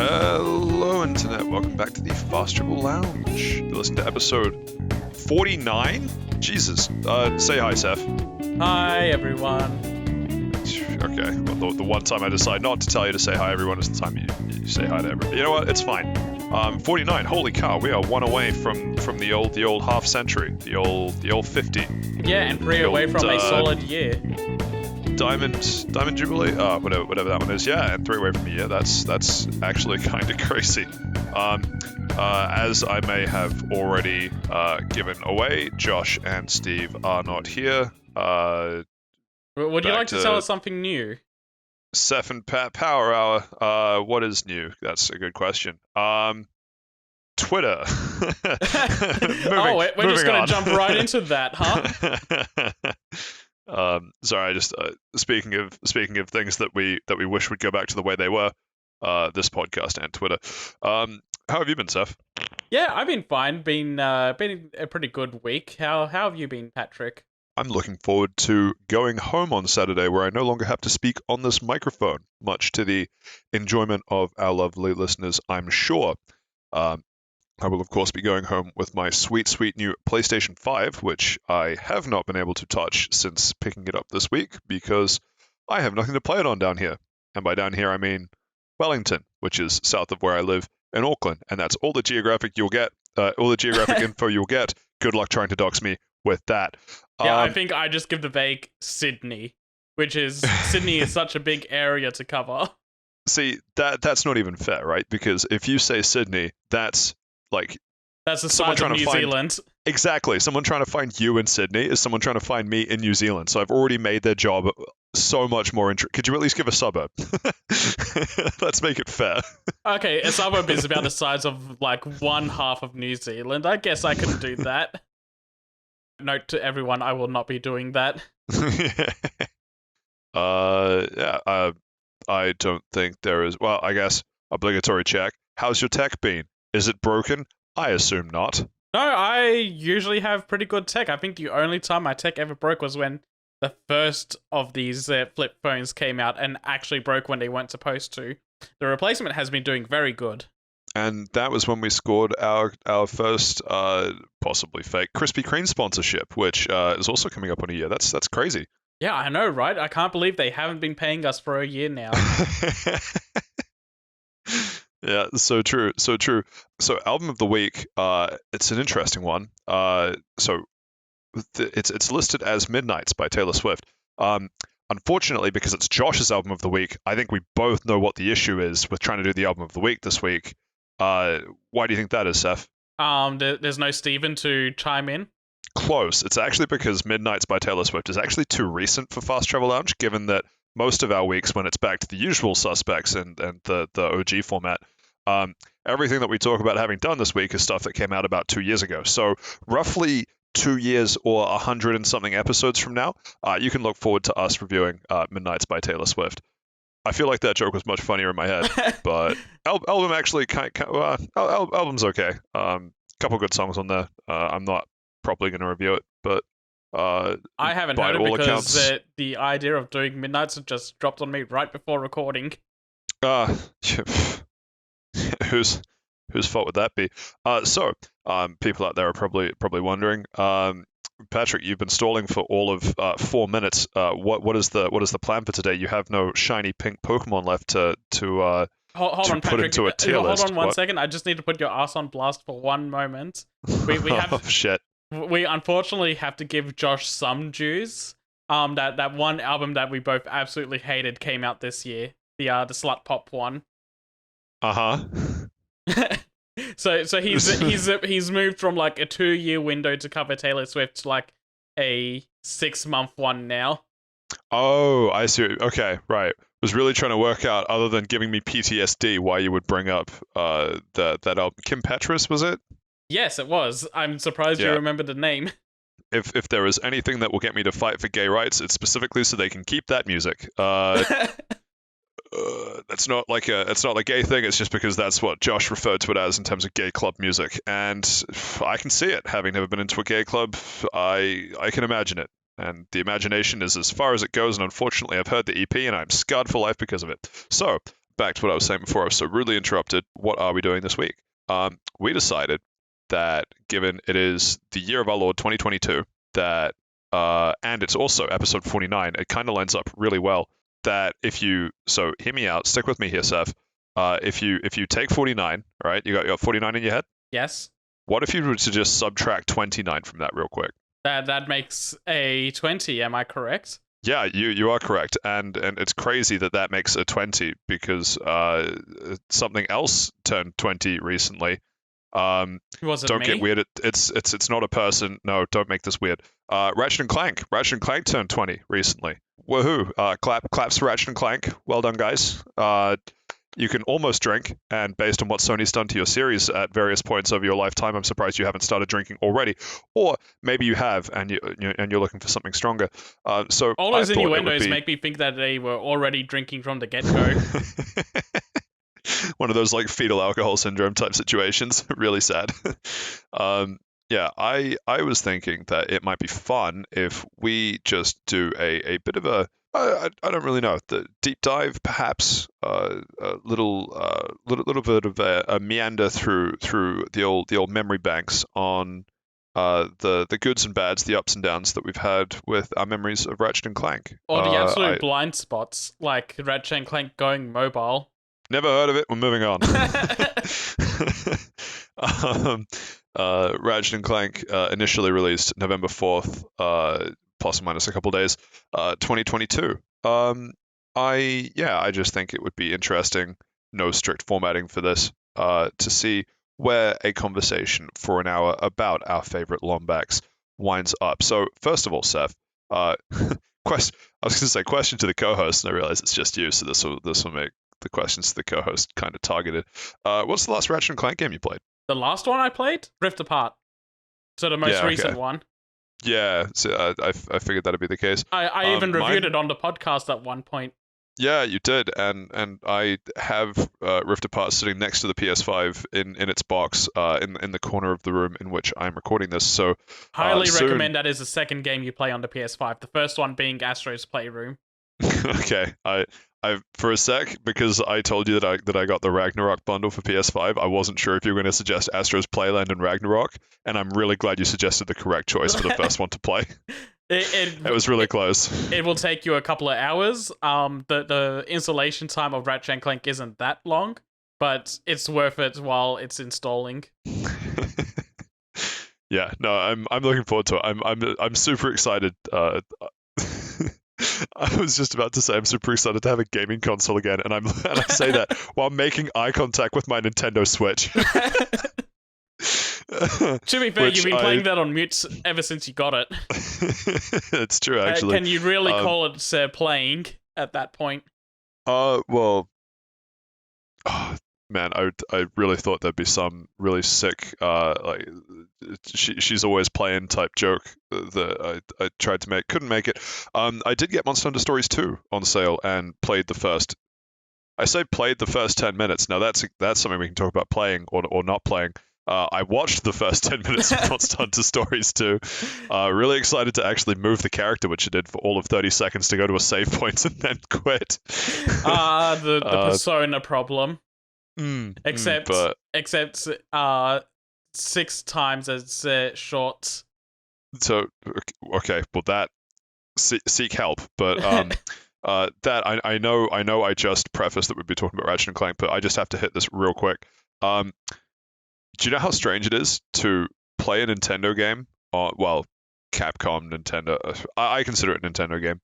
Hello, Internet. Welcome back to the Fast Travel Lounge. You listen to episode 49? Jesus. Say hi, Seth. Hi, everyone. Okay. Well, the one time I decide not to tell you to say hi, everyone, is the time you say hi to everyone. You know what? It's fine. 49. Holy cow. We are one away from the old half century. The old 50. Yeah, and three away from a solid year. Diamond Jubilee, whatever that one is. Yeah, and 3 away from a year. That's actually kind of crazy. As I may have already given away, Josh and Steve are not here. Would you like to tell us something new? Saif and Power Hour. What is new? That's a good question. Twitter. We're just going to jump right into that, huh? Sorry, I just speaking of things that we wish would go back to the way they were. This podcast and Twitter. How have you been, Seth? Yeah, I've been fine. Been a pretty good week. How have you been, Patrick? I'm looking forward to going home on Saturday, where I no longer have to speak on this microphone, much to the enjoyment of our lovely listeners, I'm sure. I will, of course, be going home with my sweet new PlayStation 5, which I have not been able to touch since picking it up this week, because I have nothing to play it on down here. And by down here, I mean Wellington, which is south of where I live in Auckland. And that's all the geographic you'll get, all the geographic info you'll get. Good luck trying to dox me with that. Yeah, I think I just give the vague Sydney, which is Sydney is such a big area to cover. See, that's not even fair, right? Because if you say Sydney, that's the size of New Zealand. Exactly. Someone trying to find you in Sydney is someone trying to find me in New Zealand. So I've already made their job so much more interesting. Could you at least give a suburb? Let's make it fair. Okay, a suburb is about the size of like one half of New Zealand. I guess I can do that. Note to everyone, I will not be doing that. I don't think there is. Well, I guess obligatory check. How's your tech been? Is it broken? I assume not. No, I usually have pretty good tech. I think the only time my tech ever broke was when the first of these flip phones came out and actually broke when they weren't supposed to. The replacement has been doing very good. And that was when we scored our first, possibly fake, Krispy Kreme sponsorship, which is also coming up on a year. That's crazy. Yeah, I know, right? I can't believe they haven't been paying us for a year now. Yeah, so true. So album of the week, it's an interesting one. It's listed as Midnights by Taylor Swift. Unfortunately, because it's Josh's album of the week, I think we both know what the issue is with trying to do the album of the week this week. Why do you think that is, Seth? There's no Steven to chime in? Close. It's actually because Midnights by Taylor Swift is actually too recent for Fast Travel Lounge, given that most of our weeks, when it's back to the usual suspects and the OG format, everything that we talk about having done this week is stuff that came out about 2 years ago. So roughly 2 years or 100 and something episodes from now, you can look forward to us reviewing Midnights by Taylor Swift. I feel like that joke was much funnier in my head, but album actually album's okay. Couple good songs on there. I'm not probably going to review it, but I haven't heard it because the idea of doing Midnights just dropped on me right before recording. Whose fault would that be? So people out there are probably wondering. Patrick, you've been stalling for all of 4 minutes. What is the plan for today? You have no shiny pink Pokemon left to hold on, put Patrick. into a tier list. Hold on one second. I just need to put your ass on blast for one moment. We have oh shit. We unfortunately have to give Josh some dues. That one album that we both absolutely hated came out this year. The Slut Pop one. So he's moved from like a 2-year window to cover Taylor Swift to like a 6-month one now. Oh, I see. Okay, right. Was really trying to work out, other than giving me PTSD, why you would bring up that album. Kim Petras, was it? Yes, it was. I'm surprised you remember the name. If there is anything that will get me to fight for gay rights, it's specifically so they can keep that music. That's not like a gay thing. It's just because that's what Josh referred to it as in terms of gay club music, and I can see it. Having never been into a gay club, I can imagine it, and the imagination is as far as it goes. And unfortunately, I've heard the EP, and I'm scarred for life because of it. So back to what I was saying before, I was so rudely interrupted. What are we doing this week? We decided that given it is the year of our Lord 2022, that and it's also episode 49, it kind of lines up really well. That so hear me out, stick with me here, Seth. If you take 49, all right, you got 49 in your head. Yes. What if you were to just subtract 29 from that real quick? That makes a 20. Am I correct? Yeah, you are correct, and it's crazy that makes a 20 because something else turned 20 recently. Was it Don't me? get weird. It's not a person. No, don't make this weird. Ratchet and Clank. Ratchet and Clank turned 20 recently. Woohoo! Claps for Ratchet and Clank. Well done, guys. You can almost drink, and based on what Sony's done to your series at various points over your lifetime, I'm surprised you haven't started drinking already. Or maybe you have, and you're looking for something stronger. So all those I thought innuendos make me think that they were already drinking from the get-go. One of those like fetal alcohol syndrome type situations. Really sad. Yeah, I was thinking that it might be fun if we just do a bit of a I don't really know, the deep dive perhaps, a little bit of a meander through the old memory banks on the goods and bads, the ups and downs that we've had with our memories of Ratchet and Clank. Or the absolute blind spots, like Ratchet and Clank going mobile. Never heard of it. We're moving on. Ratchet and Clank initially released November 4th, plus or minus a couple days, 2022. I just think it would be interesting, no strict formatting for this, to see where a conversation for an hour about our favorite Lombax winds up. So first of all, Seth, I was going to say question to the co-host, and I realize it's just you, so this will make the questions to the co-host kind of targeted. What's the last Ratchet and Clank game you played? The last one I played? Rift Apart. So the most recent one. Yeah, so I figured that'd be the case. I even reviewed it on the podcast at one point. Yeah, you did, and I have Rift Apart sitting next to the PS5 in its box in the corner of the room in which I'm recording this. So highly recommend that as the second game you play on the PS5. The first one being Astro's Playroom. Okay, I for a sec, because I told you that I got the Ragnarok bundle for PS5, I wasn't sure if you were going to suggest Astro's Playland and Ragnarok, and I'm really glad you suggested the correct choice for the first one to play. It was really close. It will take you a couple of hours. The installation time of Ratchet and Clank isn't that long, but it's worth it while it's installing. Yeah, no, I'm looking forward to it. I'm super excited. I was just about to say I'm super excited to have a gaming console again, and I say that while making eye contact with my Nintendo Switch. To be fair, you've been playing that on mute ever since you got it. It's true, actually. Can you really call it playing at that point? Well, man, I really thought there'd be some really sick, like she's always playing type joke that I tried to make, couldn't make it. I did get Monster Hunter Stories 2 on sale and played the first. I say played the first 10 minutes. Now that's something we can talk about playing or not playing. I watched the first 10 minutes of Monster Hunter Stories 2. Really excited to actually move the character, which I did for all of 30 seconds to go to a save point and then quit. The persona problem. Except 6 times as short. So okay, well that seek help, but that I know I just prefaced that we'd be talking about Ratchet and Clank, but I just have to hit this real quick. Do you know how strange it is to play a Nintendo game? Well, Capcom, Nintendo. I consider it a Nintendo game.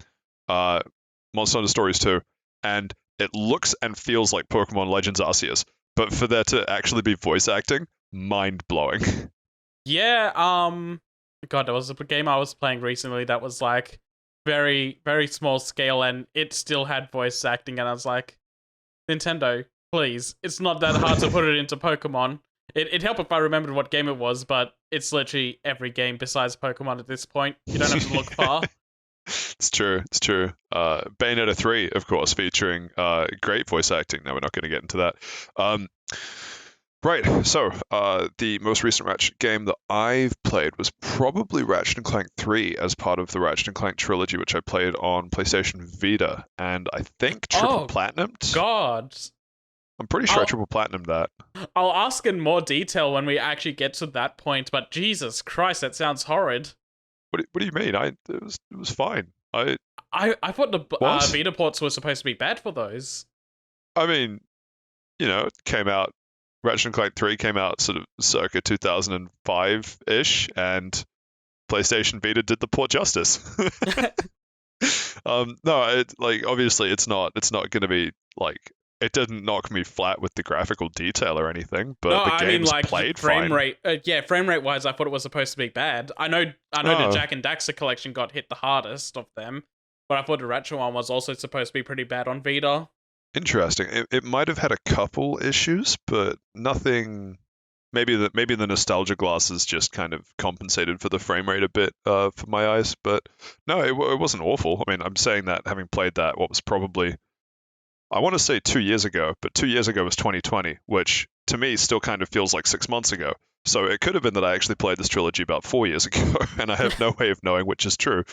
Monster Hunter Stories 2, and it looks and feels like Pokemon Legends Arceus, but for there to actually be voice acting, mind blowing. Yeah. God, there was a game I was playing recently that was like very, very small scale, and it still had voice acting, and I was like, Nintendo, please, it's not that hard to put it into Pokemon. It'd help if I remembered what game it was, but it's literally every game besides Pokemon at this point. You don't have to look far. It's true. Bayonetta 3, of course, featuring great voice acting. No, we're not going to get into that. Right, so the most recent Ratchet game that I've played was probably Ratchet and Clank 3 as part of the Ratchet and Clank trilogy, which I played on PlayStation Vita, and I think triple platinumed. God, I'm pretty sure I I'll triple platinum that. I'll ask in more detail when we actually get to that point. But Jesus Christ, that sounds horrid. What do you mean? It was fine. I thought the What? Vita ports were supposed to be bad for those. I mean, it came out. Ratchet and Clank 3 came out sort of circa 2005-ish, and PlayStation Vita did the port justice. No, obviously it's not going to be like it didn't knock me flat with the graphical detail or anything, No, but the I mean game's like played frame fine. rate. Yeah, frame rate wise, I thought it was supposed to be bad. I know the Oh, Jack and Daxter collection got hit the hardest of them, but I thought the Ratchet one was also supposed to be pretty bad on Vita. interesting. It might have had a couple issues, but nothing. Maybe the nostalgia glasses just kind of compensated for the frame rate a bit for my eyes, but no, it wasn't awful. I mean, I'm saying that having played that, what was probably I want to say 2 years ago, but 2 years ago was 2020, which to me still kind of feels like 6 months ago. So it could have been that I actually played this trilogy about 4 years ago, and I have no way of knowing which is true.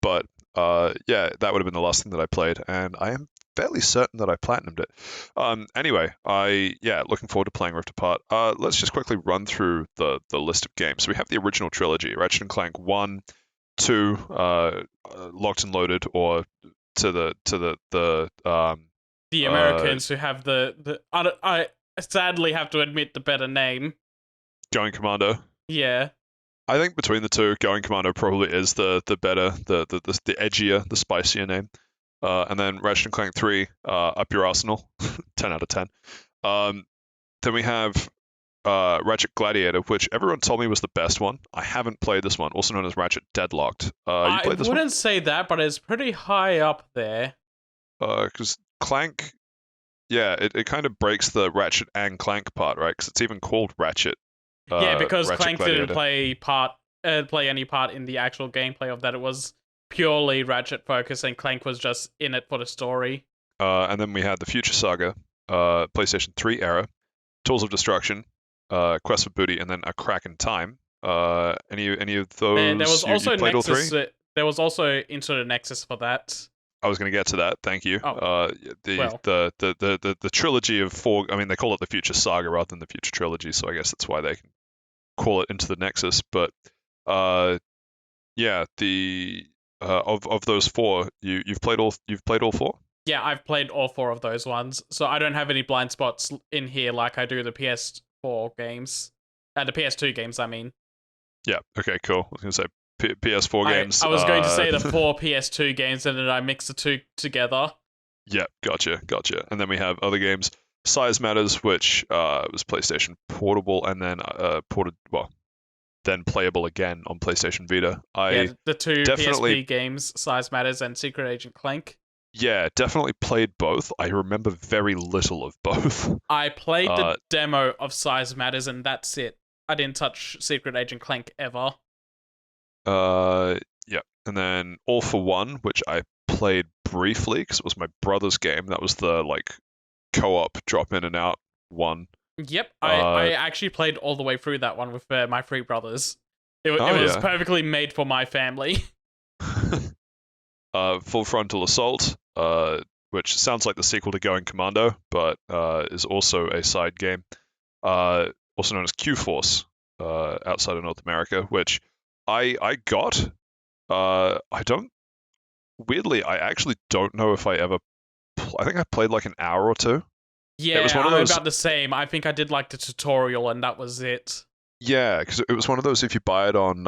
But yeah, that would have been the last thing that I played, and I am fairly certain that I platinumed it. Anyway, looking forward to playing Rift Apart. Let's just quickly run through the list of games. So we have the original trilogy, Ratchet and Clank 1, 2, Locked and Loaded, or to the The uh, Americans who have I sadly have to admit the better name. Going Commando. Yeah. I think between the two, Going Commando probably is the better, the edgier, the spicier name. And then Ratchet and Clank 3, Up Your Arsenal, 10 out of 10. Um, then we have Ratchet Gladiator, which everyone told me was the best one. I haven't played this one, also known as Ratchet Deadlocked. You I played this one? wouldn't say that, but it's pretty high up there. Because Clank, yeah, it kind of breaks the Ratchet and Clank part, right? Because it's even called Ratchet. Yeah, because Ratchet Clank didn't Gladiator. play any part in the actual gameplay of that. It was purely Ratchet focused, and Clank was just in it for the story. And then we had the Future Saga, PlayStation 3 era, Tools of Destruction, Quest for Booty, and then A Crack in Time. Any of And there was those you also played all three? Nexus. There was also Into the Nexus for that. I was going to get to that. Thank you. Oh, The, well. the the the trilogy of four. I mean, they call it the Future Saga rather than the Future Trilogy, so I guess that's why they can call it Into the Nexus. But yeah, the of those four, you've played all four. Yeah, I've played all four of those ones, so I don't have any blind spots in here like I do the PS4 games. The PS2 games, I mean. Yeah. Okay. Cool. I was going to say PS4 games. I was going to say the four PS2 games, and then I mixed the two together. Yeah, gotcha. And then we have other games. Size Matters, which was PlayStation Portable, and then then playable again on PlayStation Vita. Yeah, the two definitely, PSP games, Size Matters and Secret Agent Clank. definitely played both. I remember very little of both. I played the demo of Size Matters, and that's it. I didn't touch Secret Agent Clank ever. Yeah, and then All for One, which I played briefly because it was my brother's game. That was the co-op drop in and out one. Yep, I actually played all the way through that one with my three brothers. It was perfectly made for my family. Full Frontal Assault, which sounds like the sequel to Going Commando, but is also a side game, also known as Q-Force, outside of North America, which I got. Weirdly, I actually don't know if I ever. I think I played like an hour or two. Yeah, it was one of I'm those. about the same. I think I did like the tutorial, and that was it. Yeah, because it was one of those. If you buy it on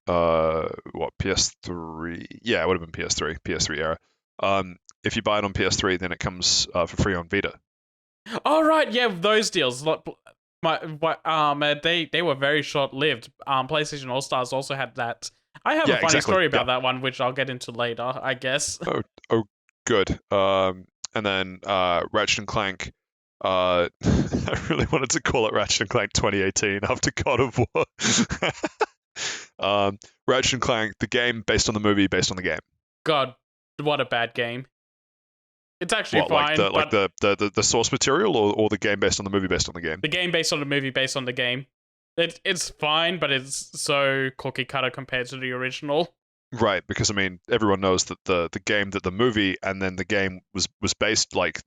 PS3? Yeah, it would have been PS3 era. If you buy it on PS3, then it comes for free on Vita. Oh right, yeah, those deals. They were very short lived. PlayStation All Stars also had that. I have a funny story about that one, which I'll get into later, I guess. Oh, good. And then Ratchet and Clank. I really wanted to call it Ratchet and Clank 2018 after God of War. Ratchet and Clank, the game based on the movie, based on the game. God, what a bad game. It's actually fine. Like the source material, or the game based on the movie, based on the game. The game based on the movie, based on the game. It's fine, but it's so cookie cutter compared to the original. Right, because I mean, everyone knows that the game that the movie and then the game was based like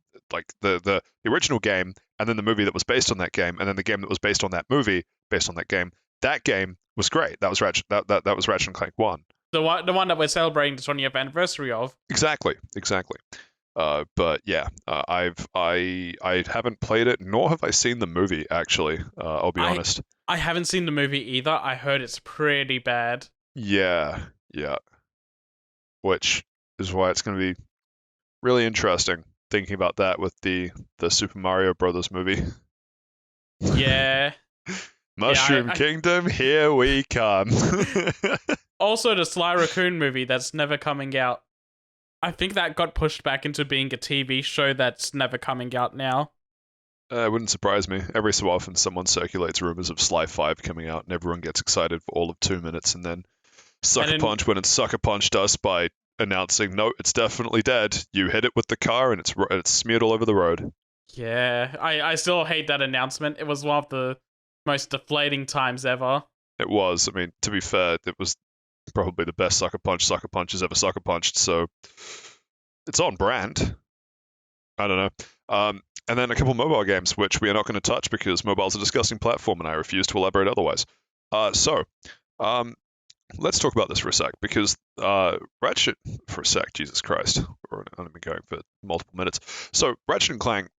the original game and then the movie that was based on that game and then the game that was based on that movie based on that game. That game was great. That was that was Ratchet and Clank 1. The one that we're celebrating the 20th anniversary of. Exactly, exactly. But yeah, I haven't played it, nor have I seen the movie actually. I'll be I honest. I haven't seen the movie either. I heard it's pretty bad. Yeah, yeah. Which is why it's going to be really interesting thinking about that with the Super Mario Brothers movie. Yeah. Yeah, Mushroom Kingdom, here we come. also the Sly Raccoon movie that's never coming out. I think that got pushed back into being a TV show that's never coming out now. It wouldn't surprise me. Every so often, someone circulates rumors of Sly 5 coming out, and everyone gets excited for all of 2 minutes, and then Sucker Punch when it Sucker Punched us by announcing, no, it's definitely dead. You hit it with the car, and it's smeared all over the road. Yeah, I still hate that announcement. It was one of the most deflating times ever. It was. I mean, to be fair, it was probably the best Sucker Punch has ever Sucker Punched, so it's on brand. I don't know. And then a couple mobile games, which we are not going to touch because mobile's a disgusting platform, and I refuse to elaborate otherwise. So, let's talk about this for a sec, because Ratchet, for a sec, Jesus Christ, we're only been going for multiple minutes. So, Ratchet and Clank,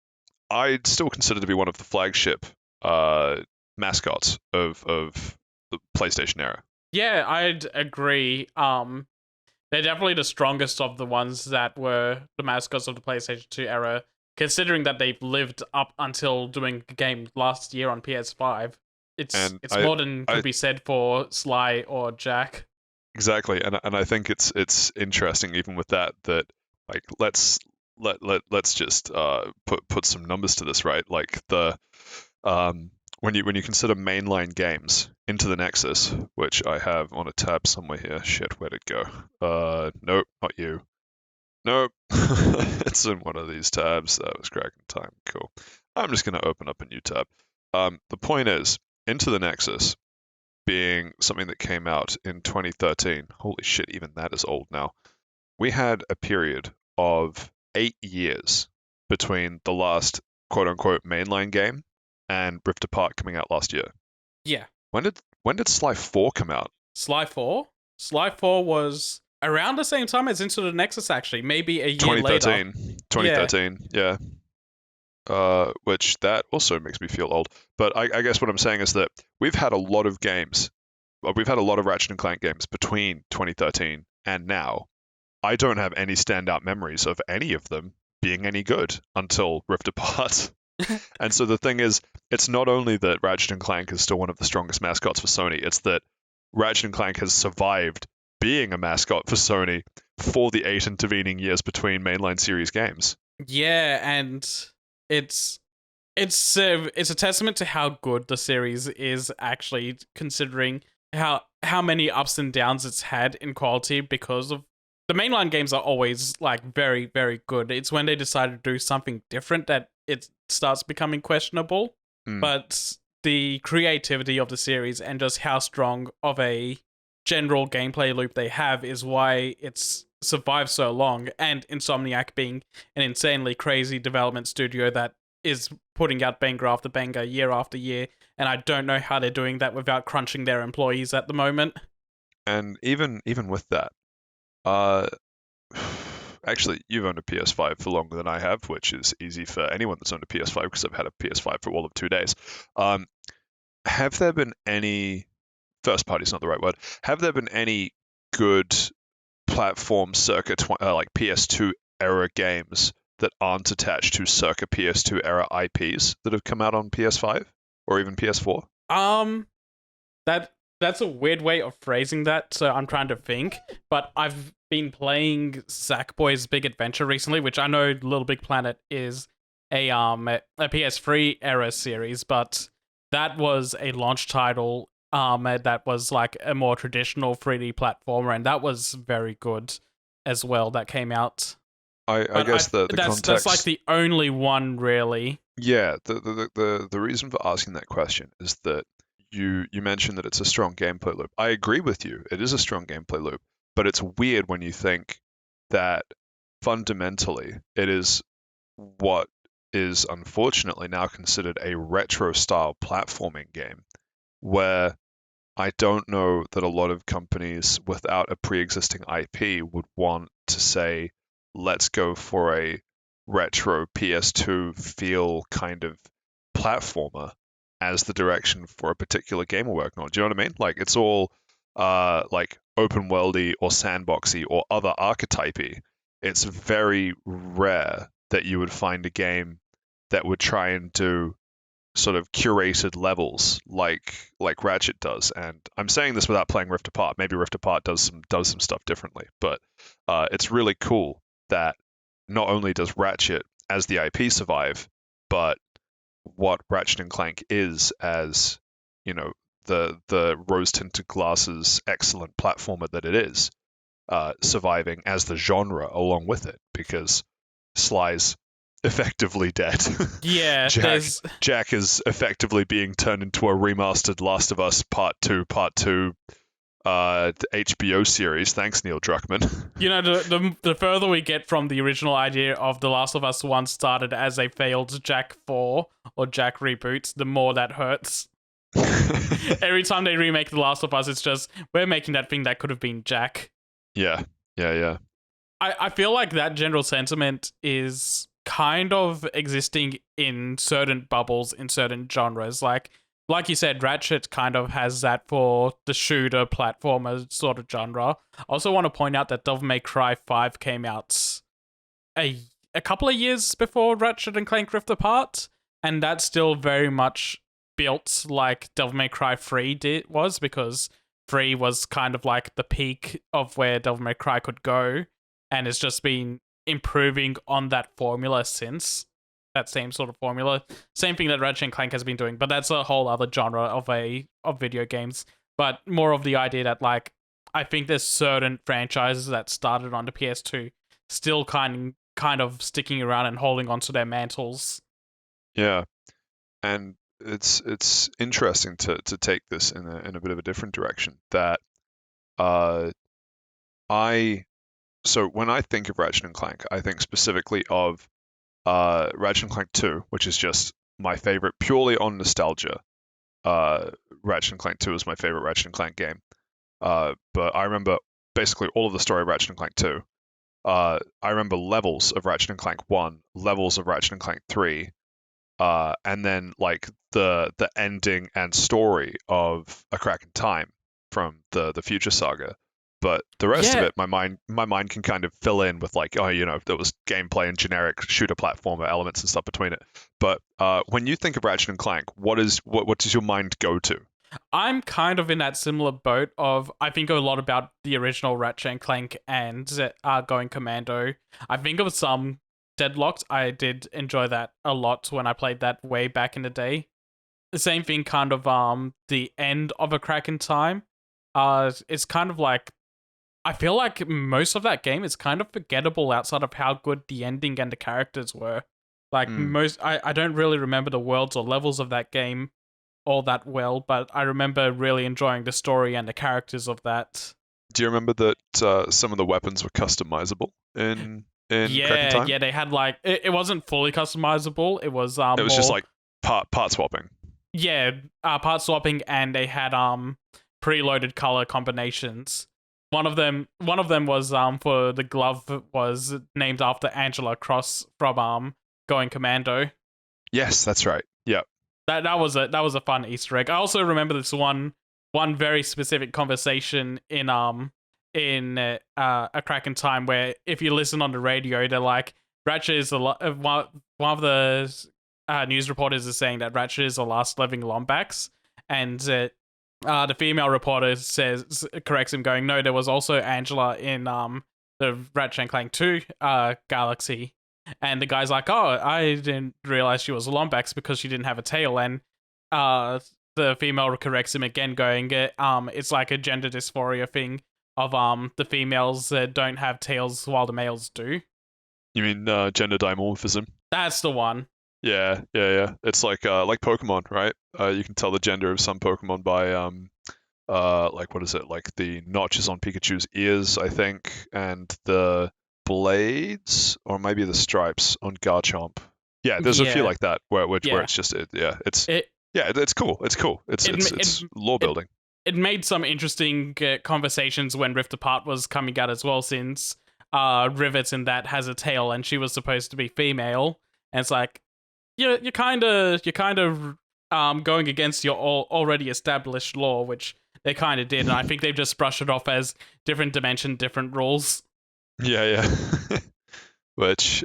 I'd still consider to be one of the flagship mascots of the PlayStation era. Yeah, I'd agree. They're definitely the strongest of the ones that were the mascots of the PlayStation 2 era, considering that they've lived up until doing the game last year on PS5. It's more than could be said for Sly or Jack. Exactly, and I think it's interesting even with that like let's just put some numbers to this, right? Like the when you consider mainline games into the Nexus, which I have on a tab somewhere here. Shit, where'd it go? Nope, not you. Nope, it's in one of these tabs. That was cracking time. Cool. I'm just gonna open up a new tab. The point is, into the Nexus being something that came out in 2013. Holy shit, even that is old now. We had a period of 8 years between the last quote unquote mainline game and Rift Apart coming out last year. Yeah. When did Sly 4 come out? Sly 4? Sly 4 was around the same time as Into the Nexus, actually. Maybe a year 2013. later. 2013, yeah. Which that also makes me feel old. But I guess what I'm saying is that we've had a lot of games. We've had a lot of Ratchet and Clank games between 2013 and now. I don't have any standout memories of any of them being any good until Rift Apart. And so the thing is, it's not only that Ratchet and Clank is still one of the strongest mascots for Sony, it's that Ratchet and Clank has survived being a mascot for Sony for the 8 intervening years between mainline series games. Yeah, and it's a testament to how good the series is, actually, considering how many ups and downs it's had in quality, because of the mainline games are always like very, very good. It's when they decide to do something different that it starts becoming questionable. But the creativity of the series and just how strong of a general gameplay loop they have is why it's survived so long. And Insomniac being an insanely crazy development studio that is putting out banger after banger year after year, and I don't know how they're doing that without crunching their employees at the moment. And even with that, uh, actually, you've owned a PS5 for longer than I have, which is easy for anyone that's owned a PS5 because I've had a PS5 for all of 2 days. Have there been any first party is not the right word? Have there been any good platform circa like PS2 era games that aren't attached to circa PS2 era IPs that have come out on PS5 or even PS4? That's a weird way of phrasing that, so I'm trying to think. But I've been playing Sackboy's Big Adventure recently, which I know Little Big Planet is a PS3 era series, but that was a launch title that was like a more traditional 3D platformer, and that was very good as well. That came out. I guess the context. That's like the only one, really. Yeah, the reason for asking that question is that you mentioned that it's a strong gameplay loop. I agree with you. It is a strong gameplay loop. but it's weird when you think that fundamentally it is what is unfortunately now considered a retro style platforming game, where I don't know that a lot of companies without a pre-existing IP would want to say, let's go for a retro PS2 feel kind of platformer as the direction for a particular game we're working on. Do you know what I mean? Like it's all like open worldy or sandboxy or other archetypey. It's very rare that you would find a game that would try and do sort of curated levels like Ratchet does. And I'm saying this without playing Rift Apart. Maybe Rift Apart does some stuff differently, but it's really cool that not only does Ratchet as the IP survive, but what Ratchet and Clank is as the rose tinted glasses excellent platformer that it is, surviving as the genre along with it, because Sly's effectively dead. Yeah, Jack there's Jack is effectively being turned into a remastered Last of Us Part 2 the HBO series. Thanks, Neil Druckmann. the further we get from the original idea of The Last of Us 1 started as a failed Jack 4 or Jack reboot, the more that hurts. Every time they remake The Last of Us, it's just, we're making that thing that could have been Jack. Yeah. I feel like that general sentiment is kind of existing in certain bubbles, in certain genres. Like you said, Ratchet kind of has that for the shooter platformer sort of genre. I also want to point out that Devil May Cry 5 came out a couple of years before Ratchet and Clank Rift Apart, and that's still very much built like Devil May Cry 3 was, because 3 was kind of like the peak of where Devil May Cry could go, and it's just been improving on that formula since. That same sort of formula. Same thing that Ratchet and Clank has been doing, but that's a whole other genre of video games. But more of the idea that, like, I think there's certain franchises that started on the PS2 still kind of sticking around and holding onto their mantles. Yeah. And it's interesting to take this in a bit of a different direction. That so when I think of Ratchet and Clank, I think specifically of Ratchet and Clank 2, which is just my favorite purely on nostalgia. Ratchet and Clank 2 is my favorite Ratchet and Clank game. But I remember basically all of the story of Ratchet and Clank 2. I remember levels of Ratchet and Clank 1, levels of Ratchet and Clank 3, and then like the ending and story of A Crack in Time from the Future Saga. But the rest of it, my mind can kind of fill in with like, there was gameplay and generic shooter platformer elements and stuff between it. But when you think of Ratchet and Clank, what does your mind go to? I'm kind of in that similar boat of, I think a lot about the original Ratchet and Clank and Going Commando. I think of some Deadlocked. I did enjoy that a lot when I played that way back in the day. The same thing kind of the end of A Crack in Time. It's kind of like, I feel like most of that game is kind of forgettable outside of how good the ending and the characters were. Like I don't really remember the worlds or levels of that game all that well, but I remember really enjoying the story and the characters of that. Do you remember that some of the weapons were customizable in Crack in Time? Yeah, they had like, it wasn't fully customizable. It was It was just like part swapping. Yeah, part swapping, and they had preloaded color combinations. One of them was for the glove was named after Angela Cross from Going Commando. Yes, that's right. Yeah. That was a fun Easter egg. I also remember this one very specific conversation in A Crack in Time, where if you listen on the radio, they're like, Ratchet is one of the news reporters is saying that Ratchet is the last living Lombax, and the female reporter corrects him, going, no, there was also Angela in the Ratchet and Clank 2 galaxy. And the guy's like, oh, I didn't realize she was a Lombax because she didn't have a tail. And the female corrects him again, going, it's like a gender dysphoria thing of the females don't have tails while the males do. You mean gender dimorphism? That's the one. Yeah. It's like Pokemon, right? You can tell the gender of some Pokemon by like what is it? Like the notches on Pikachu's ears, I think, and the blades, or maybe the stripes on Garchomp. Yeah, there's a few Yeah, like that where yeah. it's just yeah, It it's cool. It's cool. it it It's lore it, building. it made some interesting conversations when Rift Apart was coming out as well, since Rivet in that has a tail and she was supposed to be female, and it's like you're kind of going against your already established lore, which they kind of did, and I think they've just brushed it off as different dimension, different rules. Yeah, yeah. Which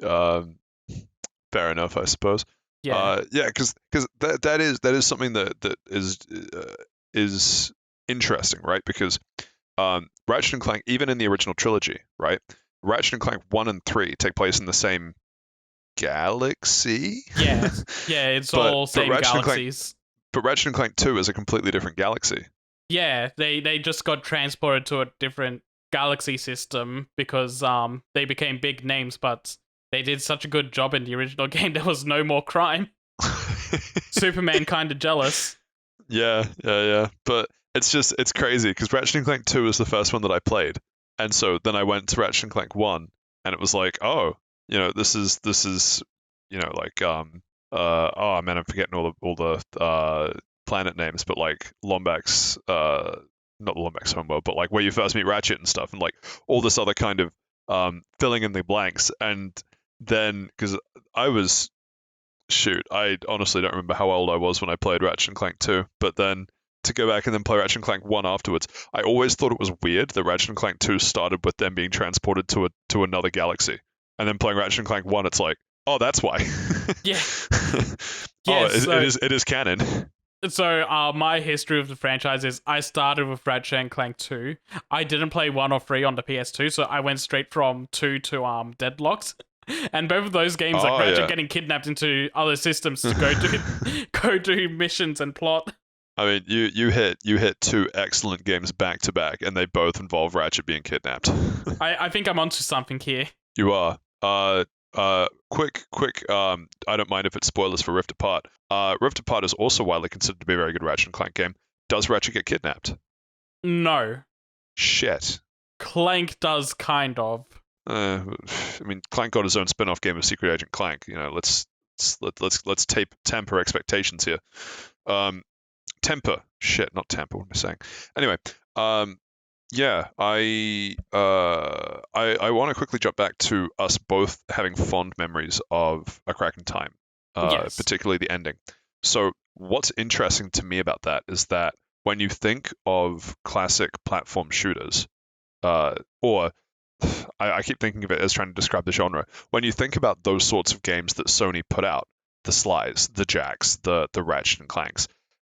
fair enough, I suppose. Yeah. Yeah, because that is something is interesting, right? Because Ratchet and Clank, even in the original trilogy, right? Ratchet and Clank 1 and 3 take place in the same galaxy. Yeah, yeah, it's but all but same Ratchet and Clank galaxies. but Ratchet and Clank 2 is a completely different galaxy. Yeah, they just got transported to a different galaxy system because they became big names, but they did such a good job in the original game. There was no more crime. Superman kind of jealous. Yeah. But it's crazy because Ratchet and Clank 2 is the first one that I played. And so then I went to Ratchet and Clank 1 and it was like, oh, this is like oh man, I'm forgetting all the planet names, but like Lombax not the Lombax homeworld, but like where you first meet Ratchet and stuff and like all this other kind of filling in the blanks. And then because I was shoot, I honestly don't remember how old I was when I played Ratchet and Clank 2, but then to go back and then play Ratchet and Clank 1 afterwards, I always thought it was weird that Ratchet and Clank 2 started with them being transported to another galaxy. And then playing Ratchet and Clank 1, it's like, oh, that's why. Yeah, Oh, yeah. it is canon. So my history of the franchise is I started with Ratchet and Clank 2. I didn't play 1 or 3 on the PS2, so I went straight from 2 to Deadlocked. And both of those games, like Oh Ratchet yeah. getting kidnapped into other systems to go do go do missions and plot. I mean, you hit two excellent games back to back, and they both involve Ratchet being kidnapped. I think I'm onto something here. You are. Quick. I don't mind if it's spoilers for Rift Apart. Rift Apart is also widely considered to be a very good Ratchet and Clank game. Does Ratchet get kidnapped? No, Shit. Clank does kind of. I mean, Clank got his own spin-off game of Secret Agent Clank. Let's temper expectations here. Temper. Shit, not temper. What am I saying? Anyway, yeah, I want to quickly jump back to us both having fond memories of A Crack in Time, Yes. particularly the ending. So what's interesting to me about that is that when you think of classic platform shooters, or I keep thinking of it as trying to describe the genre. When you think about those sorts of games that Sony put out, the Slies, the Jacks, the Ratchet and Clanks,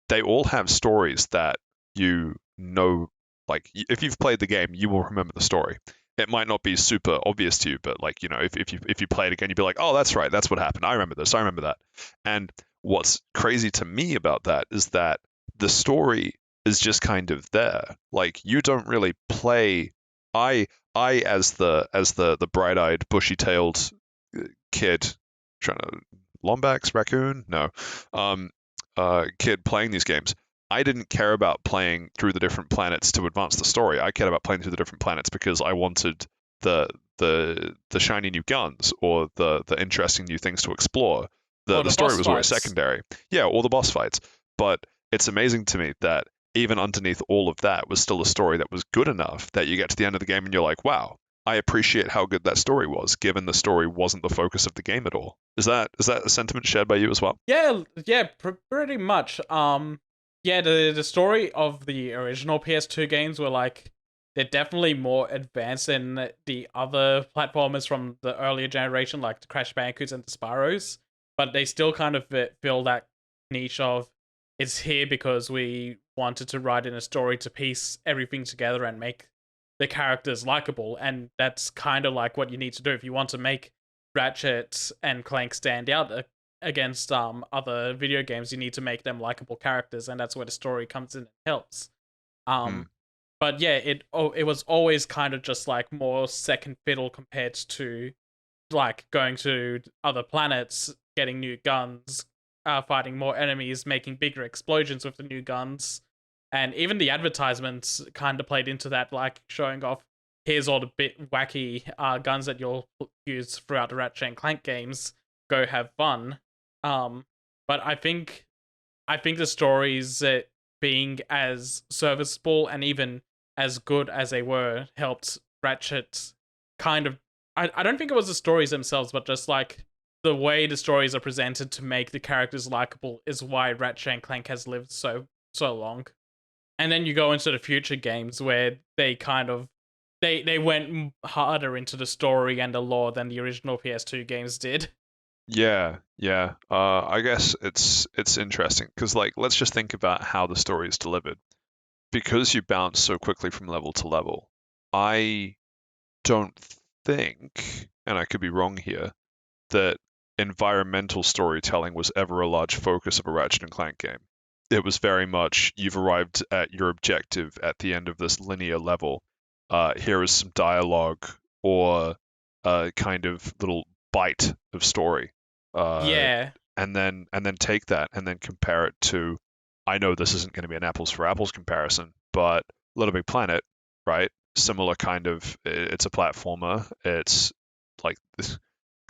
they all have stories that you know, like if you've played the game, you will remember the story. It might not be super obvious to you, but like if you play it again, you'd be like, oh, that's right, that's what happened. I remember this. I remember that. And what's crazy to me about that is that the story is just kind of there. Like you don't really play. I I as the bright-eyed, bushy-tailed kid trying to Lombax raccoon no kid playing these games, I didn't care about playing through the different planets to advance the story. I cared about playing through the different planets because I wanted the the shiny new guns or the interesting new things to explore. The Or the the story boss was always fights. secondary. Yeah, or the boss fights. But it's amazing to me that even underneath all of that was still a story that was good enough that you get to the end of the game and you're like, wow, I appreciate how good that story was, given the story wasn't the focus of the game at all. Is that a sentiment shared by you as well? Yeah, yeah, pretty much. Yeah, the story of the original PS2 games were like they're definitely more advanced than the other platformers from the earlier generation, like the Crash Bandicoots and the Spyros. But they still kind of fill that niche of it's here because we wanted to write in a story to piece everything together and make the characters likable, and that's kind of like what you need to do if you want to make Ratchet and Clank stand out against other video games. You need to make them likable characters, and that's where the story comes in and helps. Hmm. Um, but yeah, it was always kind of just like more second fiddle compared to like going to other planets, getting new guns, fighting more enemies, making bigger explosions with the new guns. And even the advertisements kind of played into that, like showing off here's all the bit wacky guns that you'll use throughout the Ratchet and Clank games. Go have fun. Um, but I think the stories being as serviceable and even as good as they were helped Ratchet kind of. I don't think it was the stories themselves, but just like the way the stories are presented to make the characters likable is why Ratchet and Clank has lived so long. And then you go into the future games where they kind of they went harder into the story and the lore than the original PS2 games did. Yeah, yeah. I guess it's interesting because like let's just think about how the story is delivered. Because you bounce so quickly from level to level, I don't think, and I could be wrong here, that environmental storytelling was ever a large focus of a Ratchet and Clank game. It was very much you've arrived at your objective at the end of this linear level. Here is some dialogue or a kind of little bite of story, uh, Yeah, and then take that and then compare it to. I know this isn't going to be an apples for apples comparison, but Little Big Planet, right? Similar kind of. It's a platformer. It's like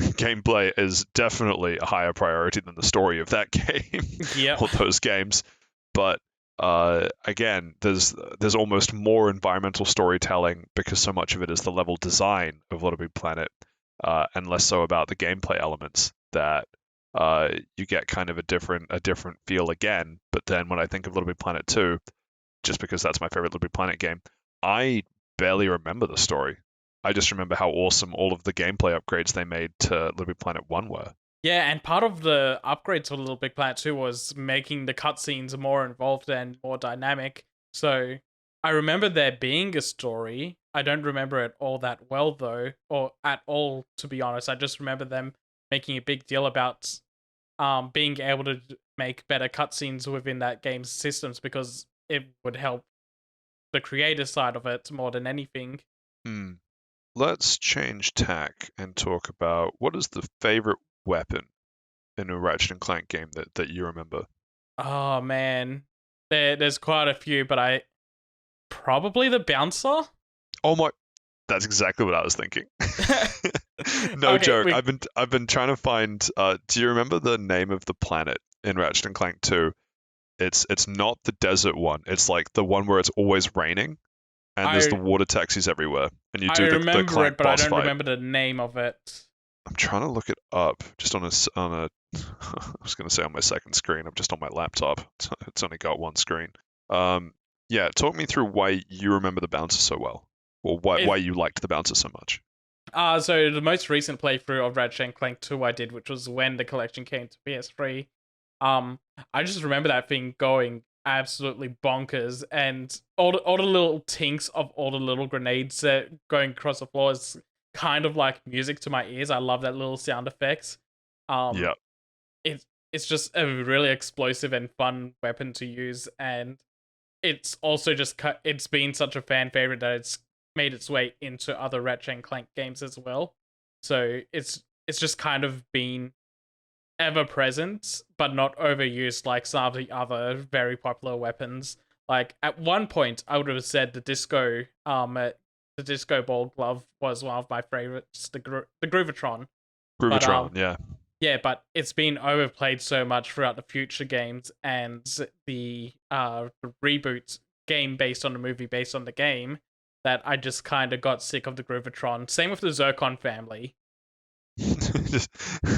gameplay is definitely a higher priority than the story of that game yep, or those games. But again, there's almost more environmental storytelling because so much of it is the level design of Little Big Planet, and less so about the gameplay elements that you get kind of a different feel again. But then when I think of Little Big Planet 2, just because that's my favorite Little Big Planet game, I barely remember the story. I just remember how awesome all of the gameplay upgrades they made to Little Big Planet 1 were. yeah. And part of the upgrades for Little Big Planet 2 was making the cutscenes more involved and more dynamic. So I remember there being a story. I don't remember it all that well though, or at all to be honest. I just remember them making a big deal about being able to make better cutscenes within that game's systems because it would help the creator side of it more than anything. Hmm. Let's change tack and talk about what is the favorite weapon in a Ratchet and Clank game that you remember. Oh man, there's quite a few, but I probably the bouncer. Oh my, that's exactly what I was thinking. No Okay, joke. we I've been trying to find. Do you remember the name of the planet in Ratchet and Clank 2? It's not the desert one. It's like the one where it's always raining and there's the I water taxis everywhere, and you I do the remember Clank it, but I boss don't fight. remember the name of it. I'm trying to look it up just on a. I was going to say on my second screen. I'm just on my laptop. It's only got one screen. Um, yeah, talk me through why you remember the bouncer so well, or why It you liked the bouncer so much. so the most recent playthrough of Ratchet and Clank 2 I did, which was when the collection came to PS3. Um, I just remember that thing going absolutely bonkers, and all the little tinks of all the little grenades going across the floor is kind of like music to my ears. I love that little sound effects. Um, Yeah. it's just a really explosive and fun weapon to use, and it's also just it's been such a fan favorite that it's made its way into other Ratchet and Clank games as well. So it's just kind of been ever present, but not overused like some of the other very popular weapons. Like at one point, I would have said the disco ball glove was one of my favorites, the Groovatron. But Groovatron, yeah. yeah, but it's been overplayed so much throughout the future games and the reboot game based on the movie based on the game that I just kind of got sick of the Groovatron. Same with the Zircon family. just,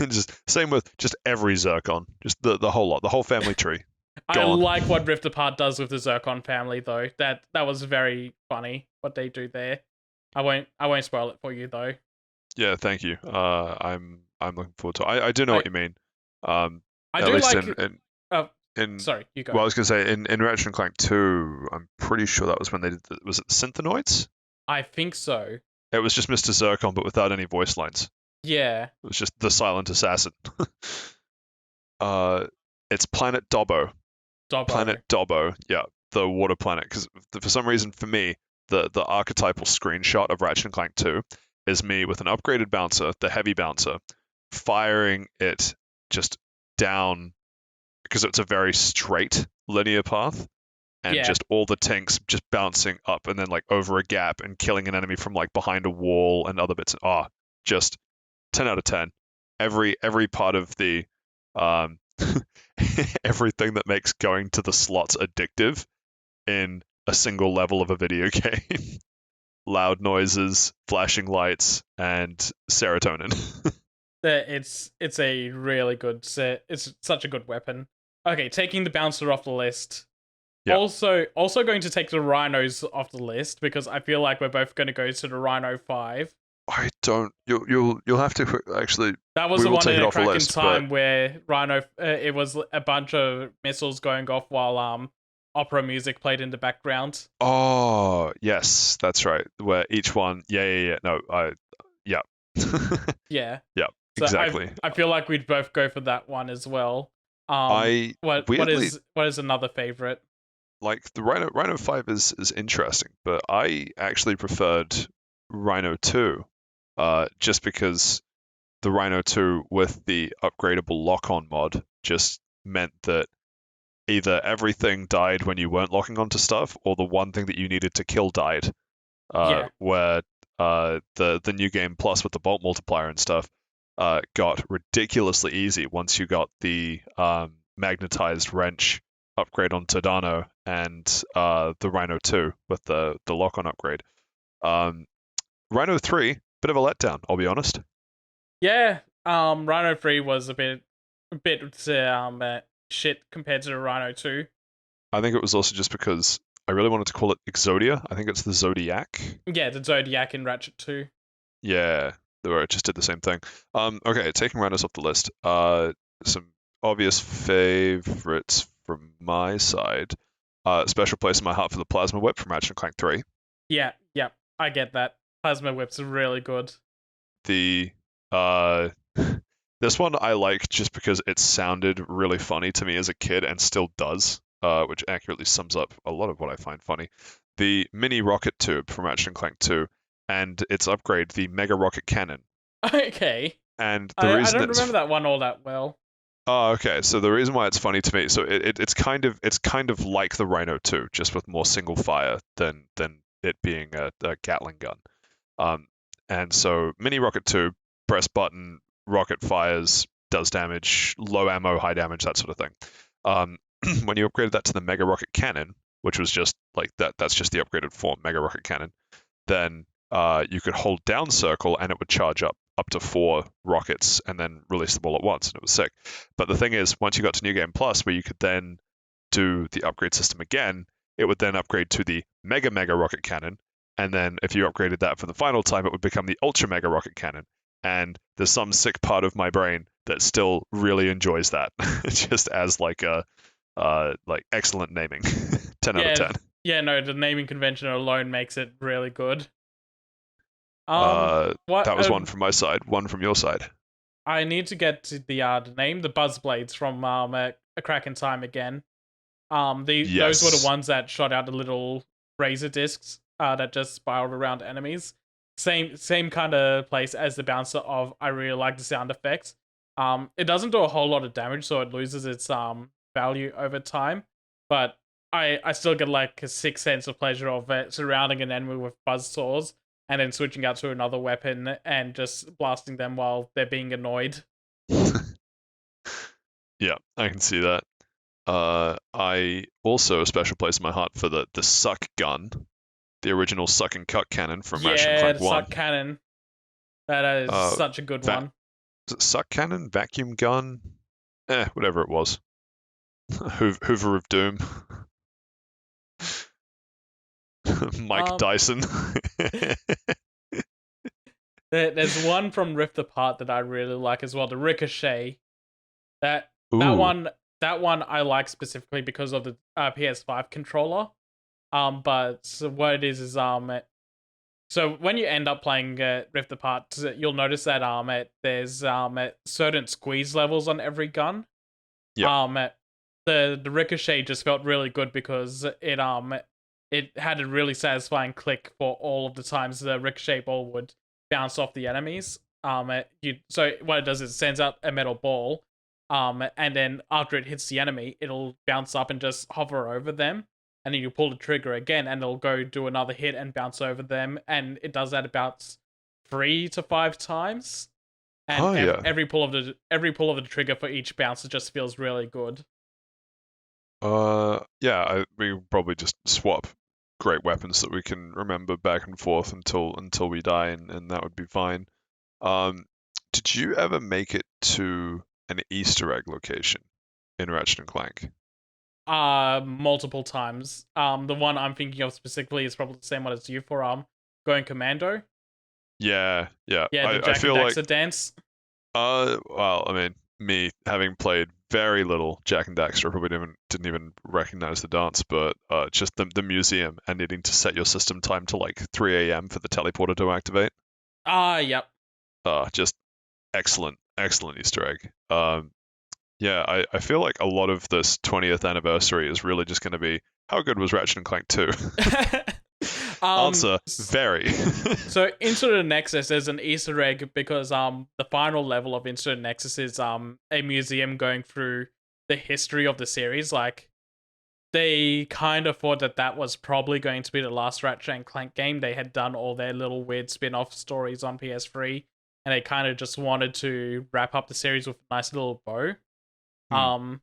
just same with just every Zircon, just the whole lot, the whole family tree, I gone. like what Rift Apart does with the Zircon family though. That was very funny what they do there. I won't spoil it for you though. Yeah, thank you. I'm looking forward to. I do know I what you mean. Um, I at do least like. in in Sorry, you go. well, I was gonna say in Ratchet and Clank 2, I'm pretty sure that was when they did. Was it the Synthenoids? I think so. It was just Mr. Zircon, but without any voice lines. Yeah, It was just the silent assassin. uh, it's Planet Dobbo. Dobbo. Planet Dobbo. Yeah, the water planet. Because for some reason, for me, the archetypal screenshot of Ratchet and Clank 2 is me with an upgraded bouncer, the heavy bouncer, firing it just down because it's a very straight linear path. and Yeah. just all the tanks just bouncing up and then like over a gap and killing an enemy from like behind a wall and other bits. Just 10 out of 10. Every part of the um everything that makes going to the slots addictive in a single level of a video game. Loud noises, flashing lights, and serotonin. It's a really good set. It's such a good weapon. Okay, taking the bouncer off the list. Yeah. Also going to take the rhinos off the list because I feel like we're both going to go to the Rhino 5. I don't. You'll have to actually. That was We the will one take in it a off the cracking list, time where Rhino. It was a bunch of missiles going off while opera music played in the background. oh yes, that's right. Where each one, yeah. No, yeah, Yeah. yeah, So exactly. I feel like we'd both go for that one as well. I What weirdly is another favorite? like the Rhino 5 is interesting, but I actually preferred Rhino 2, just because the Rhino 2 with the upgradable lock-on mod just meant that either everything died when you weren't locking onto stuff, or the one thing that you needed to kill died. Yeah. Where the new game plus with the bolt multiplier and stuff got ridiculously easy once you got the magnetized wrench upgrade on Tadano and the Rhino 2 with the lock-on upgrade. Um, Rhino 3, bit of a letdown, I'll be honest. Yeah. Rhino 3 was a bit shit compared to the Rhino 2. I think it was also just because I really wanted to call it Exodia. I think it's the Zodiac. Yeah, the Zodiac in Ratchet 2. Yeah, where it just did the same thing. Okay, taking rhinos off the list. Some obvious favorites from my side. Special place in my heart for the plasma whip from Ratchet and Clank 3. Yeah, I get that. Plasma Whip's really good. The this one I like just because it sounded really funny to me as a kid and still does, which accurately sums up a lot of what I find funny. The mini rocket tube from Ratchet and Clank 2 and its upgrade, the mega rocket cannon. Okay. And the I reason don't it's remember that one all that well. oh, okay. So the reason why it's funny to me, so it's kind of like the Rhino 2, just with more single fire than it being a Gatling gun. Um, and so mini rocket tube, press button, rocket fires, does damage, low ammo, high damage, that sort of thing. Um, when you upgraded that to the mega rocket cannon, which was just like that's just the upgraded form, mega rocket cannon, then you could hold down circle and it would charge up to 4 rockets and then release them all at once, and it was sick. But the thing is, once you got to New Game Plus, where you could then do the upgrade system again, it would then upgrade to the mega rocket cannon, and then if you upgraded that for the final time, it would become the ultra mega rocket cannon. And there's some sick part of my brain that still really enjoys that, just as like a like excellent naming, 10 out of 10. Yeah, no, the naming convention alone makes it really good. What That was one from my side, one from your side. I need to get to the name, the Buzzblades from a Crack in Time again. Those were the Yes. ones that shot out the little razor discs that just spiraled around enemies. Same kind of place as the bouncer of I really like the sound effects. It doesn't do a whole lot of damage, so it loses its value over time. But I still get like a sixth sense of pleasure of surrounding an enemy with buzzsaws and then switching out to another weapon and just blasting them while they're being annoyed. Yeah, I can see that. I also a special place in my heart for the suck gun, the original suck and cut cannon from Ratchet and Yeah, Clank the 1. suck cannon. That is such a good one. Was it suck cannon, vacuum gun, whatever it was. Hoover of Doom, Mike Dyson. There's one from Rift Apart that I really like as well, the Ricochet. That Ooh, that one I like specifically because of the PS5 controller. But what it is so when you end up playing Rift Apart, you'll notice that there's certain squeeze levels on every gun. yeah. The Ricochet just felt really good because it had a really satisfying click for all of the times the Ricochet ball would bounce off the enemies. So what it does is it sends out a metal ball, and then after it hits the enemy, it'll bounce up and just hover over them. and then you pull the trigger again, and it'll go do another hit and bounce over them, and it does that about 3 to 5 times. And Oh yeah. every pull of the trigger for each bounce just feels really good. Yeah. We probably just swap great weapons that we can remember back and forth until we die, and that would be fine. Um, did you ever make it to an Easter egg location in Ratchet and Clank? Multiple times. The one I'm thinking of specifically is probably the same one as you for going commando. Yeah, yeah. Yeah, the I Jack and feel like Daxter dance. well, I mean, me having played very little Jack and Daxter, I probably didn't even recognize the dance, but just the museum and needing to set your system time to like 3 a.m. for the teleporter to activate. Yep. Just excellent Easter egg. Yeah, I feel like a lot of this 20th anniversary is really just going to be how good was Ratchet and Clank 2? Answer, very. So Into the Nexus is an Easter egg because the final level of Into the Nexus is a museum going through the history of the series. Like, they kind of thought that was probably going to be the last Ratchet and Clank game. They had done all their little weird spin-off stories on PS3, and they kind of just wanted to wrap up the series with a nice little bow. Um,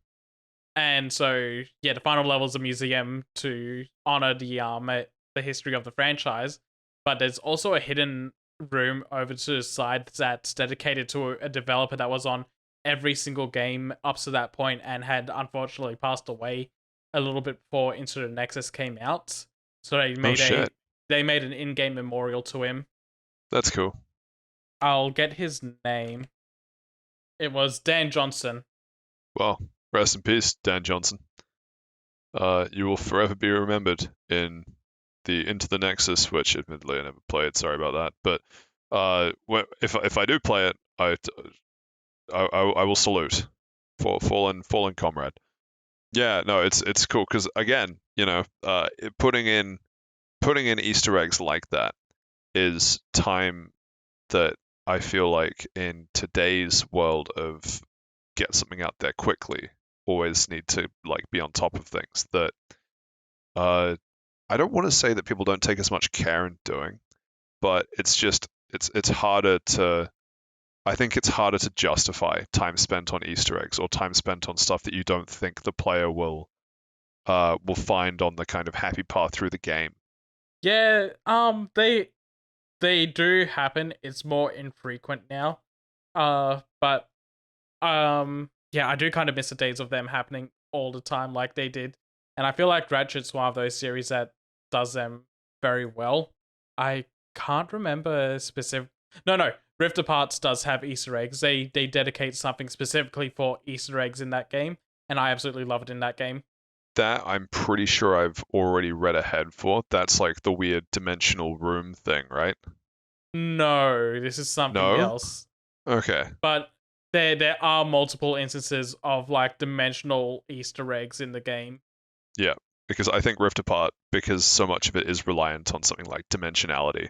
and so yeah, the final level is a museum to honor the history of the franchise. But there's also a hidden room over to the side that's dedicated to a developer that was on every single game up to that point and had unfortunately passed away a little bit before Into the Nexus came out. So Oh shit, they made an in-game memorial to him. that's cool. I'll get his name. It was Dan Johnson. Well, rest in peace, Dan Johnson. You will forever be remembered in the Into the Nexus, which admittedly I never played. Sorry about that. But if I do play it, I will salute for fallen comrade. Yeah, no, it's cool because again, putting in Easter eggs like that is time that I feel like in today's world of get something out there quickly, always need to like be on top of things that uh I don't want to say that people don't take as much care in doing, but it's just it's harder to I think it's harder to justify time spent on Easter eggs or time spent on stuff that you don't think the player will find on the kind of happy path through the game. Yeah, they do happen. It's more infrequent now. But yeah, I do kind of miss the days of them happening all the time like they did. And I feel like Ratchet's one of those series that does them very well. I can't remember specific. No. Rift Aparts does have Easter eggs. They dedicate something specifically for Easter eggs in that game, and I absolutely love it in that game. That I'm pretty sure I've already read ahead for. That's like the weird dimensional room thing, right? No, this is something No? else. Okay. But there are multiple instances of like dimensional Easter eggs in the game. Yeah, because I think Rift Apart, because so much of it is reliant on something like dimensionality,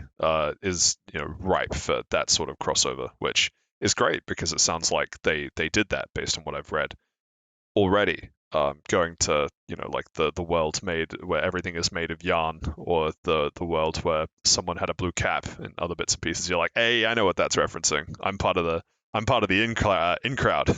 is ripe for that sort of crossover, which is great because it sounds like they did that based on what I've read already. Going to like the world made where everything is made of yarn, or the world where someone had a blue cap and other bits and pieces. You're like, hey, I know what that's referencing. I'm part of the in crowd.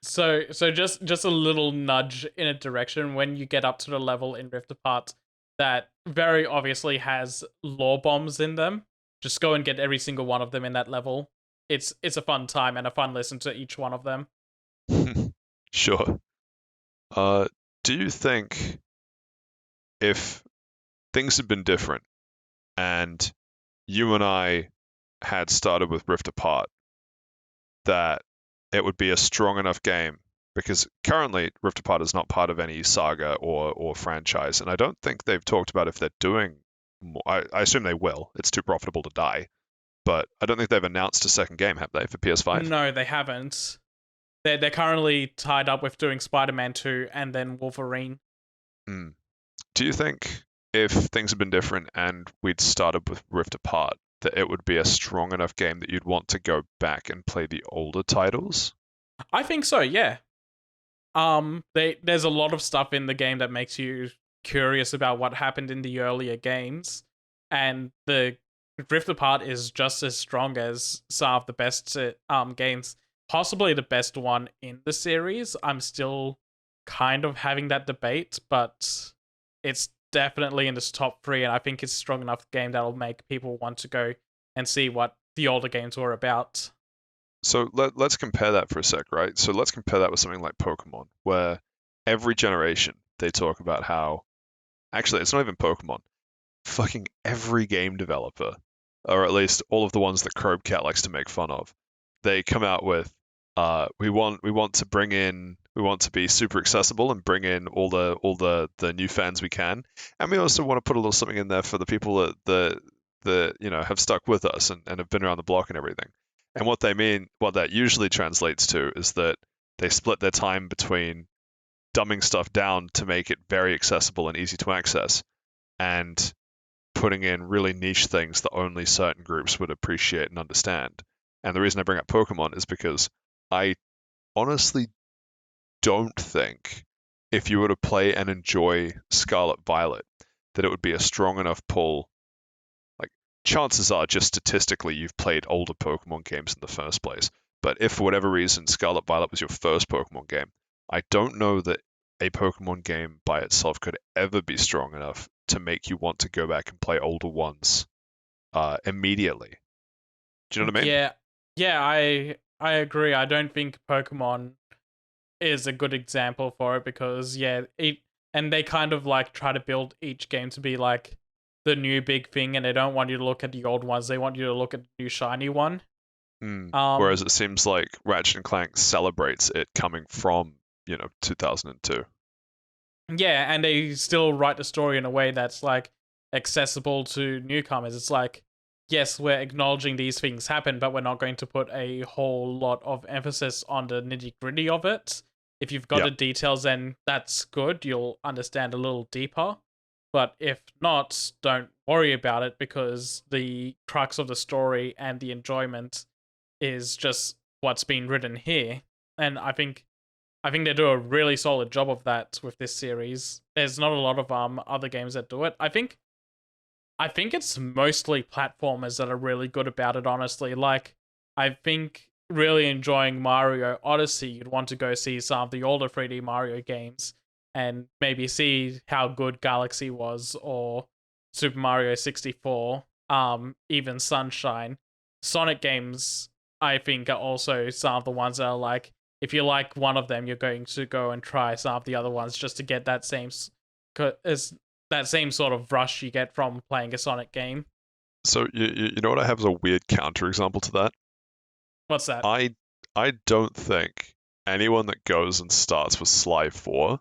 So just a little nudge in a direction when you get up to the level in Rift Apart that very obviously has lore bombs in them. Just go and get every single one of them in that level. It's a fun time and a fun listen to each one of them. Sure. Do you think if things had been different and you and I had started with Rift Apart, that it would be a strong enough game? Because currently Rift Apart is not part of any saga or franchise, and I don't think they've talked about if they're doing more. I assume they will. It's too profitable to die, but I don't think they've announced a second game, have they, for PS5? No, they haven't. They're currently tied up with doing Spider-Man 2 and then Wolverine. Do you think if things had been different and we'd started with Rift Apart, that it would be a strong enough game that you'd want to go back and play the older titles? I think so, yeah. There's a lot of stuff in the game that makes you curious about what happened in the earlier games, and the Rift Apart is just as strong as some of the best games, possibly the best one in the series. I'm still kind of having that debate, but it's definitely in this top three, and I think it's a strong enough game that'll make people want to go and see what the older games were about. So let's compare that for a sec, right? So let's compare that with something like Pokemon, where every generation they talk about how actually it's not even Pokemon. Fucking every game developer, or at least all of the ones that Cat likes to make fun of, they come out with we want to bring in we want to be super accessible and bring in all the new fans we can, and we also want to put a little something in there for the people that have stuck with us and have been around the block and everything. And what that usually translates to is that they split their time between dumbing stuff down to make it very accessible and easy to access, and putting in really niche things that only certain groups would appreciate and understand. And the reason I bring up Pokemon is because I honestly don't think if you were to play and enjoy Scarlet Violet, that it would be a strong enough pull. Like, chances are, just statistically, you've played older Pokemon games in the first place. But if for whatever reason Scarlet Violet was your first Pokemon game, I don't know that a Pokemon game by itself could ever be strong enough to make you want to go back and play older ones immediately. Do you know what I mean? Yeah, I agree. I don't think Pokemon is a good example for it because and they kind of like try to build each game to be like the new big thing, and they don't want you to look at the old ones. They want you to look at the new shiny one. Whereas it seems like Ratchet and Clank celebrates it coming from 2002. Yeah, and they still write the story in a way that's like accessible to newcomers. It's like, yes, we're acknowledging these things happen, but we're not going to put a whole lot of emphasis on the nitty gritty of it. If you've got Yeah. the details, then that's good. You'll understand a little deeper. But if not, don't worry about it because the crux of the story and the enjoyment is just what's been written here. And I think they do a really solid job of that with this series. There's not a lot of other games that do it. I think it's mostly platformers that are really good about it, honestly. Like, I think really enjoying Mario Odyssey, you'd want to go see some of the older 3D Mario games and maybe see how good Galaxy was, or Super Mario 64, even Sunshine. Sonic games, I think, are also some of the ones that are like, if you like one of them, you're going to go and try some of the other ones just to get that same sort of rush you get from playing a Sonic game. So you know what I have as a weird counterexample to that? What's that? I don't think anyone that goes and starts with Sly 4,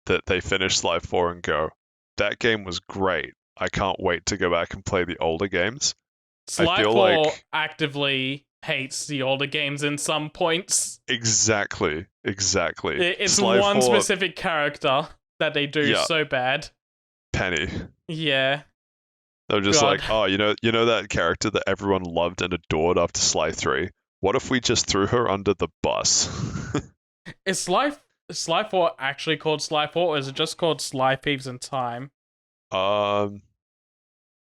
that they finish Sly 4 and go, that game was great. I can't wait to go back and play the older games. Sly I feel 4 like actively hates the older games in some points. exactly. It's Sly one 4, specific character that they do yeah, so bad. Penny. Yeah. They're just God. like, oh, you know that character that everyone loved and adored after Sly 3? What if we just threw her under the bus? Is Sly 4 actually called Sly 4, or is it just called Sly Thieves in Time? um,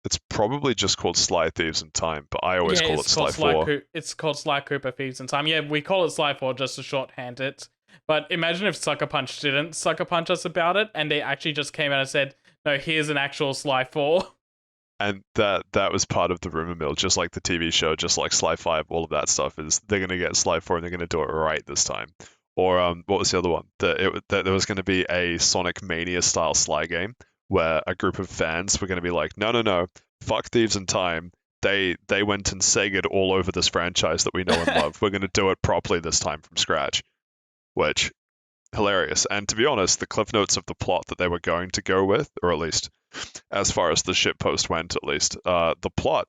it's probably just called Sly Thieves in Time, but I always Yeah, call it Sly 4. It's called Sly Cooper Thieves in Time. Yeah, we call it Sly 4 just to shorthand it. But imagine if Sucker Punch didn't Sucker Punch us about it, and they actually just came out and said, no, here's an actual Sly 4. And that was part of the rumor mill, just like the TV show, just like Sly 5, all of that stuff is they're gonna get Sly 4 and they're gonna do it right this time. Or what was the other one? That there was gonna be a Sonic Mania style Sly game where a group of fans were gonna be like, no, fuck Thieves in Time. They went and Sega'd all over this franchise that we know and love. We're gonna do it properly this time from scratch. Which hilarious. And to be honest, the cliff notes of the plot that they were going to go with, or at least as far as the shitpost went, at least the plot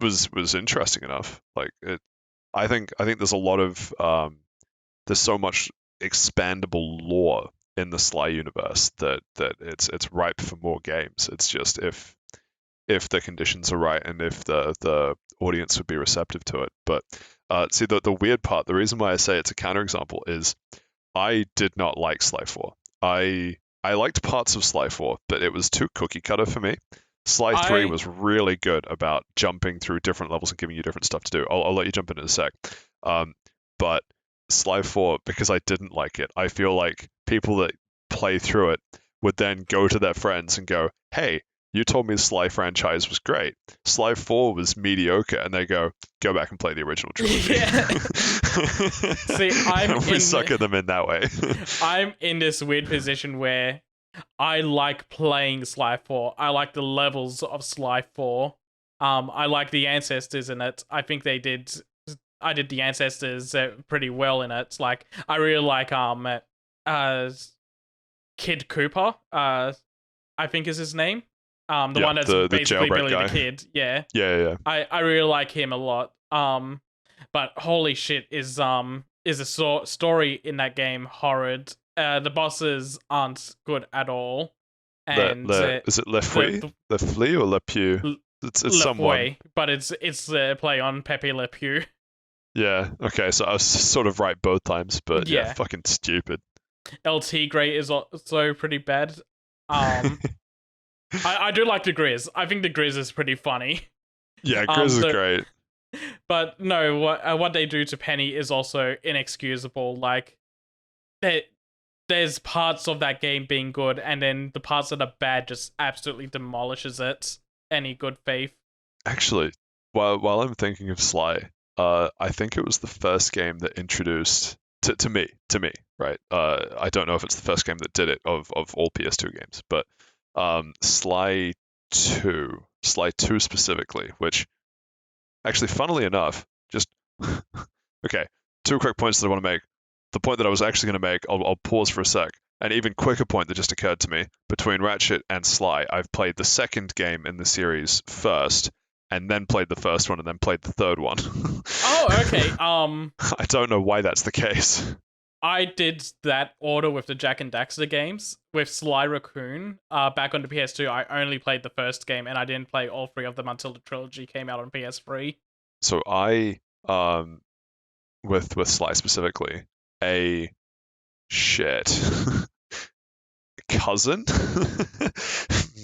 was interesting enough. Like I think there's a lot of there's so much expandable lore in the Sly universe that it's ripe for more games. It's just if the conditions are right and if the audience would be receptive to it. But see the weird part, the reason why I say it's a counterexample is I did not like Sly 4. I liked parts of Sly 4, but it was too cookie cutter for me. Sly 3 I was really good about jumping through different levels and giving you different stuff to do. I'll let you jump in a sec. Um, but Sly 4, because I didn't like it, I feel like people that play through it would then go to their friends and go, "Hey, you told me the Sly franchise was great. Sly 4 was mediocre," and they go back and play the original trilogy. yeah. See, And we sucker them in that way. I'm in this weird position where I like playing Sly 4. I like the levels of Sly 4. I like the ancestors in it. I think I did the ancestors pretty well in it. Like I really like uh Kid Cooper. I think is his name. The Yeah, one that's the basically jailbreak Billy guy. the Kid. Yeah. Yeah. I really like him a lot. But holy shit, is a story in that game horrid. The bosses aren't good at all, and Is it Le Fouille? the Le Fouille or Le Pew? It's Le someone. Fouet, but it's a play on Pepe Le Pew. Yeah. Okay. So I was sort of right both times, but yeah, Yeah, fucking stupid. El Tigre is also pretty bad. Um, I do like the Grizz. I think the Grizz is pretty funny. Yeah, Grizz is The great. but no, what they do to Penny is also inexcusable. Like, there's parts of that game being good, and then the parts that are bad just absolutely demolishes it. Any good faith. Actually, while I'm thinking of Sly, I think it was the first game that introduced to me, right? I don't know if it's the first game that did it of all PS2 games, but Sly 2 specifically, which actually, funnily enough, just okay, two quick points that I want to make. The point that I was actually going to make, I'll pause for a sec. An even quicker point that just occurred to me between Ratchet and Sly, I've played the second game in the series first, and then played the first one, and then played the third one. Oh, okay. I don't know why that's the case. I did that order with the Jack and Daxter games with Sly Raccoon. Back on the PS2, I only played the first game, and I didn't play all three of them until the trilogy came out on PS3. So with Sly specifically, a shit cousin,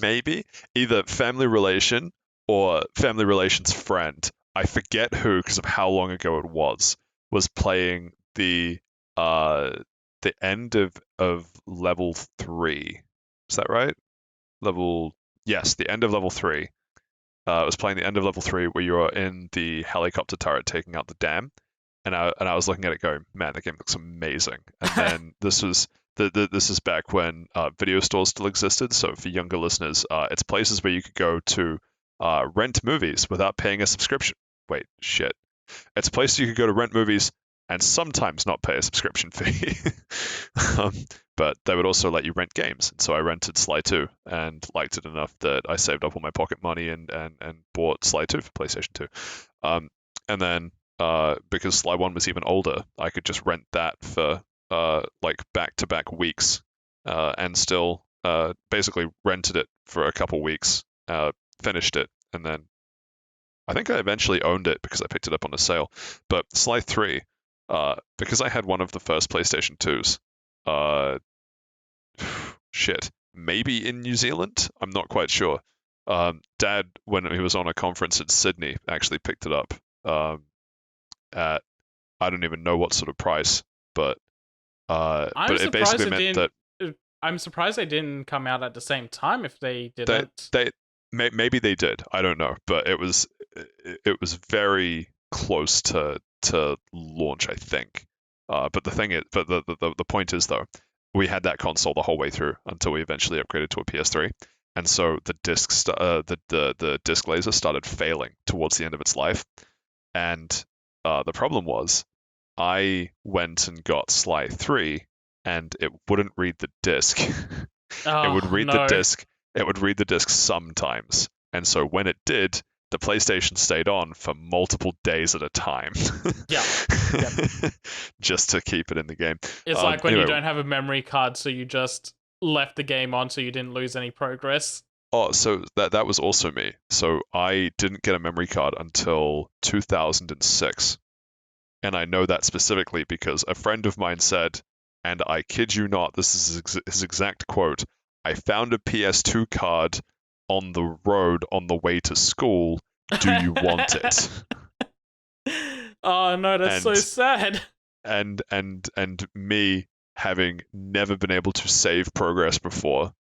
maybe either family relation or family relation's friend. I forget who because of how long ago it was playing uh the end of level 3. Is that right? Level Yes, the end of level 3. I was playing the end of level 3 where you are in the helicopter turret taking out the dam, and I was looking at it going, man, the game looks amazing. And then this is back when video stores still existed. So for younger listeners, it's places where you could go to rent movies without paying a subscription. Wait, shit. It's a place you could go to rent movies and sometimes not pay a subscription fee. um, but they would also let you rent games. And so I rented Sly 2 and liked it enough that I saved up all my pocket money and bought Sly 2 for PlayStation 2. And then because Sly 1 was even older, I could just rent that for like back-to-back weeks and still basically rented it for a couple weeks, finished it, and then I think I eventually owned it because I picked it up on a sale. But Sly 3, because I had one of the first PlayStation 2s, uh, shit, maybe in New Zealand? I'm not quite sure. Dad, when he was on a conference in Sydney, actually picked it up at I don't even know what sort of price, but it basically meant that I'm surprised they didn't come out at the same time if they they didn't. maybe they did. I don't know, but it was very close to launch, I think. But the point is though, we had that console the whole way through until we eventually upgraded to a PS3, and so the the disc laser started failing towards the end of its life, and the problem was I went and got Sly 3 and it wouldn't read the disc. It would Oh read the no. disc. It would read the disc sometimes. And so when it did, the PlayStation stayed on for multiple days at a time. Yeah. Yep. Just to keep it in the game. It's like when you Anyway, don't have a memory card, so you just left the game on so you didn't lose any progress. oh, so that was also me. So I didn't get a memory card until 2006. And I know that specifically because a friend of mine said, and I kid you not, this is his exact quote. I found a PS2 card on the road on the way to school. Do you want it? Oh no, that's so And sad. and me having never been able to save progress before,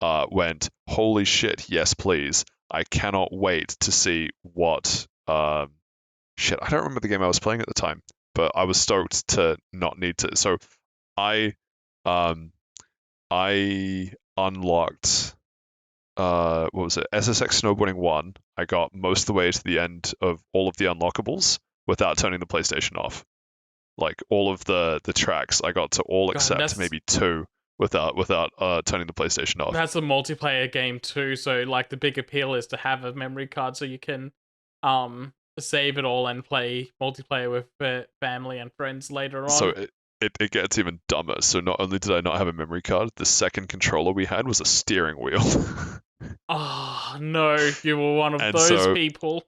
went, holy shit, yes please. I cannot wait to see what shit, I don't remember the game I was playing at the time, but I was stoked to not need to. So I um I unlocked what was it? SSX Snowboarding 1. I got most of the way to the end of all of the unlockables without turning the PlayStation off. Like all of the tracks I got to all God, except maybe two without turning the PlayStation off. that's a multiplayer game too. So like the big appeal is to have a memory card so you can um save it all and play multiplayer with family and friends later So on. it gets even dumber. So not only did I not have a memory card, the second controller we had was a steering wheel. Oh no, you were one of and those so people.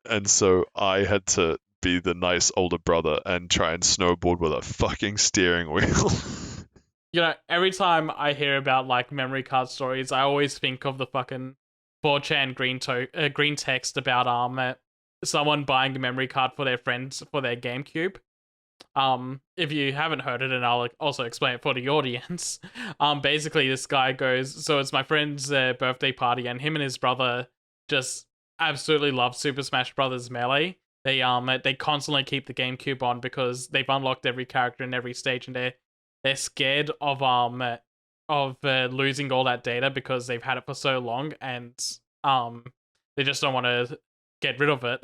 and so I had to be the nice older brother and try and snowboard with a fucking steering wheel. You know, every time I hear about like memory card stories, I always think of the fucking 4chan green text about someone buying a memory card for their friends for their GameCube. If you haven't heard it, and I'll also explain it for the audience. Basically this guy goes, so it's my friend's birthday party, and him and his brother just absolutely love Super Smash Brothers Melee. They constantly keep the GameCube on because they've unlocked every character in every stage, and they're scared of losing all that data because they've had it for so long, and they just don't want to get rid of it.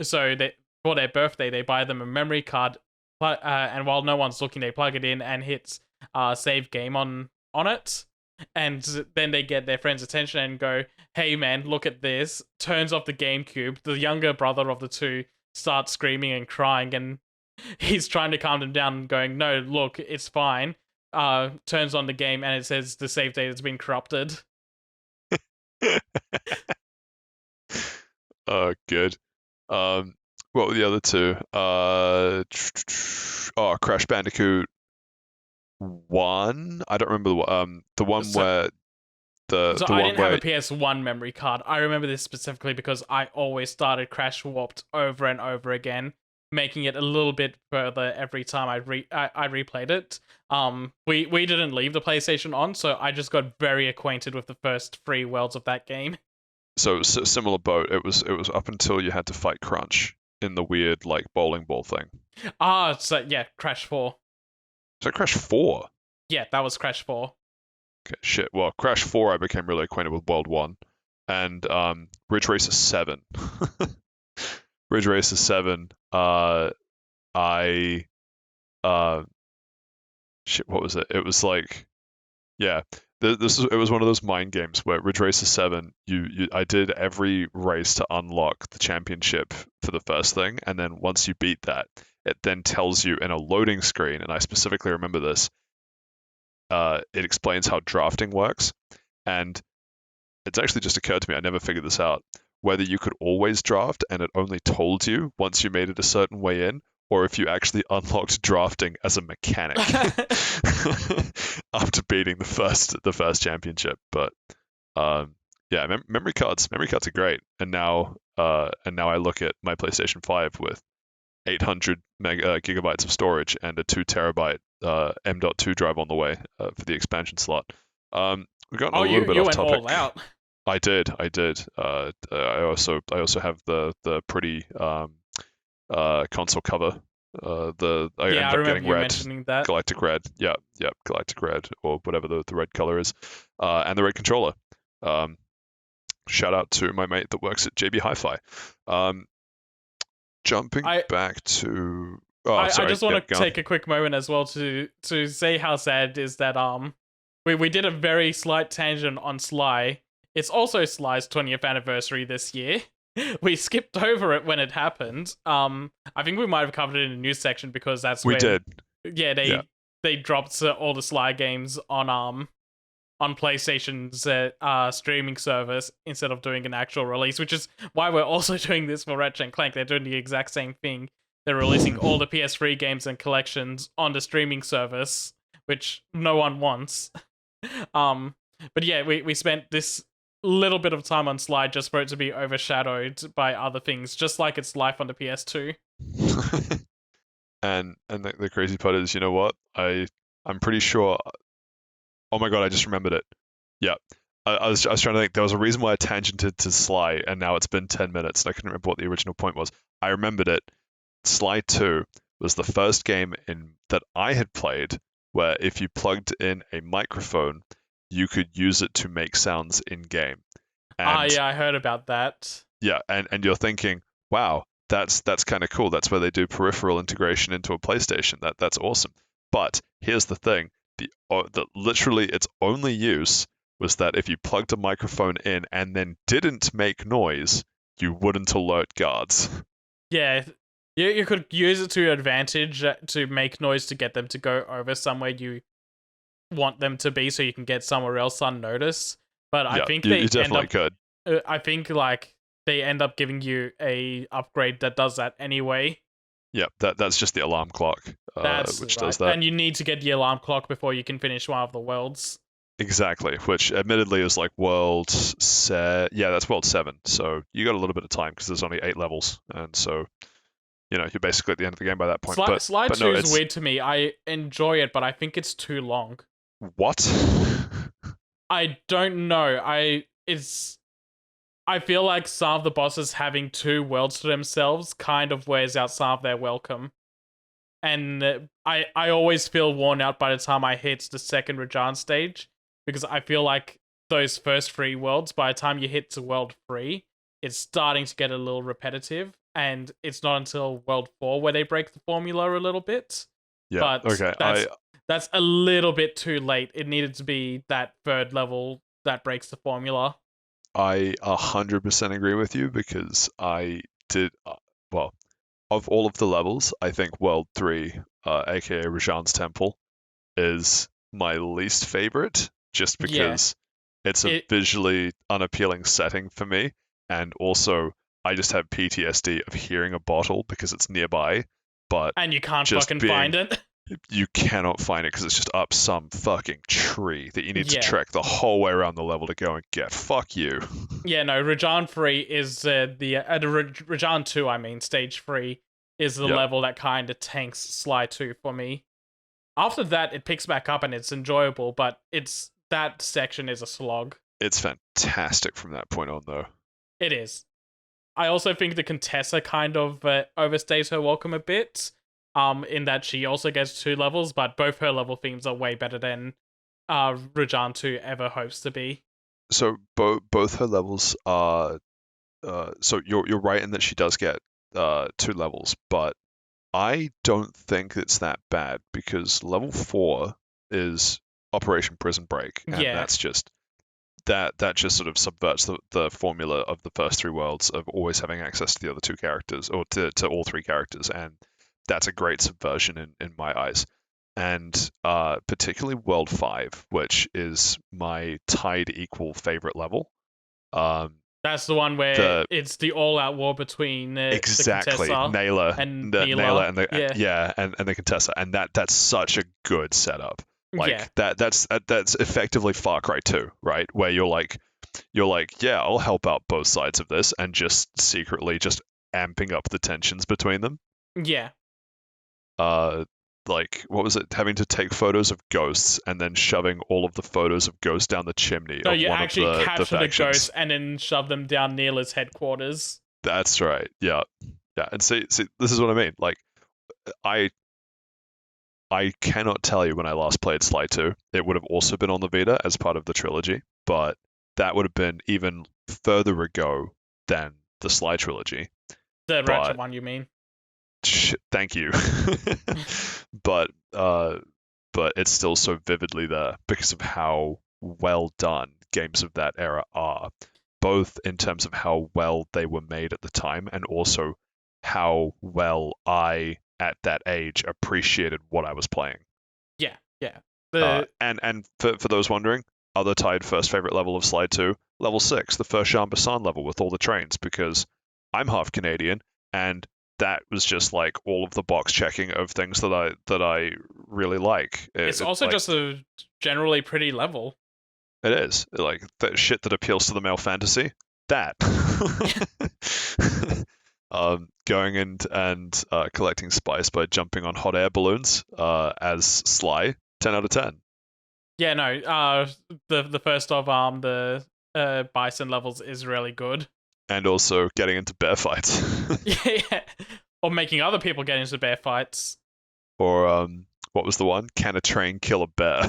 So they, for their birthday, they buy them a memory card, and while no one's looking, they plug it in and hit save game on it, and then they get their friend's attention and go, "Hey man, look at this!" Turns off the GameCube. The younger brother of the two starts screaming and crying, and he's trying to calm them down, going, "No, look, it's fine." Turns on the game and it says the save data has been corrupted. Oh, good. What were the other two? Crash Bandicoot 1. I don't remember the one So, where so the I one didn't have where a PS1 memory card. I remember this specifically because I always started Crash Warped over and over again, making it a little bit further every time I replayed it. We didn't leave the PlayStation on, so I just got very acquainted with the first 3 worlds of that game. so similar boat. It was up until you had to fight Crunch in the weird like bowling ball thing. So yeah, Crash 4. So Crash 4. Yeah, that was Crash 4. Okay, shit. Well, Crash 4, I became really acquainted with World 1, and Ridge Racer 7. Ridge Racer 7. I shit. What was it? It was like, yeah. It was one of those mind games where Ridge Racer 7, I did every race to unlock the championship for the first thing, and then once you beat that, it then tells you in a loading screen, and I specifically remember this. It explains how drafting works, and it's actually just occurred to me, I never figured this out, whether you could always draft and it only told you once you made it a certain way in, or if you actually unlocked drafting as a mechanic after beating the first championship. But yeah, memory cards are great, and now I look at my PlayStation 5 with 800 gigabytes of storage and a 2 terabyte M.2 drive on the way for the expansion slot. We've gotten a little bit you off went topic. all out. I did. I also have the pretty console cover. I Yeah, ended I up remember getting you red, mentioning that. Galactic Red. Yeah, Galactic Red or whatever the red color is, and the red controller. Shout out to my mate that works at JB Hi-Fi. Jumping back to. Oh, sorry. I just want to take a quick moment as well to say how sad it is that we did a very slight tangent on Sly. It's also Sly's 20th anniversary this year. We skipped over it when it happened. I think we might have covered it in the news section because that's we when did. Yeah, they dropped all the Sly games on PlayStation's streaming service instead of doing an actual release, which is why we're also doing this for Ratchet and Clank. They're doing the exact same thing. they're releasing all the PS3 games and collections on the streaming service, which no one wants. um, but yeah, we spent this little bit of time on Slide just for it to be overshadowed by other things, just like its life on the PS2. And the crazy part is, you know what? I'm pretty sure. Oh my god, I just remembered it. Yeah. I was trying to think. There was a reason why I tangented to Sly, and now it's been 10 minutes, and I couldn't remember what the original point was. I remembered it. Sly 2 was the first game in that I had played where if you plugged in a microphone, you could use it to make sounds in game. And Yeah, I heard about that. yeah, and you're thinking, wow, that's kind of cool. That's where they do peripheral integration into a PlayStation. That's awesome. But here's the thing: the literally its only use was that if you plugged a microphone in and then didn't make noise, you wouldn't alert guards. Yeah, you could use it to your advantage to make noise to get them to go over somewhere you want them to be, so you can get somewhere else unnoticed. But I Yeah, think you definitely could. I think like they end up giving you a upgrade that does that anyway. Yeah, that's just the alarm clock, That's which right. does that. And you need to get the alarm clock before you can finish one of the worlds. Exactly, which admittedly is like yeah, that's world 7. So you got a little bit of time because there's only 8 levels, and so you're basically at the end of the game by that point. Slide But 2 no, is it's weird to me. I enjoy it, but I think it's too long. what? I don't know. I feel like some of the bosses having 2 worlds to themselves kind of wears out some of their welcome. And I always feel worn out by the time I hit the second Rajan stage, because I feel like those first 3 worlds, by the time you hit to world 3, it's starting to get a little repetitive, and it's not until world 4 where they break the formula a little bit. Yeah. But Okay. that's a little bit too late. It needed to be that 3rd level that breaks the formula. I 100% agree with you because I did well of all of the levels. I think World 3, aka Rajan's Temple, is my least favorite, just Yeah. because it's a visually unappealing setting for me, and also I just have PTSD of hearing a bottle because it's nearby, but And you can't just fucking find it. you cannot find it because it's just up some fucking tree that you need to Yeah. trek the whole way around the level to go and get. Fuck you. Yeah, no, Rajan 3 is Rajan 2, I mean, stage 3 is the Yep. level that kind of tanks Sly 2 for me. After that, it picks back up and it's enjoyable, but that section is a slog. It's fantastic from that point on, though. It is. I also think the Contessa kind of overstays her welcome a bit, in that she also gets 2 levels, but both her level themes are way better than Rajan 2 ever hopes to be. So both her levels are. So you're right in that she does get 2 levels, but I don't think it's that bad because level 4 is Operation Prison Break, and Yeah. that's just that just sort of subverts the formula of the first 3 worlds of always having access to the other 2 characters, or to all 3 characters, and that's a great subversion in my eyes. And particularly World 5, which is my tied equal favorite level. That's the one where it's the all-out war between exactly the Contessa Naylor and Naylor and the yeah. and the Contessa, and that's such a good setup. Like Yeah. that's effectively Far Cry 2, right? Where you're like, yeah, I'll help out both sides of this, and just secretly just amping up the tensions between them. Yeah. Like, what was it? Having to take photos of ghosts and then shoving all of the photos of ghosts down the chimney No, of you one actually of the capture the factions. ghosts and then shove them down Neela's headquarters. That's right. Yeah. And see, this is what I mean. Like, I cannot tell you when I last played Sly 2. It would have also been on the Vita as part of the trilogy, but that would have been even further ago than the Sly trilogy. The Ratchet one, you mean? Thank you. but it's still so vividly there because of how well done games of that era are, both in terms of how well they were made at the time and also how well I at that age appreciated what I was playing. Yeah. And for those wondering, other tied first favorite level of Sly 2, level 6, the first Jean Bassan level with all the trains, because I'm half Canadian and that was just like all of the box checking of things that I really like. It's also like, just a generally pretty level. it is like the shit that appeals to the male fantasy. That. Going and collecting spice by jumping on hot air balloons as Sly. 10 out of 10. Yeah, no. The first of the bison levels is really good. And also getting into bear fights. Yeah, or making other people get into bear fights. Or what was the one? Can a train kill a bear?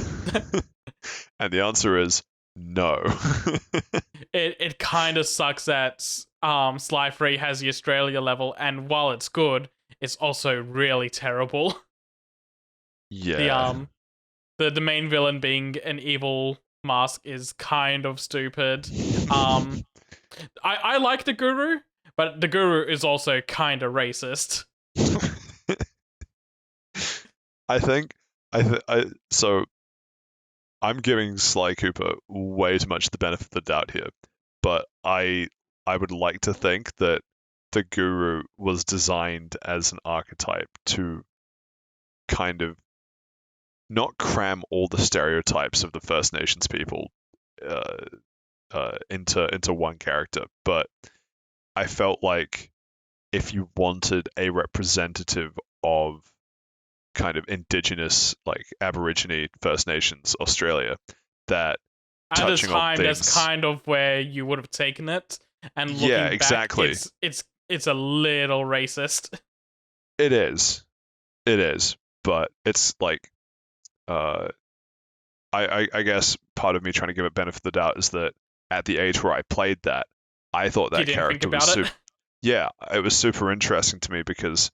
And the answer is no. It kind of sucks that Sly Free has the Australia level, and while it's good, it's also really terrible. Yeah. The main villain being an evil mask is kind of stupid. I like the Guru, but the Guru is also kind of racist. I think so I'm giving Sly Cooper way too much the benefit of the doubt here, but I would like to think that the Guru was designed as an archetype to kind of not cram all the stereotypes of the First Nations people into one character, but I felt like if you wanted a representative of kind of indigenous, like Aborigine First Nations Australia, that At this touching on time, things. that's kind of where you would have taken it. And looking Yeah, back, exactly. it's a little racist. It is, but it's like, I guess part of me trying to give it benefit of the doubt is that at the age where I played that, I thought You that didn't think character was about it? super. Yeah, it was super interesting to me because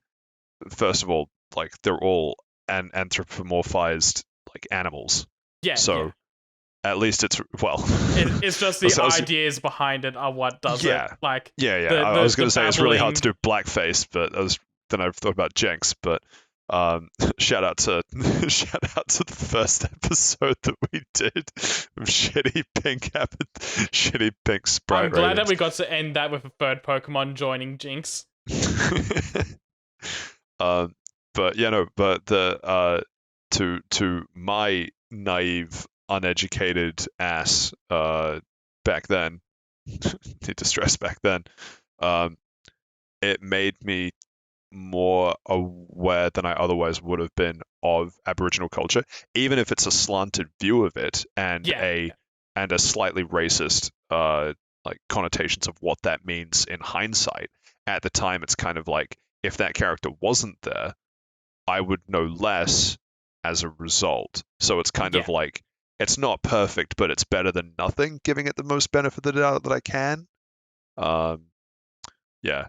first of all, like they're all anthropomorphized like animals. Yeah, So yeah. at least it's well. It's just the I was- ideas behind it are what does Yeah. it. Like, yeah. the- I was the going to say it's really hard to babbling- do blackface, but then I thought about Jinx. But shout out to the first episode that we did of shitty pink sprite. I'm glad that ratings. we got to end that with a third Pokemon joining Jinx. But yeah, no, but the to my naive, uneducated ass back then, need to stress back then, it made me more aware than I otherwise would have been of Aboriginal culture, even if it's a slanted view of it and Yeah. a slightly racist like connotations of what that means in hindsight. At the time, it's kind of like if that character wasn't there, I would know less as a result. So it's kind of like it's not perfect, but it's better than nothing, giving it the most benefit of the doubt that I can. Yeah,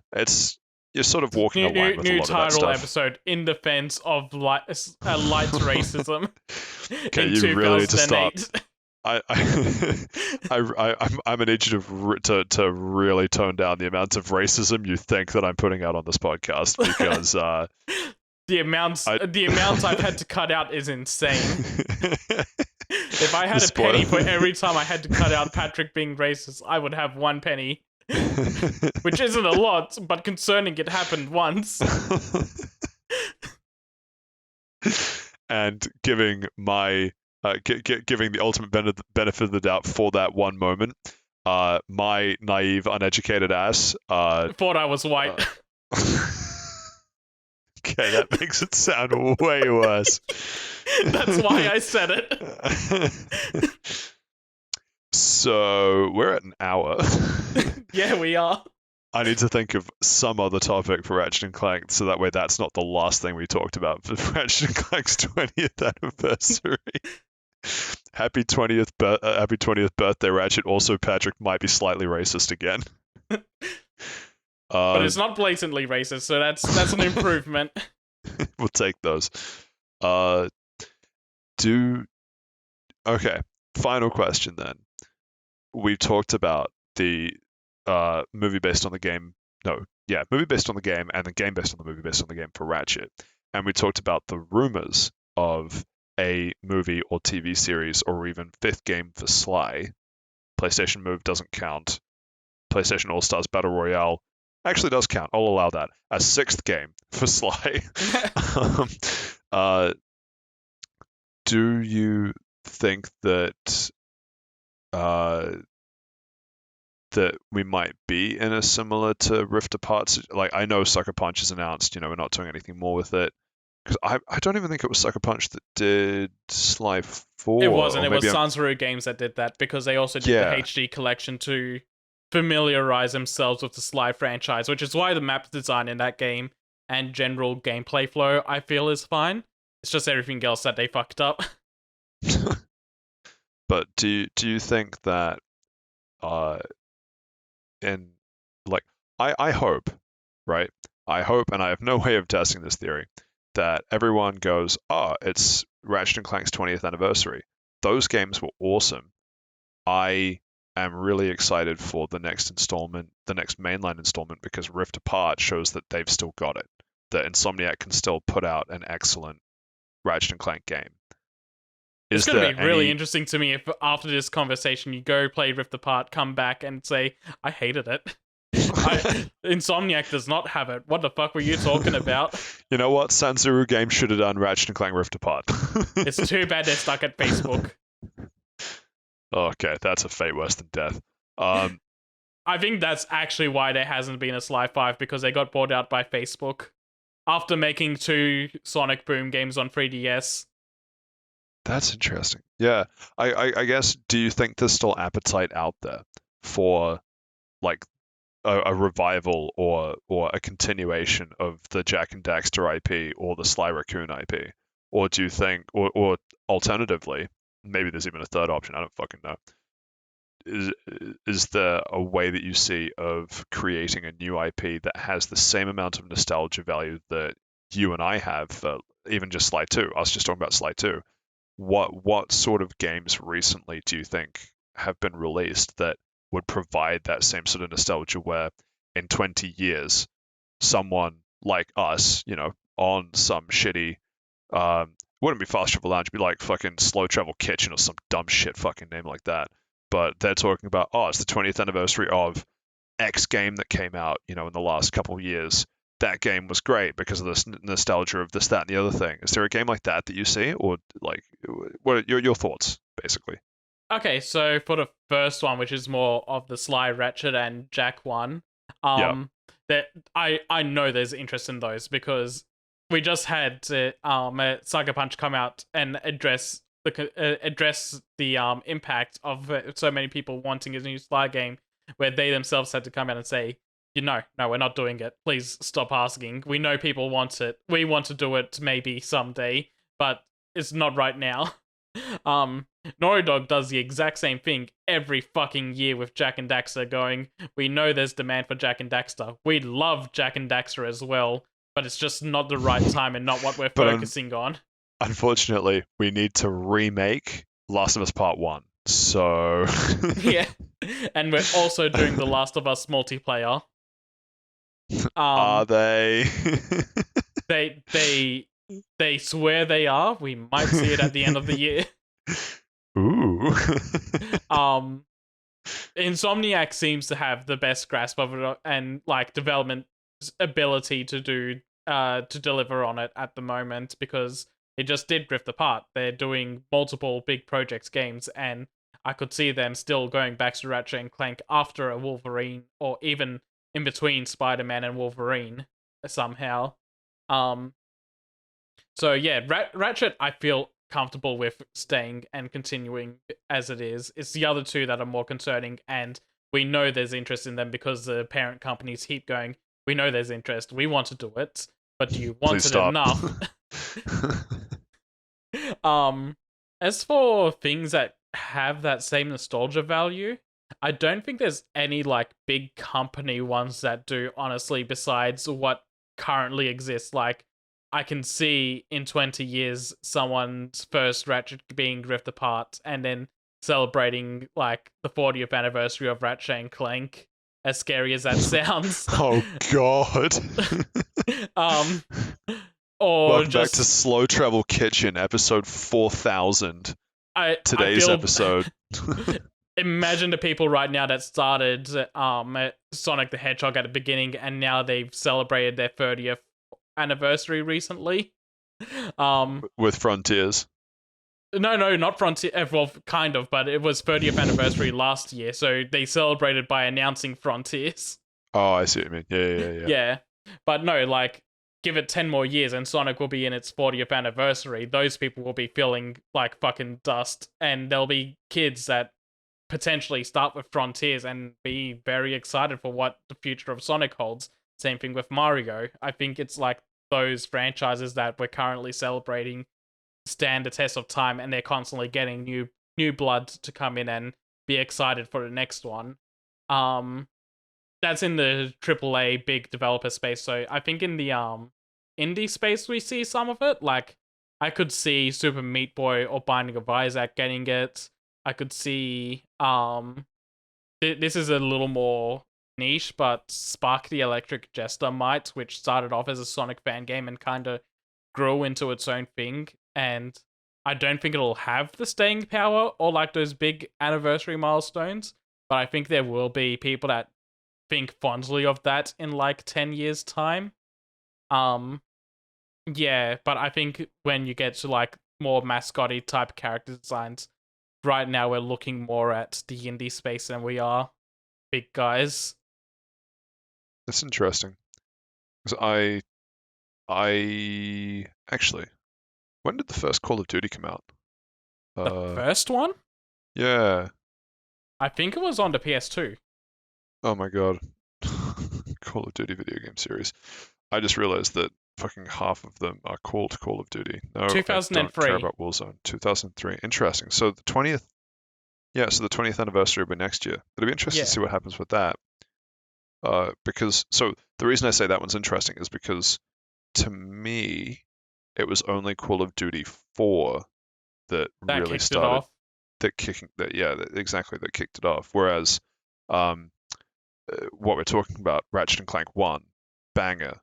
you're sort of walking a line with a New lot of that title stuff. episode in defense of light's racism. Okay, in you really need to stop. 2008. I'm gonna need you to really tone down the amount of racism you think that I'm putting out on this podcast because the amount I've had to cut out is insane. If I had a penny for every time I had to cut out Patrick being racist, I would have 1 penny. Which isn't a lot, but concerning it happened once. And giving my giving the ultimate benefit of the doubt for that one moment, my naive, uneducated ass thought I was white. Okay, that makes it sound way worse. That's why I said it. So we're at an hour. Yeah, we are. I need to think of some other topic for Ratchet and Clank, so that way that's not the last thing we talked about for Ratchet and Clank's 20th anniversary. Happy 20th birthday, Ratchet. Also, Patrick might be slightly racist again. But it's not blatantly racist, so that's an improvement. We'll take those. Okay, final question then. We talked about the movie based on the game. Movie based on the game and the game based on the movie based on the game for Ratchet. And we talked about the rumors of a movie or TV series or even 5th game for Sly. PlayStation Move doesn't count. PlayStation All-Stars Battle Royale actually does count. I'll allow that. A sixth game for Sly. um, uh, do you think that uh, that we might be in a similar to Rift Apart? Like, I know Sucker Punch is announced. We're not doing anything more with it. Because I don't even think it was Sucker Punch that did Sly 4. It wasn't. Or It was maybe Sansaru Games that did that because they also did the yeah. HD collection to familiarize themselves with the Sly franchise, which is why the map design in that game and general gameplay flow I feel is fine. It's just everything else that they fucked up. But do you think that uh in like I hope, right? I hope, and I have no way of testing this theory, that everyone goes, oh, it's Ratchet and Clank's 20th anniversary. Those games were awesome. I am really excited for the next installment, the next mainline installment, because Rift Apart shows that they've still got it. That Insomniac can still put out an excellent Ratchet and Clank game. It's Is going to there be really any? interesting to me if after this conversation you go play Rift Apart, come back and say, I hated it. Insomniac does not have it. What the fuck were you talking about? You know what? Sanzuru Games should have done Ratchet and Clank Rift Apart. It's too bad they're stuck at Facebook. Okay, that's a fate worse than death. I think that's actually why there hasn't been a Sly 5, because they got bought out by Facebook after making 2 Sonic Boom games on 3DS. That's interesting. Yeah, I guess. Do you think there's still appetite out there for like a revival or a continuation of the Jack and Daxter IP or the Sly Raccoon IP? Or do you think, or alternatively, maybe there's even a third option, I don't fucking know. Is there a way that you see of creating a new IP that has the same amount of nostalgia value that you and I have for even just Sly 2? I was just talking about Sly 2. What sort of games recently do you think have been released that would provide that same sort of nostalgia where in 20 years someone like us, on some shitty wouldn't be Fast Travel Lounge, it'd be like fucking Slow Travel Kitchen or some dumb shit fucking name like that. But they're talking about, oh, it's the 20th anniversary of X game that came out, in the last couple of years. That game was great because of this nostalgia of this, that, and the other thing. Is there a game like that you see, or like, what are your thoughts, basically? Okay, so for the first one, which is more of the Sly, Ratchet, and Jack one, Yeah. that I know there's interest in those because we just had Sucker Punch come out and address the impact of so many people wanting a new Sly game, where they themselves had to come out and say, no, we're not doing it. Please stop asking. We know people want it. We want to do it maybe someday, but it's not right now. Naughty Dog does the exact same thing every fucking year with Jack and Daxter, going, we know there's demand for Jack and Daxter. We love Jack and Daxter as well, but it's just not the right time and not what we're focusing on. Unfortunately, we need to remake Last of Us Part 1. So yeah. And we're also doing The Last of Us multiplayer. Are they? They swear they are. We might see it at the end of the year. Ooh. Insomniac seems to have the best grasp of it and like development ability to do to deliver on it at the moment, because they just did Rift Apart. They're doing multiple big projects games, and I could see them still going back to Ratchet and Clank after a Wolverine, or even in between Spider-Man and Wolverine somehow. So yeah, Ratchet I feel comfortable with staying and continuing as it is. It's the other two that are more concerning, and we know there's interest in them because the parent companies keep going, we know there's interest, we want to do it, but do you want it enough? As for things that have that same nostalgia value, I don't think there's any like big company ones that do, honestly, besides what currently exists. Like, I can see in 20 years someone's first Ratchet being Rift Apart and then celebrating like the 40th anniversary of Ratchet and Clank, as scary as that sounds. Oh god. Or welcome just back to Slow Travel Kitchen, episode 4000. Today's episode. Imagine the people right now that started Sonic the Hedgehog at the beginning, and now they've celebrated their 30th anniversary recently. With Frontiers. No, not Frontier. Well, kind of, but it was 30th anniversary last year, so they celebrated by announcing Frontiers. Oh, I see what you mean. Yeah. Yeah, but no, like, give it 10 more years and Sonic will be in its 40th anniversary. Those people will be feeling like fucking dust, and there'll be kids that potentially start with Frontiers and be very excited for what the future of Sonic holds. Same thing with Mario. I think it's like those franchises that we're currently celebrating stand the test of time, and they're constantly getting new blood to come in and be excited for the next one. That's in the AAA big developer space. So I think in the indie space we see some of it. Like, I could see Super Meat Boy or Binding of Isaac getting it. I could see this is a little more niche, but Spark the Electric Jester might, which started off as a Sonic fan game and kind of grew into its own thing. And I don't think it'll have the staying power or like those big anniversary milestones, but I think there will be people that think fondly of that in like 10 years time. Yeah, but I think when you get to like more mascotty type character designs, right now we're looking more at the indie space than we are big guys. That's interesting. 'Cause I actually, when did the first Call of Duty come out? The first one? Yeah. I think it was on the PS2. Oh my god. Call of Duty video game series. I just realized that fucking half of them are called Call of Duty. No, I don't 2003. care about Warzone. 2003. Interesting. So the 20th, yeah, so the 20th anniversary will be next year. It'll be interesting Yeah. to see what happens with that. Because so the reason I say that one's interesting is because to me, it was only Call of Duty 4 that That really kicked it started off. that exactly, that kicked it off. Whereas what we're talking about, Ratchet and Clank 1, banger.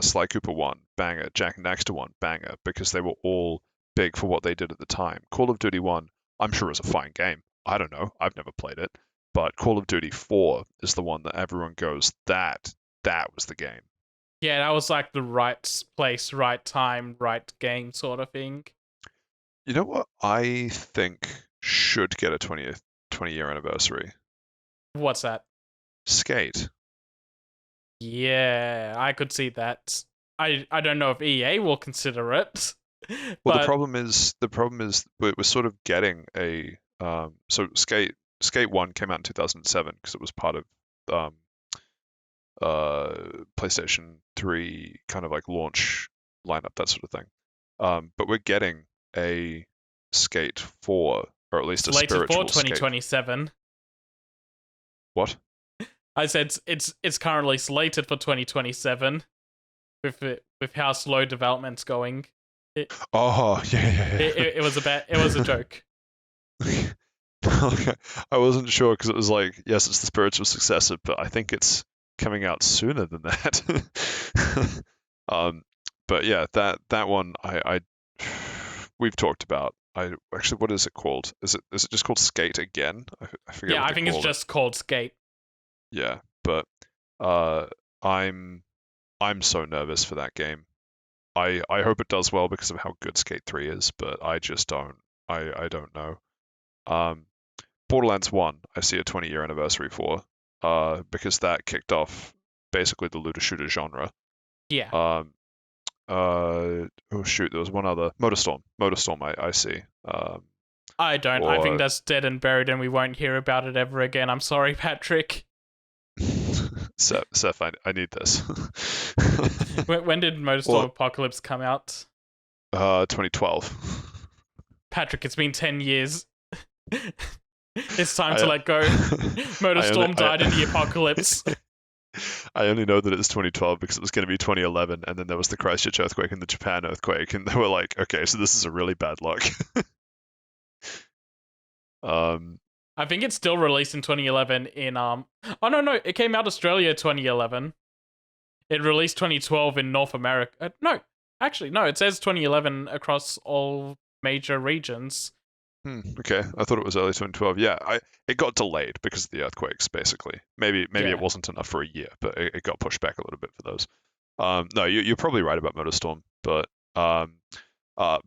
Sly Cooper 1, banger. Jack and Daxter 1, banger, because they were all big for what they did at the time. Call of Duty 1, I'm sure is a fine game. I don't know. I've never played it. But Call of Duty 4 is the one that everyone goes, that was the game. Yeah, that was like the right place, right time, right game sort of thing. You know what I think should get a 20-year anniversary? What's that? Skate. Yeah, I could see that. I don't know if EA will consider it. Well, but the problem is we're sort of getting a so Skate 1 came out in 2007 because it was part of PlayStation 3 kind of like launch lineup, that sort of thing. But we're getting a Skate 4, or at least a slated spiritual for 2027. Skate. What? I said it's currently slated for 2027 with how slow development's going. Oh, yeah. It was a joke. Okay. I wasn't sure because it was like, yes, it's the spiritual successor, but I think it's coming out sooner than that. But yeah, that one I we've talked about. What is it called? Is it just called Skate again? I forget. Yeah, what I think it's just called Skate. Yeah, but I'm so nervous for that game. I hope it does well because of how good Skate 3 is, but I just don't. I don't know. Borderlands 1, I see a 20-year anniversary for, because that kicked off basically the looter shooter genre. Yeah. Oh shoot, there was one other, Motorstorm. I see. I don't. I think that's dead and buried, and we won't hear about it ever again. I'm sorry, Patrick. Seth, I need this. When did Motorstorm Apocalypse come out? 2012. Patrick, it's been 10 years. It's time to let go. Motorstorm died in the apocalypse. I only know that it's 2012 because it was going to be 2011, and then there was the Christchurch earthquake and the Japan earthquake, and they were like, okay, so this is a really bad luck. I think it's still released in 2011 in Oh no, it came out Australia 2011. It released 2012 in North America. No, it says 2011 across all major regions. Okay, I thought it was early 2012. Yeah, it got delayed because of the earthquakes, basically. Maybe it Yeah. wasn't enough for a year, but it got pushed back a little bit for those. No, you're probably right about Motorstorm, but um,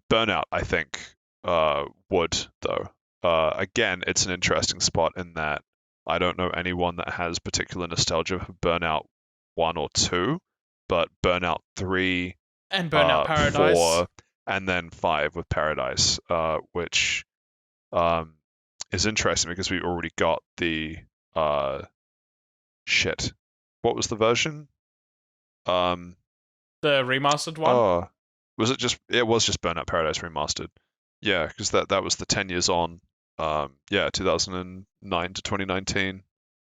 Burnout, I think, would though. Again, it's an interesting spot in that I don't know anyone that has particular nostalgia for Burnout 1 or 2, but Burnout 3, And Burnout Paradise. 4, and then 5 with Paradise, which um, is interesting because we already got the uh, shit. What was the version? Um, The remastered one. oh, was it just? It was just Burnout Paradise remastered. Yeah, because that was the 10 years on. Yeah, 2009 to 2019,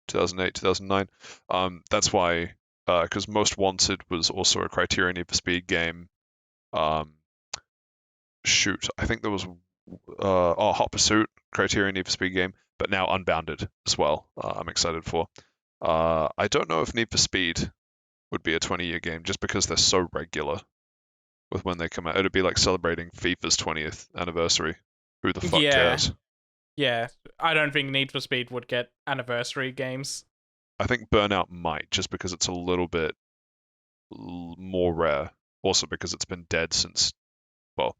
2008, 2009. That's why, because Most Wanted was also a Criterion Need for Speed game. Um, shoot, I think there was Hot Pursuit, Criterion Need for Speed game, but now Unbounded as well. I'm excited for. I don't know if Need for Speed would be a 20-year game just because they're so regular with when they come out. It'd be like celebrating FIFA's 20th anniversary. Who the fuck Yeah. cares? Yeah. I don't think Need for Speed would get anniversary games. I think Burnout might just because it's a little bit more rare. Also because it's been dead since, well,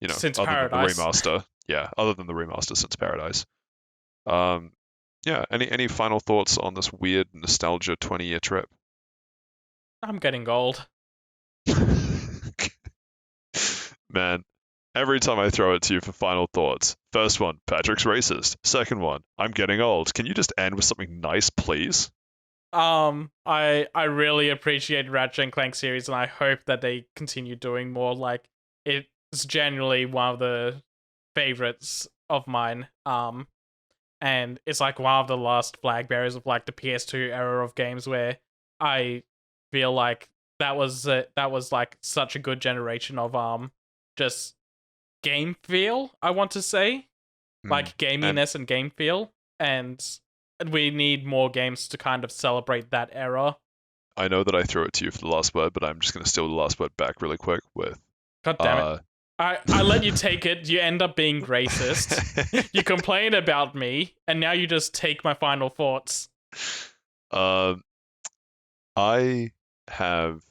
Since other than the Paradise. remaster. Yeah, other than the remaster since Paradise. Um, yeah. Any final thoughts on this weird nostalgia 20-year trip? I'm getting old. Man, every time I throw it to you for final thoughts, first one, Patrick's racist. Second one, I'm getting old. Can you just end with something nice, please? I really appreciate Ratchet and Clank series, and I hope that they continue doing more. Like, it's generally one of the favorites of mine. And it's like one of the last flag bearers of like the PS2 era of games where I feel like that was like such a good generation of just game feel. I want to say Hmm. like And gaminess and game feel, and we need more games to kind of celebrate that era. I know that I threw it to you for the last word, but I'm just going to steal the last word back really quick with God damn it. uh I let you take it. You end up being racist. You complain about me, and now you just take my final thoughts. um I have,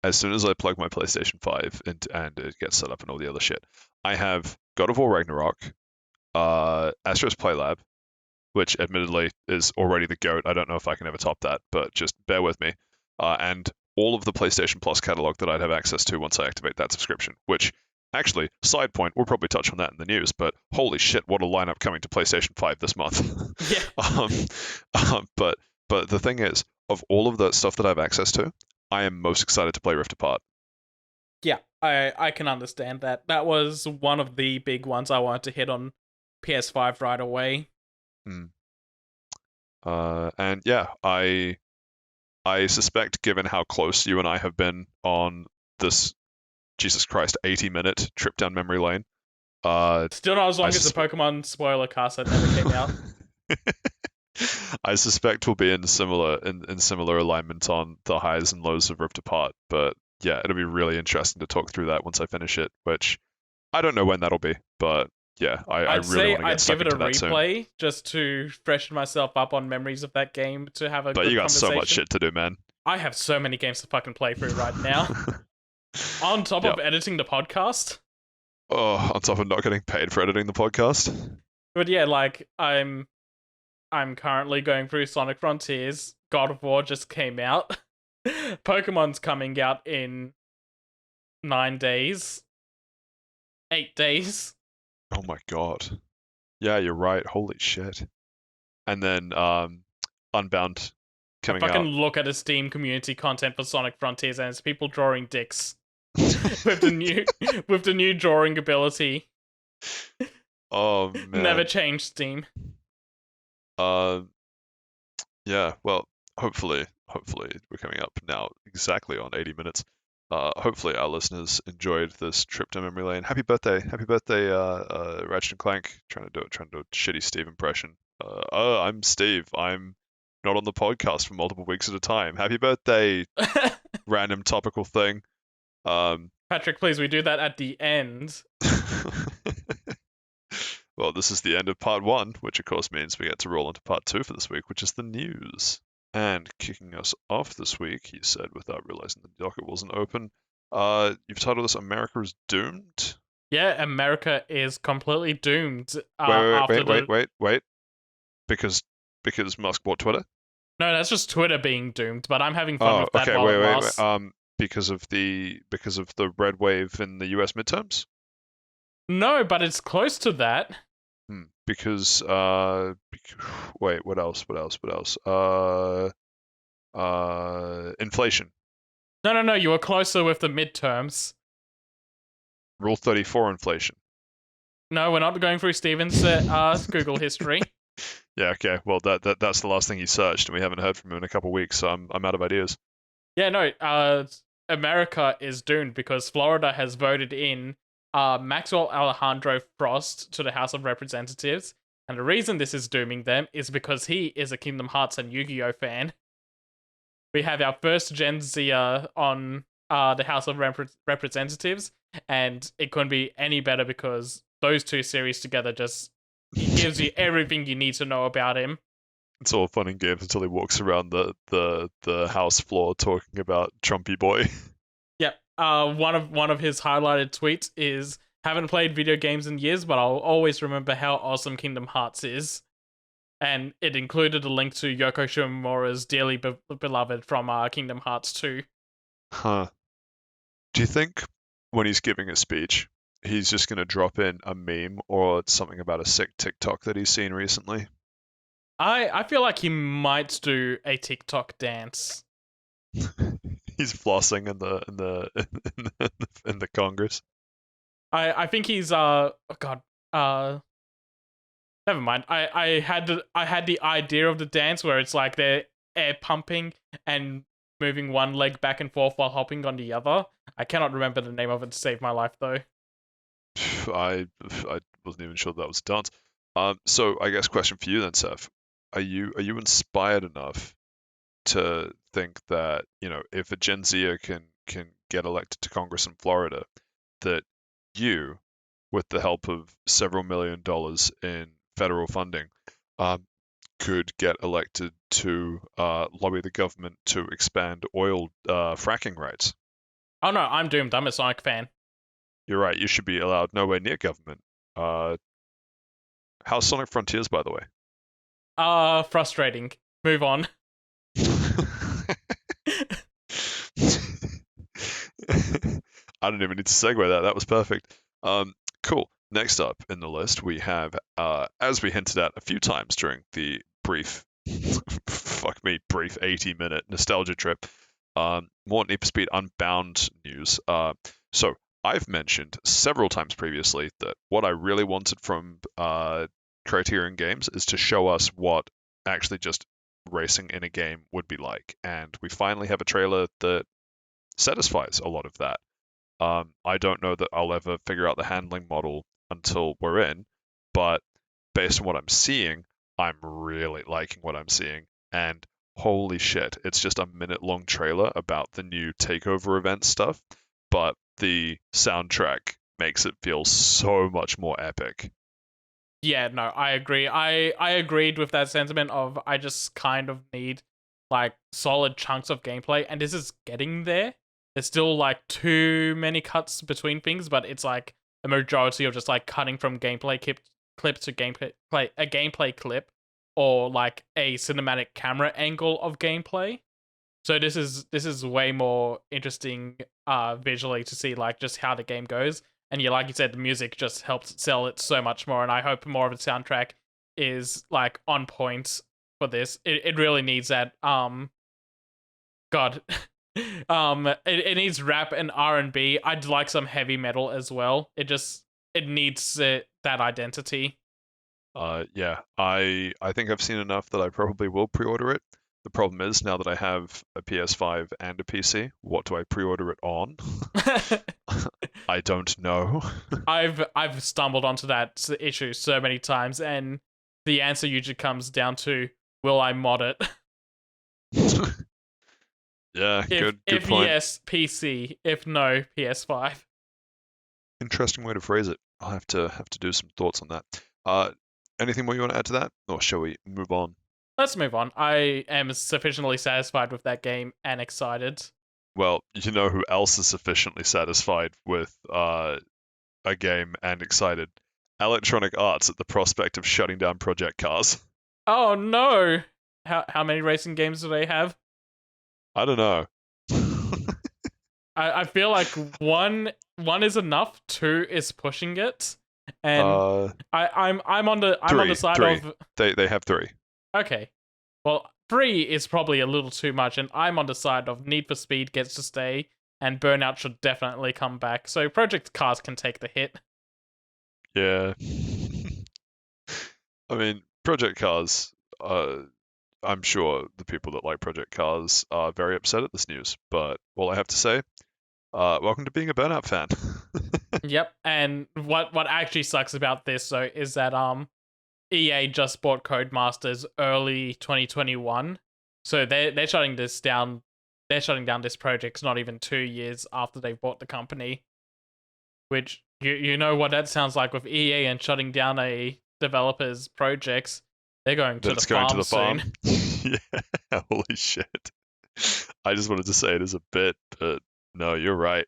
as soon as I plug my PlayStation 5 and it gets set up and all the other shit, I have God of War Ragnarok, Astro's Playlab, which admittedly is already the GOAT. I don't know if I can ever top that, but just bear with me. And all of the PlayStation Plus catalog that I'd have access to once I activate that subscription, which actually, side point, we'll probably touch on that in the news, but holy shit, what a lineup coming to PlayStation 5 this month. Yeah. um, but the thing is, of all of the stuff that I have access to, I am most excited to play Rift Apart. Yeah, I can understand that. That was one of the big ones I wanted to hit on PS5 right away. Mm. And yeah, I suspect, given how close you and I have been on this, Jesus Christ, 80-minute trip down memory lane, Still not as I long as the sus- Pokemon spoiler cast that never came out. I suspect we'll be in similar alignment on the highs and lows of Rift Apart. But yeah, it'll be really interesting to talk through that once I finish it, which I don't know when that'll be, but yeah, I I'd really say want to get I'd give stuck it a into that soon. replay just to freshen myself up on memories of that game to have a But you good got so much conversation. shit to do, man. I have so many games to fucking play through right now. On top Yep. of editing the podcast. Oh, on top of not getting paid for editing the podcast. But yeah, like I'm currently going through Sonic Frontiers. God of War just came out. Pokemon's coming out in 9 days. 8 days. Oh my god. Yeah, you're right. Holy shit. And then Unbound I coming fucking out. look at the Steam community content for Sonic Frontiers and it's people drawing dicks with the new with the new drawing ability. Oh Never man. changed Steam. Uh, yeah. Well, hopefully we're coming up now exactly on 80 minutes. Hopefully our listeners enjoyed this trip to memory lane. Happy birthday, Ratchet and Clank. Trying to do a shitty Steve impression. Oh, I'm Steve. I'm not on the podcast for multiple weeks at a time. Happy birthday, random topical thing. Um, Patrick, please, we do that at the end. Well, this is the end of part one, which of course means we get to roll into part two for this week, which is the news. And kicking us off this week, he said, without realizing the docket wasn't open, you've titled this America is Doomed? Yeah, America is completely doomed Wait, after wait, wait, the. wait, wait, wait. Because Musk bought Twitter? No, that's just Twitter being doomed, but I'm having fun Oh, with that okay, while it wait. lasts. Because of the red wave in the US midterms? No, but it's close to that. Because wait, what else? Inflation. No, you were closer with the midterms. Rule 34 inflation. No, we're not going through Steven's Google history. Yeah, okay. Well, that's the last thing he searched, and we haven't heard from him in a couple of weeks, so I'm out of ideas. Yeah, no, America is doomed because Florida has voted in Maxwell Alejandro Frost to the House of Representatives. And the reason this is dooming them is because he is a Kingdom Hearts and Yu-Gi-Oh fan. We have our first Gen Z on the House of Representatives, and it couldn't be any better because those two series together just he gives you everything you need to know about him. It's all fun and games until he walks around the house floor talking about Trumpy Boy. Yep. One of his highlighted tweets is haven't played video games in years, but I'll always remember how awesome Kingdom Hearts is. And it included a link to Yoko Shimomura's dearly beloved from Kingdom Hearts 2. Huh. Do you think when he's giving a speech, he's just going to drop in a meme or something about a sick TikTok that he's seen recently? I feel like he might do a TikTok dance. He's flossing in the Congress. I think he's God never mind. I had the idea of the dance where it's like they're air pumping and moving one leg back and forth while hopping on the other. I cannot remember the name of it to save my life though. I wasn't even sure that was a dance. So I guess question for you then, Seth. Are you inspired enough to think that, if a Gen Zer can get elected to Congress in Florida, that you, with the help of several $1 million in federal funding, could get elected to lobby the government to expand oil fracking rights? Oh no, I'm doomed. I'm a Sonic fan. You're right. You should be allowed nowhere near government. How's Sonic Frontiers, by the way? Frustrating. Move on. I don't even need to segue that. That was perfect. Cool. Next up in the list, we have, as we hinted at a few times during the brief, brief 80-minute nostalgia trip, more Need for Speed Unbound news. So I've mentioned several times previously that what I really wanted from Criterion Games is to show us what actually just racing in a game would be like, and we finally have a trailer that satisfies a lot of that. I don't know that I'll ever figure out the handling model until we're in, but based on what I'm seeing, I'm really liking what I'm seeing. And holy shit, it's just a minute-long trailer about the new takeover event stuff, but the soundtrack makes it feel so much more epic. Yeah, no, I agree. I agreed with that sentiment of I just kind of need like solid chunks of gameplay, and this is getting there. There's still like too many cuts between things, but it's like a majority of just like cutting from gameplay clip to gameplay clip, or like a cinematic camera angle of gameplay. So this is way more interesting visually to see like just how the game goes. And yeah, like you said, the music just helps sell it so much more. And I hope more of the soundtrack is like on point for this. It really needs that. God, it needs rap and R&B. I'd like some heavy metal as well. It needs that identity. Yeah, I think I've seen enough that I probably will pre-order it. The problem is now that I have a PS5 and a PC, what do I pre-order it on? I don't know. I've stumbled onto that issue so many times, and the answer usually comes down to, will I mod it? Yeah, good if point. yes, PC. If no, PS5. Interesting way to phrase it. I'll have to do some thoughts on that. Uh, anything more you want to add to that, or shall we move on? Let's move on. I am sufficiently satisfied with that game and excited. Well, you know who else is sufficiently satisfied with a game and excited? Electronic Arts at the prospect of shutting down Project Cars. Oh no! How many racing games do they have? I don't know. I feel like one is enough. Two is pushing it, and uh, I'm on the side three. of They have three. okay. Well, three is probably a little too much, and I'm on the side of Need for Speed gets to stay, and Burnout should definitely come back. So Project Cars can take the hit. Yeah. I mean, Project Cars. I'm sure the people that like Project Cars are very upset at this news, but all I have to say, welcome to being a Burnout fan. Yep. And what actually sucks about this though is that EA just bought Codemasters early 2021, so they're shutting this down. They're shutting down this project not even 2 years after they bought the company. Which you know what that sounds like with EA and shutting down a developer's projects. They're going to That the it's going to farm the farm. soon. Yeah, holy shit. I just wanted to say it as a bit, but no, you're right.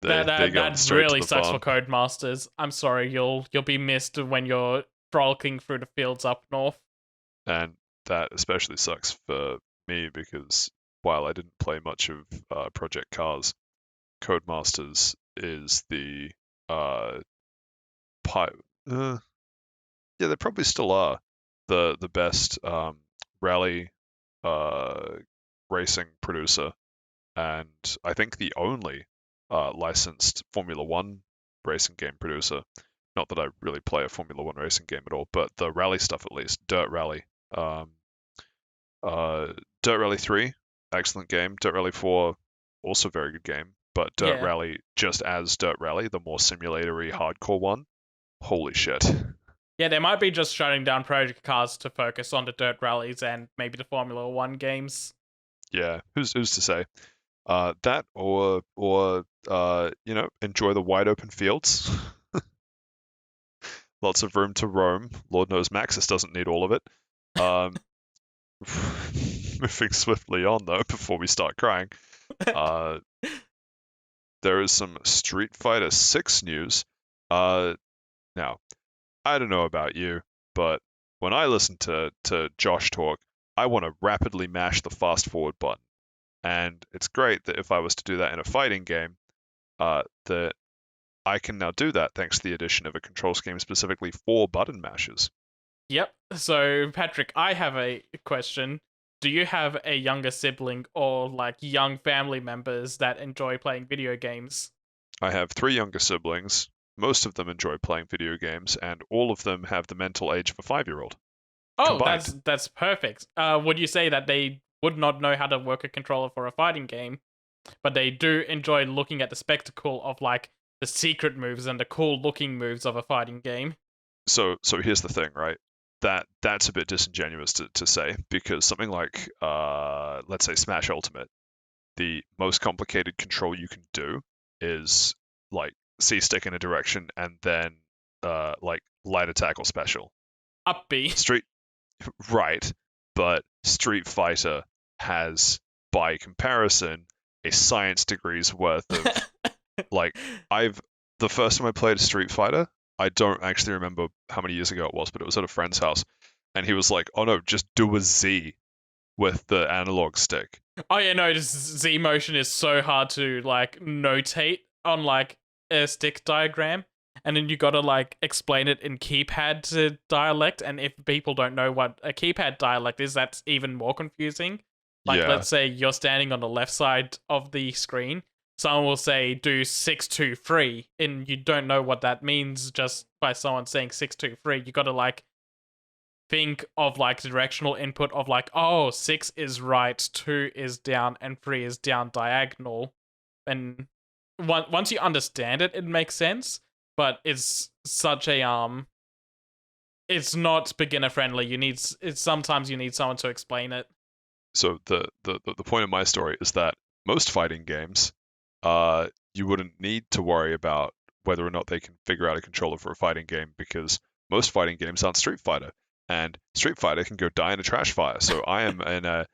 They're going That straight really to the sucks farm. for Codemasters. I'm sorry, you'll be missed when you're frolicking through the fields up north. And that especially sucks for me because while I didn't play much of Project Cars, Codemasters is the pi- uh, yeah, they probably still are the best rally uh, racing producer, and I think the only licensed Formula One racing game producer. Not that I really play a Formula One racing game at all, but the rally stuff at least, Dirt Rally. Um, Dirt Rally 3, excellent game. Dirt Rally 4, also very good game. But Dirt Yeah. Rally, just as Dirt Rally, the more simulatory hardcore one, holy shit. Yeah, they might be just shutting down Project Cars to focus on the dirt rallies and maybe the Formula One games. Yeah, who's to say? That or enjoy the wide open fields. Lots of room to roam. Lord knows Maxis doesn't need all of it. Um, moving swiftly on though, before we start crying. Uh, there is some Street Fighter 6 news. Now, I don't know about you, but when I listen to Josh talk, I want to rapidly mash the fast forward button. And it's great that if I was to do that in a fighting game, that I can now do that thanks to the addition of a control scheme specifically for button mashes. Yep. So, Patrick, I have a question. Do you have a younger sibling or like young family members that enjoy playing video games? I have three younger siblings. Most of them enjoy playing video games, and all of them have the mental age of a 5-year-old Oh, combined. that's perfect. Would you say that they would not know how to work a controller for a fighting game, but they do enjoy looking at the spectacle of like the secret moves and the cool looking moves of a fighting game? So here's the thing, right? That's a bit disingenuous to say because something like let's say Smash Ultimate, the most complicated control you can do is like C stick in a direction and then like light attack or special. Up B. Street right, but Street Fighter has by comparison a science degree's worth of like I've the first time I played Street Fighter, I don't actually remember how many years ago it was, but it was at a friend's house, and he was like, "Oh no, just do a Z with the analog stick." Oh yeah, no, this Z motion is so hard to like notate on like a stick diagram. And then you gotta like explain it in keypad dialect. And if people don't know what a keypad dialect is, that's even more confusing. Like Yeah, let's say you're standing on the left side of the screen. Someone will say do 623, and you don't know what that means just by someone saying 623. You gotta like think of like directional input of like, oh, 6 is right, 2 is down, and 3 is down diagonal. And once you understand it, it makes sense. But it's such a it's not beginner friendly. It's sometimes you need someone to explain it. so the point of my story is that most fighting games, you wouldn't need to worry about whether or not they can figure out a controller for a fighting game because most fighting games aren't Street Fighter, and Street Fighter can go die in a trash fire. So I am in a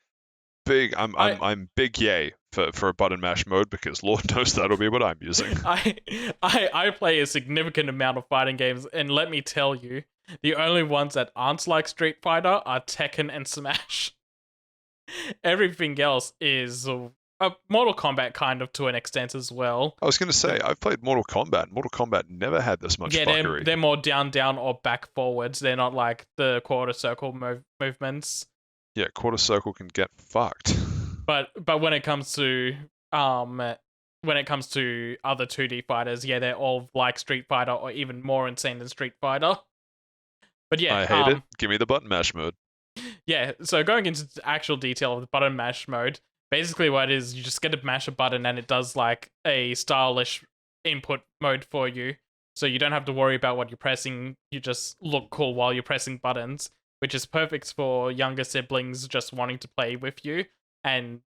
big, I I'm big yay for a button mash mode because Lord knows that'll be what I'm using. I I play a significant amount of fighting games, and let me tell you, the only ones that aren't like Street Fighter are Tekken and Smash. Everything else is Mortal Kombat kind of to an extent as well. I was gonna say I've played Mortal Kombat. Mortal Kombat never had this much Yeah, fuckery. they're more down or back forwards. They're not like the quarter circle movements. Yeah, quarter circle can get fucked. But when it comes to other 2D fighters, yeah, they're all like Street Fighter or even more insane than Street Fighter. But yeah, I hate it. Give me the button mash mode. yeah. So going into the actual detail of the button mash mode, basically what it is, you just get to mash a button and it does like a stylish input mode for you. So you don't have to worry about what you're pressing. You just look cool while you're pressing buttons, which is perfect for younger siblings just wanting to play with you and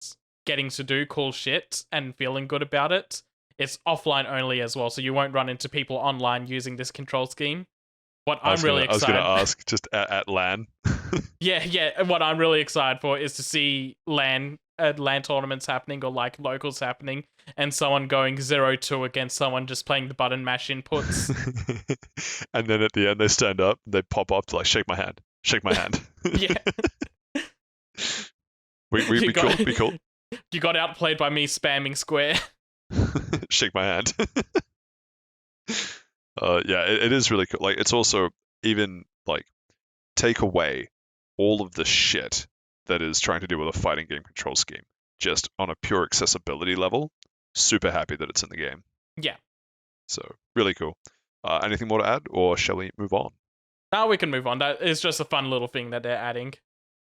getting to do cool shit and feeling good about it. It's offline only as well, so you won't run into people online using this control scheme. What I'm really excited. I was gonna ask just at LAN. Yeah. What I'm really excited for is to see LAN tournaments happening or like locals happening, and someone going 0-2 against someone just playing the button mash inputs. And then at the end they stand up, they pop up to like shake my hand. Yeah. we cool. You got outplayed by me spamming square. Shake my hand. Yeah, it is really cool. Like, it's also even like take away all of the shit that is trying to do with a fighting game control scheme, just on a pure accessibility level. Super happy that it's in the game. Yeah. So really cool. Anything more to add, or shall we move on? Now we can move on. That is just a fun little thing that they're adding.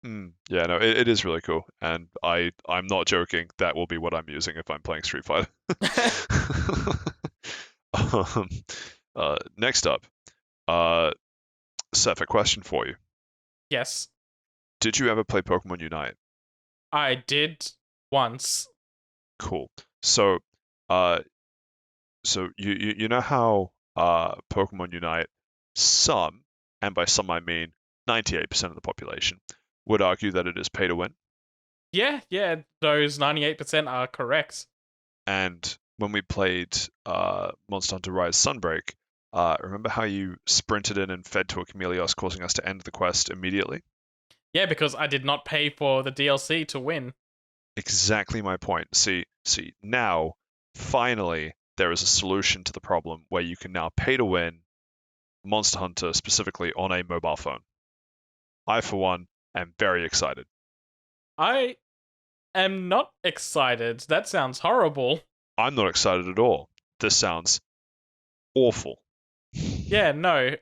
Yeah, no, it is really cool, and I'm not joking. That will be what I'm using if I'm playing Street Fighter. Next up, Seth, a question for you. Yes. Did you ever play Pokemon Unite? I did once. Cool. So, you know how Pokemon Unite, some, and by some I mean 98% of the population, would argue that it is pay to win. Yeah, those 98% are correct. And when we played Monster Hunter Rise Sunbreak, remember how you sprinted in and fed to a Chameleos, causing us to end the quest immediately? Yeah, because I did not pay for the DLC to win. Exactly my point. See, now, finally, there is a solution to the problem where you can now pay to win Monster Hunter specifically on a mobile phone. I, for one, am very excited. I am not excited. That sounds horrible. I'm not excited at all. This sounds awful. Yeah, no.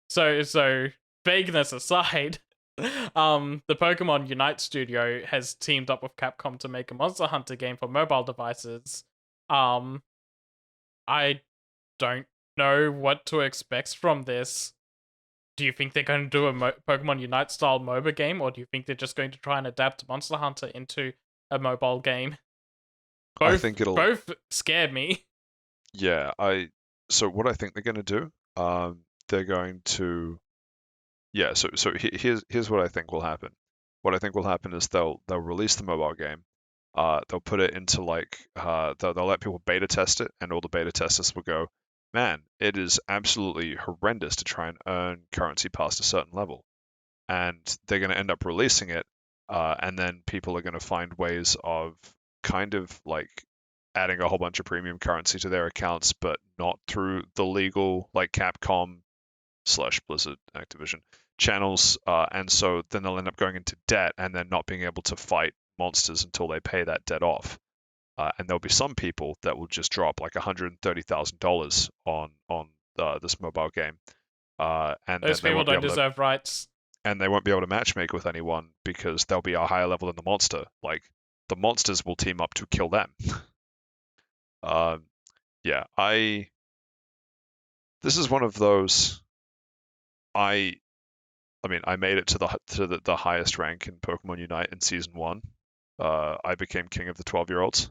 So vagueness aside, the Pokemon Unite studio has teamed up with Capcom to make a Monster Hunter game for mobile devices. I don't know what to expect from this. Do you think they're going to do a Pokemon Unite style MOBA game, or do you think they're just going to try and adapt Monster Hunter into a mobile game? Both scare me. Yeah, so what I think they're going to do, they're going to, yeah. So here's what I think will happen. What I think will happen is they'll release the mobile game. They'll put it into like they'll let people beta test it, and all the beta testers will go, man, it is absolutely horrendous to try and earn currency past a certain level. And they're going to end up releasing it, and then people are going to find ways of kind of like adding a whole bunch of premium currency to their accounts, but not through the legal like Capcom / Blizzard Activision channels. And so then they'll end up going into debt and then not being able to fight monsters until they pay that debt off. And there'll be some people that will just drop like $130,000 on this mobile game. And those people don't deserve rights. And they won't be able to matchmake with anyone because they'll be a higher level than the monster. Like, the monsters will team up to kill them. Yeah, this is one of those. I mean, I made it to the highest rank in Pokemon Unite in Season 1. I became king of the 12-year-olds.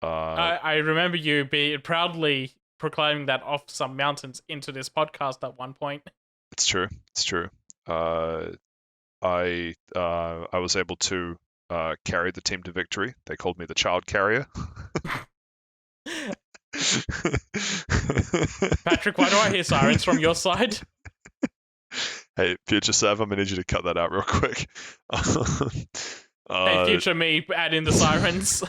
I remember you proudly proclaiming that off some mountains into this podcast at one point. It's true. It's true. Uh, I was able to carry the team to victory. They called me the child carrier. Patrick, why do I hear sirens from your side? Hey, future Sav, I'm gonna need you to cut that out real quick. Hey, future me, add in the sirens.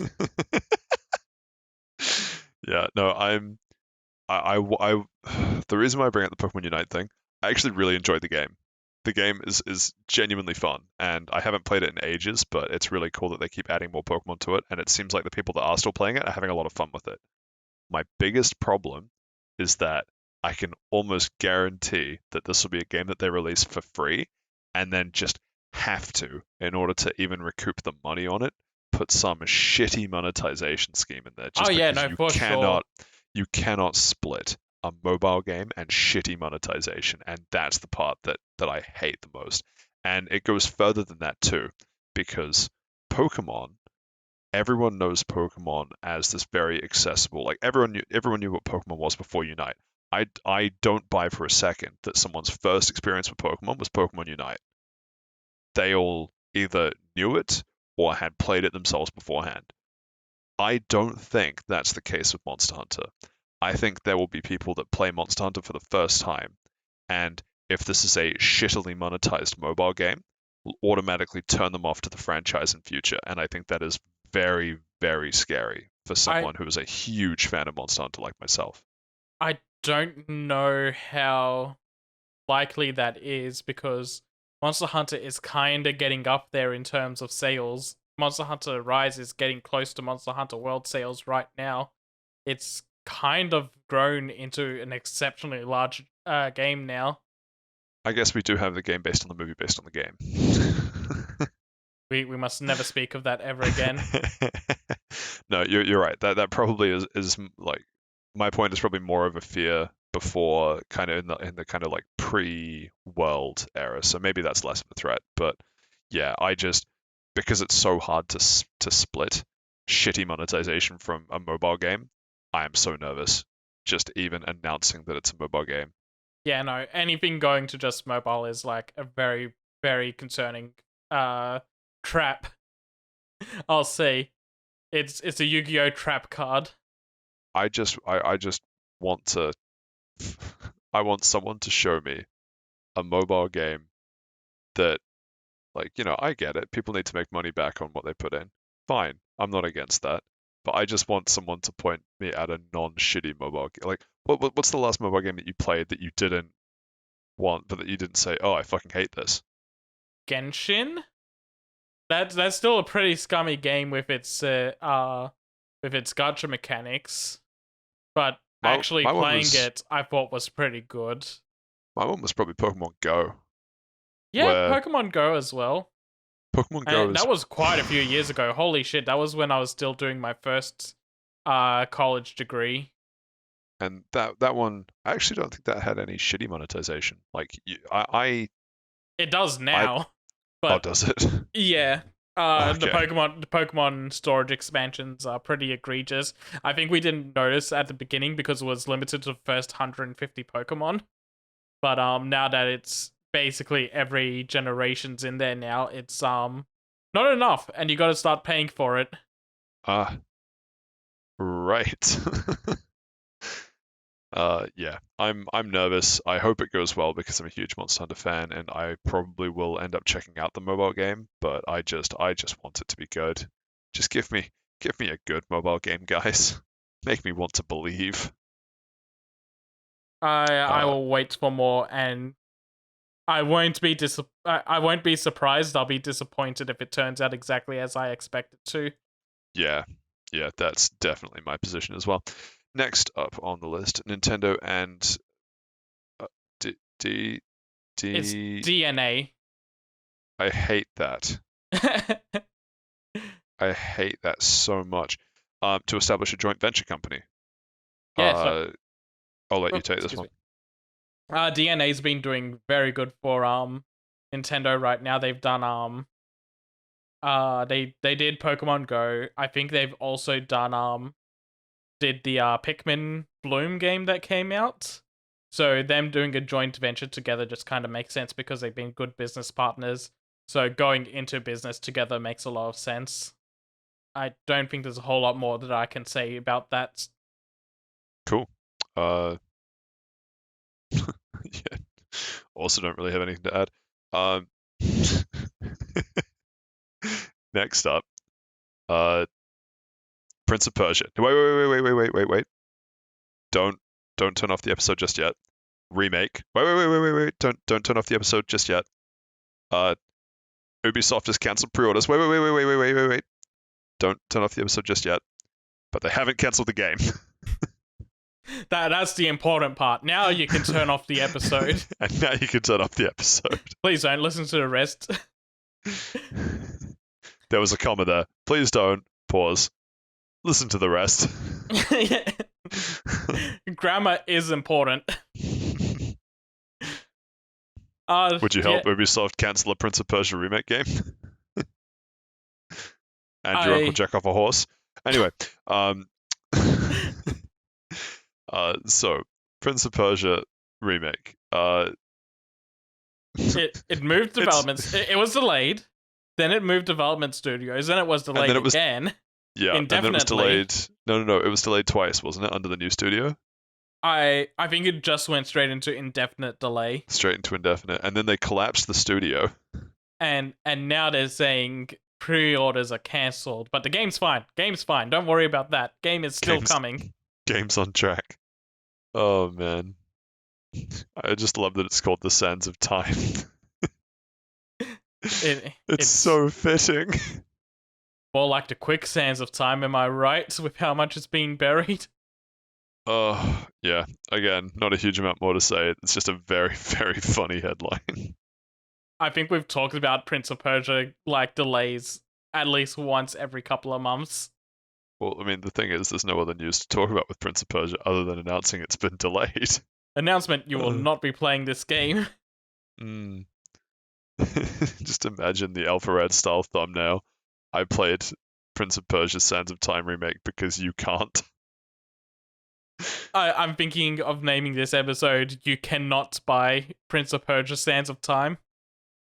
Yeah, no, the reason why I bring up the Pokemon Unite thing, I actually really enjoyed the game. The game is genuinely fun, and I haven't played it in ages, but it's really cool that they keep adding more Pokemon to it, and it seems like the people that are still playing it are having a lot of fun with it. My biggest problem is that I can almost guarantee that this will be a game that they release for free, and then just have to, in order to even recoup the money on it, put some shitty monetization scheme in there, just Oh yeah, because no, for sure. you cannot split a mobile game and shitty monetization, and that's the part that I hate the most. And it goes further than that too, because Pokemon, everyone knows Pokemon as this very accessible. Like everyone knew what Pokemon was before Unite. I don't buy for a second that someone's first experience with Pokemon was Pokemon Unite. They all either knew it or had played it themselves beforehand. I don't think that's the case with Monster Hunter. I think there will be people that play Monster Hunter for the first time, and if this is a shittily monetized mobile game, will automatically turn them off to the franchise in future. And I think that is very, very scary for I someone who is a huge fan of Monster Hunter like myself. I don't know how likely that is because Monster Hunter is kind of getting up there in terms of sales. Monster Hunter Rise is getting close to Monster Hunter World sales right now. It's kind of grown into an exceptionally large game now. I guess we do have the game based on the movie based on the game. We must never speak of that ever again. No, you're right. That probably is like my point is probably more of a fear before kind of in the kind of like pre-world era. So maybe that's less of a threat. But yeah, I just because it's so hard to split shitty monetization from a mobile game, I am so nervous just even announcing that it's a mobile game. Yeah, no, anything going to just mobile is like a very, very concerning trap. I'll say. It's a Yu-Gi-Oh! Trap card. I just want to I want someone to show me a mobile game that like, I get it. People need to make money back on what they put in. Fine. I'm not against that. But I just want someone to point me at a non-shitty mobile game. Like, what's the last mobile game that you played that you didn't want, but that you didn't say, "Oh, I fucking hate this"? Genshin? That's still a pretty scummy game with its gacha mechanics. But My actually my one playing was it I thought was pretty good. my one was probably Pokemon Go, Yeah, where Pokemon Go as well. Pokemon Go And is that was quite a few years ago. Holy shit, that was when I was still doing my first college degree. and that one I actually don't think that had any shitty monetization. Like It does I now. oh, But does it? yeah. Okay. The Pokemon storage expansions are pretty egregious. I think we didn't notice at the beginning because it was limited to the first 150 Pokemon. But now that it's basically every generation's in there now, it's not enough and you got to start paying for it. Ah, right. Yeah, I'm nervous. I hope it goes well because I'm a huge Monster Hunter fan, and I probably will end up checking out the mobile game. But I just want it to be good. Just give me a good mobile game, guys. Make me want to believe. I Uh, will wait for more and I won't be surprised. I'll be disappointed if it turns out exactly as I expect it to. yeah, yeah, that's definitely my position as well. Next up on the list, Nintendo and uh, D D It's D. DNA. I hate that. I hate that so much. To establish a joint venture company. Yeah, so Uh, I'll let you oh, take this excuse one. me. DNA's been doing very good for Nintendo right now. They've done they did Pokemon Go. I think they've also done did the Pikmin Bloom game that came out. So them doing a joint venture together just kind of makes sense because they've been good business partners. So going into business together makes a lot of sense. I don't think there's a whole lot more that I can say about that. Cool. Yeah. Also, don't really have anything to add. Next up, Prince of Persia. Wait. Don't turn off the episode just yet. Remake. Wait. Don't turn off the episode just yet. Ubisoft has cancelled pre-orders. Wait. Don't turn off the episode just yet. But they haven't cancelled the game. That's the important part. Now you can turn off the episode. And now you can turn off the episode. Please don't listen to the rest. There was a comma there. Please don't. Pause. Listen to the rest. Grammar is important. Would you help Ubisoft cancel a Prince of Persia remake game? And your uncle jack off a horse? Anyway, so Prince of Persia remake. It moved developments. It was delayed. Then it moved development studios. Then it was delayed again. Yeah, and then it was delayed. No. It was delayed twice, wasn't it? Under the new studio. I think it just went straight into indefinite delay. Straight into indefinite, and then they collapsed the studio. And now they're saying pre-orders are cancelled, but the game's fine. Game's fine. Don't worry about that. Game is still coming. Game's on track. Oh man, I just love that it's called The Sands of Time. It's so fitting. More like the quicksands of time, am I right? With how much it's being buried. Yeah. Again, not a huge amount more to say. It's just a very, very funny headline. I think we've talked about Prince of Persia like delays at least once every couple of months. Well, I mean, the thing is, there's no other news to talk about with Prince of Persia other than announcing it's been delayed. Announcement: you will not be playing this game. Just imagine the Alpha Red style thumbnail. I played Prince of Persia Sands of Time remake because you can't. I'm thinking of naming this episode "You Cannot Buy Prince of Persia: Sands of Time,"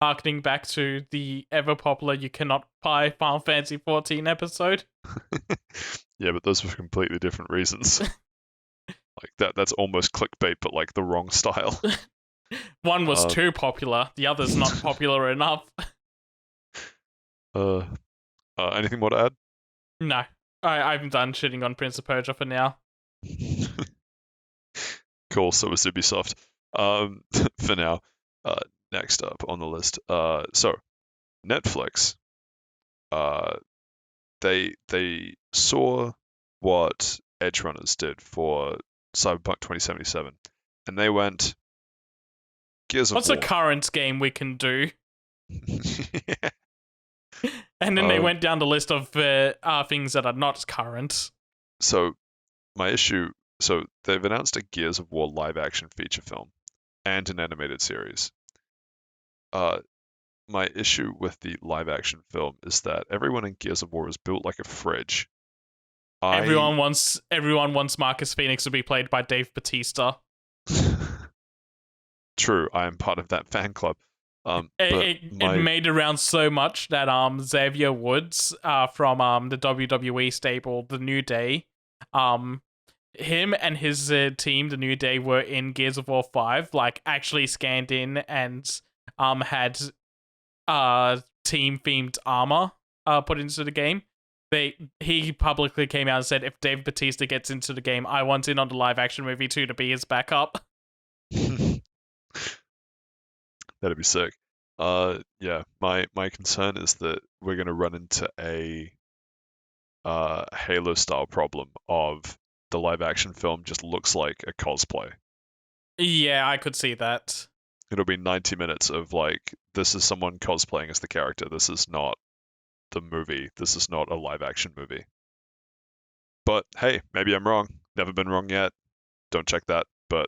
harkening back to the ever popular "You Cannot Buy Final Fantasy XIV" episode. Yeah, but those were completely different reasons. Like that's almost clickbait, but like the wrong style. One was too popular, the other's not popular enough. Anything more to add? No, I'm done shitting on Prince of Persia for now. Cool, so was Ubisoft. For now. Next up on the list. So Netflix. They saw what Edge Runners did for Cyberpunk 2077, and they went, Gears of War. What's a current game we can do? Yeah. And then they went down the list of things that are not current. So they've announced a Gears of War live action feature film and an animated series. My issue with the live action film is that everyone in Gears of War is built like a fridge. Everyone wants Marcus Phoenix to be played by Dave Bautista. True, I am part of that fan club. It made around so much that Xavier Woods from the WWE stable, The New Day, him and his team, The New Day, were in Gears of War 5, like actually scanned in and had team-themed armor put into the game. He publicly came out and said, if Dave Bautista gets into the game, I want in on the live-action movie too to be his backup. That'd be sick. Yeah, my concern is that we're gonna run into a Halo style problem of the live action film just looks like a cosplay. Yeah, I could see that. It'll be 90 minutes of like, this is someone cosplaying as the character. This is not the movie. This is not a live action movie. But hey, maybe I'm wrong. Never been wrong yet. Don't check that. But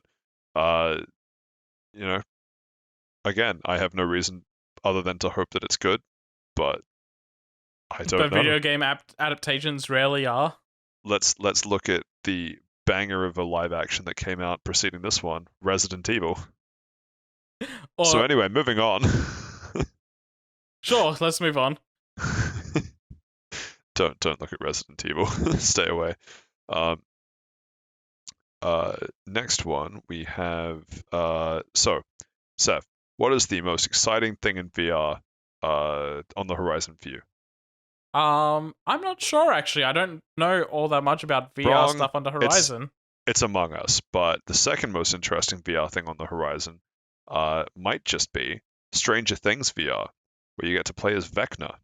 again, I have no reason other than to hope that it's good, but I don't know. But video game adaptations rarely are. let's look at the banger of a live action that came out preceding this one, Resident Evil. So Or anyway, moving on. sure, let's move on. Don't look at Resident Evil. Stay away. Um, Next one we have so Seth, what is the most exciting thing in VR on the horizon for you? I'm not sure actually. I don't know all that much about VR Wrong. stuff on the It's horizon. it's Among Us, but the second most interesting VR thing on the horizon might just be Stranger Things VR, where you get to play as Vecna.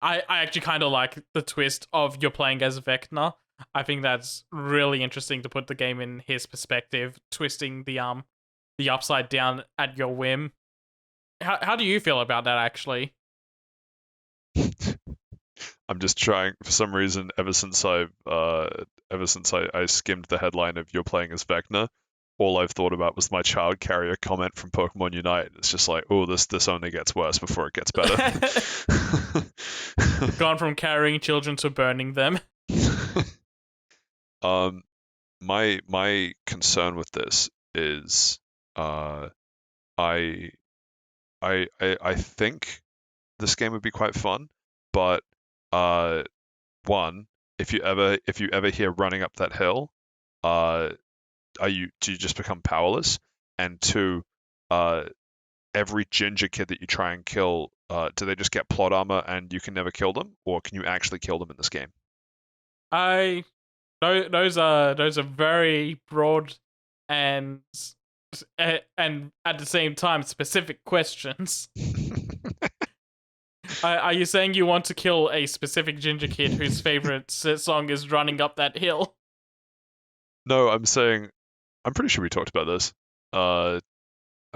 I actually kind of like the twist of you're playing as Vecna. I think that's really interesting to put the game in his perspective, twisting the upside down at your whim. How do you feel about that actually? I'm just trying for some reason ever since I skimmed the headline of you're playing as Vecna, all I've thought about was my child carrier comment from Pokemon Unite. It's just like, oh, this only gets worse before it gets better. Gone from carrying children to burning them. um, my concern with this is, uh, I I think this game would be quite fun, but uh, one, if you ever hear running up that hill, uh, do you just become powerless? And two, uh, every ginger kid that you try and kill, do they just get plot armor and you can never kill them, or can you actually kill them in this game? I those are very broad and and at the same time specific questions. Are you saying you want to kill a specific ginger kid whose favorite song is "Running Up That Hill"? No, I'm saying I'm pretty sure we talked about this. I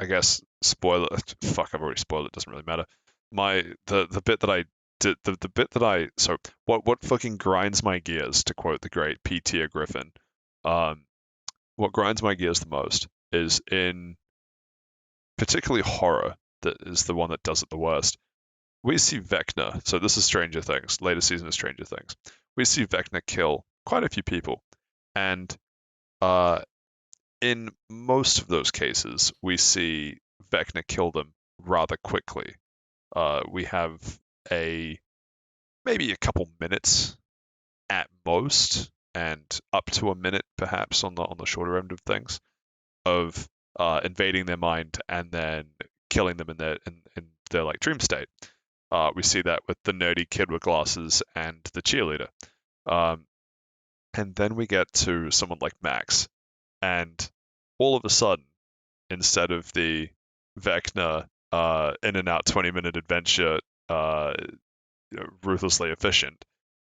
guess spoiler. Fuck, I've already spoiled it. Doesn't really matter. The bit that I did the bit that I so what fucking grinds my gears, to quote the great P. T. Griffin. Um, what grinds my gears the most is in particularly horror. That is the one that does it the worst. We see Vecna. So this is Stranger Things, later season of Stranger Things. We see Vecna kill quite a few people, and uh, in most of those cases, we see Vecna kill them rather quickly. We have a maybe a couple minutes at most, and up to a minute perhaps on the shorter end of things of invading their mind and then killing them in their like dream state. We see that with the nerdy kid with glasses and the cheerleader. Um, and then we get to someone like Max, and all of a sudden, instead of the Vecna in and out 20-minute adventure, ruthlessly efficient,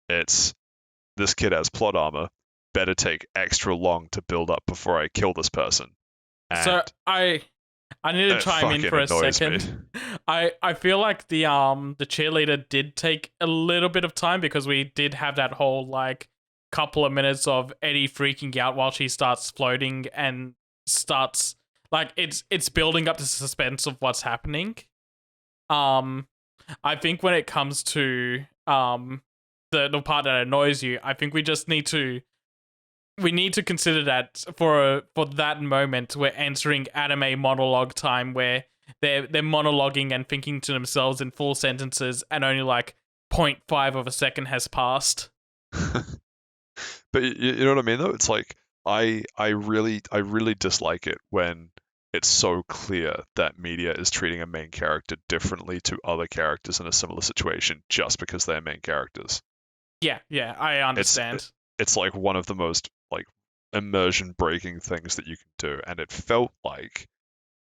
it's this kid has plot armor. Better take extra long to build up before I kill this person. And So I need to it chime in fucking for a annoys me. second. I feel like the cheerleader did take a little bit of time because we did have that whole like couple of minutes of Eddie freaking out while she starts floating and starts like it's building up the suspense of what's happening. Um I think when it comes to the part that annoys you, I think we need to consider that for that moment we're entering anime monologue time where they're monologuing and thinking to themselves in full sentences and only like point 0.5 of a second has passed. But you know what I mean, though? It's like I really dislike it when it's so clear that media is treating a main character differently to other characters in a similar situation just because they're main characters. Yeah, I It's understand. it's like one of the most like immersion breaking things that you can do, and it felt like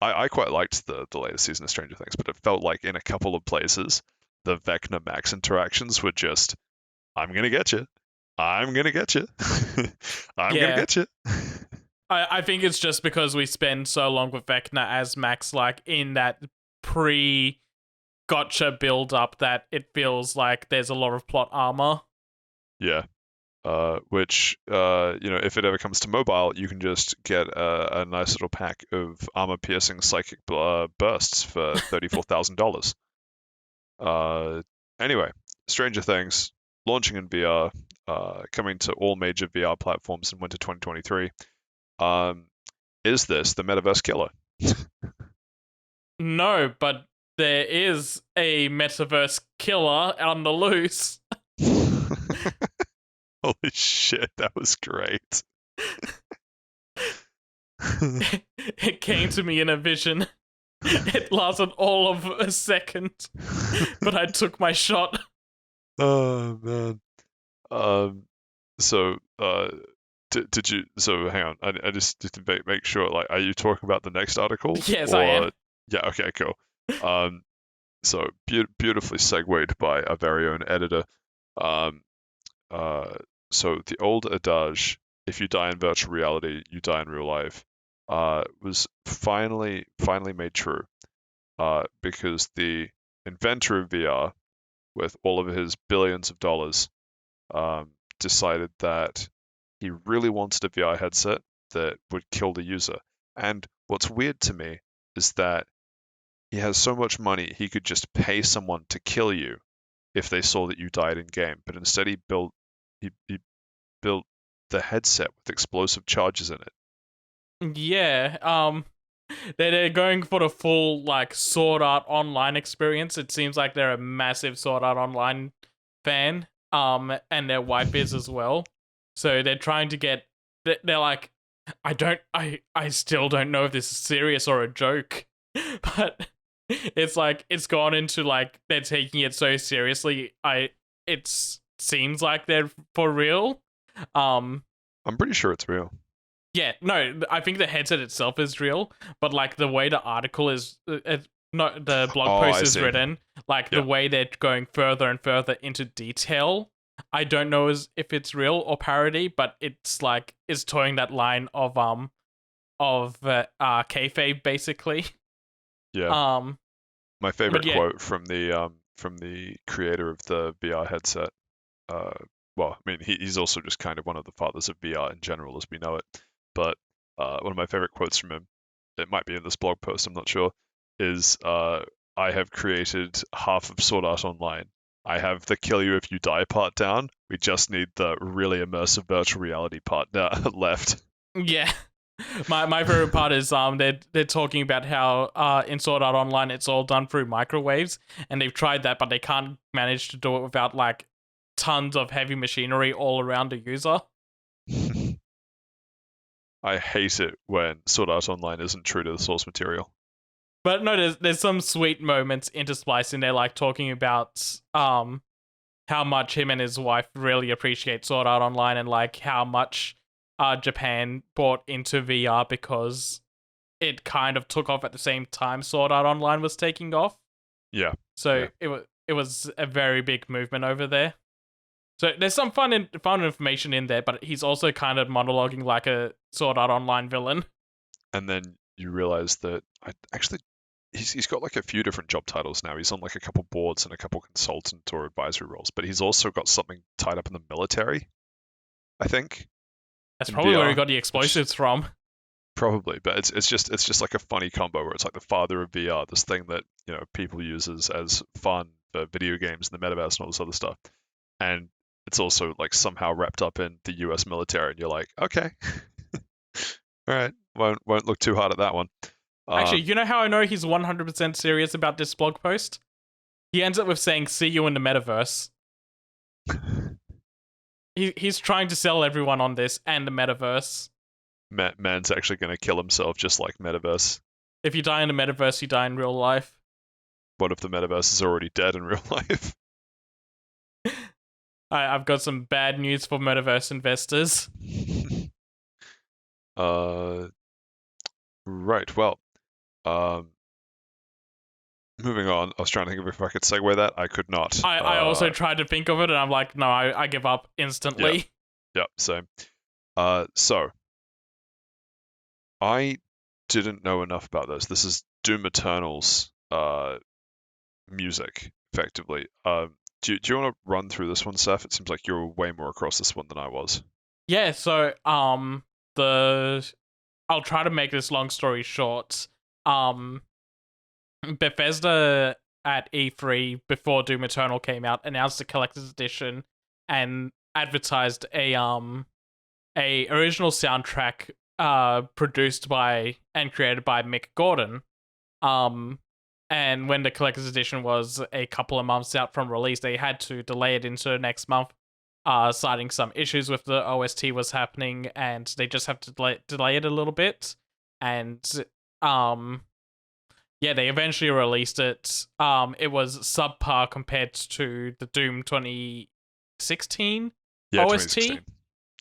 I quite liked the latest season of Stranger Things, but it felt like in a couple of places the Vecna Max interactions were just I'm gonna get you. I'm gonna get you. I'm gonna Yeah. get you. I think it's just because we spend so long with Vecna as Max, like in that pre gotcha build up, that it feels like there's a lot of plot armor. Yeah. Which, if it ever comes to mobile, you can just get a nice little pack of armor-piercing psychic bursts for $34,000. Uh, anyway, Stranger Things. launching in VR, coming to all major VR platforms in winter 2023. Um, is this the metaverse killer? No, but there is a metaverse killer on the loose. Holy shit, that was great. It came to me in a vision. It lasted all of a second, but I took my shot. Oh man. Um, so did you? So hang on, I just to make sure. Like, are you talking about the next article Yes, I am. or? Yeah. Okay. Cool. Um, so beautifully segued by our very own editor. Um, uh, so the old adage, if you die in virtual reality, you die in real life, was finally made true. Because the inventor of VR, with all of his billions of dollars, um, decided that he really wanted a VR headset that would kill the user. And what's weird to me is that he has so much money he could just pay someone to kill you if they saw that you died in game. But instead he built the headset with explosive charges in it. Yeah, they're going for the full like Sword Art Online experience. It seems like they're a massive Sword Art Online fan. And their wife is as well. So they're trying to get. They're like, I still don't know if this is serious or a joke, but it's like it's gone into like they're taking it so seriously. It seems like they're for real. Um, I'm pretty sure it's real. yeah, no, I think the headset itself is real, but like the way the article is, not the blog Oh, post I is see. written, like the Yeah. way they're going further and further into detail. I don't know if it's real or parody, but it's like it's towing that line of kayfabe basically. Yeah. Um, My but favorite yeah, quote from the creator of the VR headset. Uh, well, I mean, he's also just kind of one of the fathers of VR in general as we know it. But one of my favorite quotes from him, it might be in this blog post, I'm not sure, is I have created half of Sword Art Online. I have the kill you if you die part down. We just need the really immersive virtual reality part left. yeah. My favorite part is they're talking about how in Sword Art Online it's all done through microwaves, and they've tried that, but they can't manage to do it without like tons of heavy machinery all around the user. I hate it when Sword Art Online isn't true to the source material. But no, there's some sweet moments interspliced in there, like talking about how much him and his wife really appreciate Sword Art Online, and like how much Japan bought into VR because it kind of took off at the same time Sword Art Online was taking off. Yeah, So yeah. it was a very big movement over there. So there's some fun information in there, but he's also kind of monologuing like a Sword Art Online villain. And then you realize that I actually he's got like a few different job titles now. He's on like a couple boards and a couple consultant or advisory roles, but he's also got something tied up in the military, I think, That's in probably where he VR, got the which explosives from. probably, but it's just like a funny combo where it's like the father of VR, this thing that people use as fun for video games and the metaverse and all this other stuff, and it's also like somehow wrapped up in the U.S. military, and you're like, okay, all right, won't look too hard at that one. Actually, Um, you know how I know he's 100% serious about this blog post? He ends up with saying, "See you in the metaverse." He's trying to sell everyone on this and the metaverse. man's actually going to kill himself just like metaverse. If you die in the metaverse, you die in real life. What if the metaverse is already dead in real life? I've got some bad news for metaverse investors. uh, right. Well, um, moving on. I was trying to think of if I could segue that. I could not. I also tried to think of it, and I'm like, no, I give up Yeah, instantly. yeah, same. So I didn't know enough about this. This is Doom Eternal's music, effectively. Do you want to run through this one, Seth? It seems like you're way more across this one than I was. Yeah, so the I'll try to make this long story short. Um Bethesda at E3 before Doom Eternal came out announced a collector's edition and advertised a original soundtrack produced by and created by Mick Gordon. Um, and when the collector's edition was a couple of months out from release, they had to delay it into next month, citing some issues with the OST was happening, and they just have to delay it a little bit. And yeah, they eventually released it. It was subpar compared to the Doom 2016 Yeah, OST. 2016.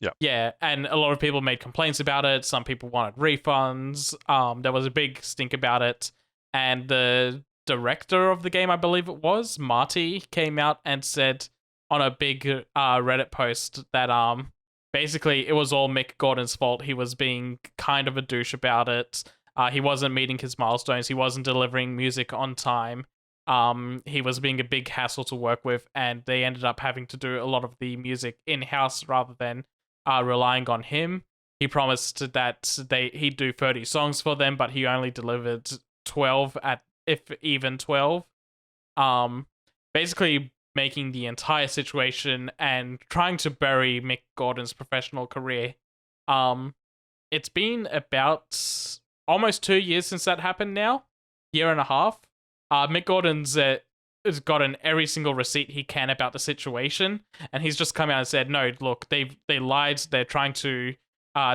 Yeah. Yeah, and a lot of people made complaints about it. Some people wanted refunds. There was a big stink about it. And the director of the game, I believe it was, Marty, came out and said on a big Reddit post that basically it was all Mick Gordon's fault. He was being kind of a douche about it. He wasn't meeting his milestones. He wasn't delivering music on time. He was being a big hassle to work with, and they ended up having to do a lot of the music in-house rather than relying on him. He promised that he'd do 30 songs for them, but he only delivered 12 if even 12. Basically making the entire situation and trying to bury Mick Gordon's professional career. It's been about almost 2 years since that happened now. Year and a half. Mick Gordon's has gotten every single receipt he can about the situation, and he's just come out and said, no, look, they lied, they're trying to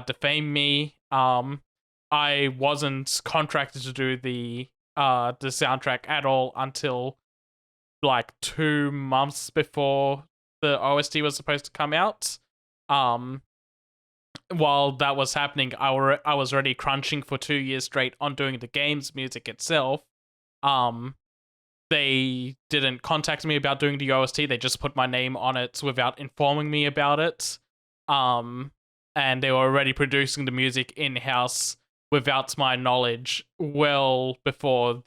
defame me. I wasn't contracted to do the soundtrack at all until like 2 months before the OST was supposed to come out. While that was happening, I was already crunching for 2 years straight on doing the game's music itself. They didn't contact me about doing the OST. They just put my name on it without informing me about it. And they were already producing the music in-house without my knowledge well before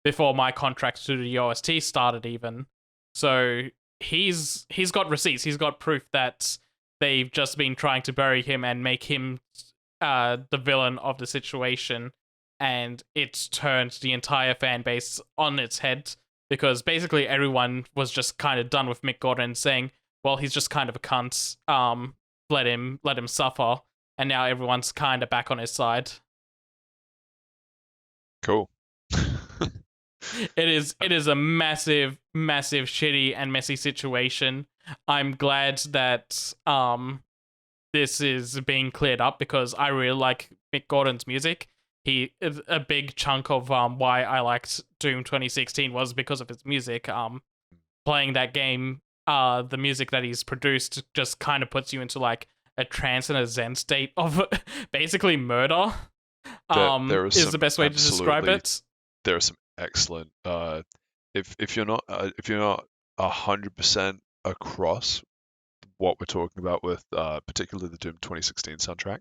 before my contract to the OST started even. So he's got receipts. He's got proof that they've just been trying to bury him and make him the villain of the situation. And it's turned the entire fan base on its head, because basically everyone was just kind of done with Mick Gordon, saying, well, he's just kind of a cunt, let him suffer, and now everyone's kind of back on his side. Cool. It is a massive shitty and messy situation. I'm glad that this is being cleared up, because I really like Mick Gordon's music. A big chunk of why I liked Doom 2016 was because of his music. Playing that game, the music that he's produced just kind of puts you into like a trance and a zen state of basically murder. There is the best way to describe it. There are some excellent. If you're not 100% across what we're talking about with particularly the Doom 2016 soundtrack,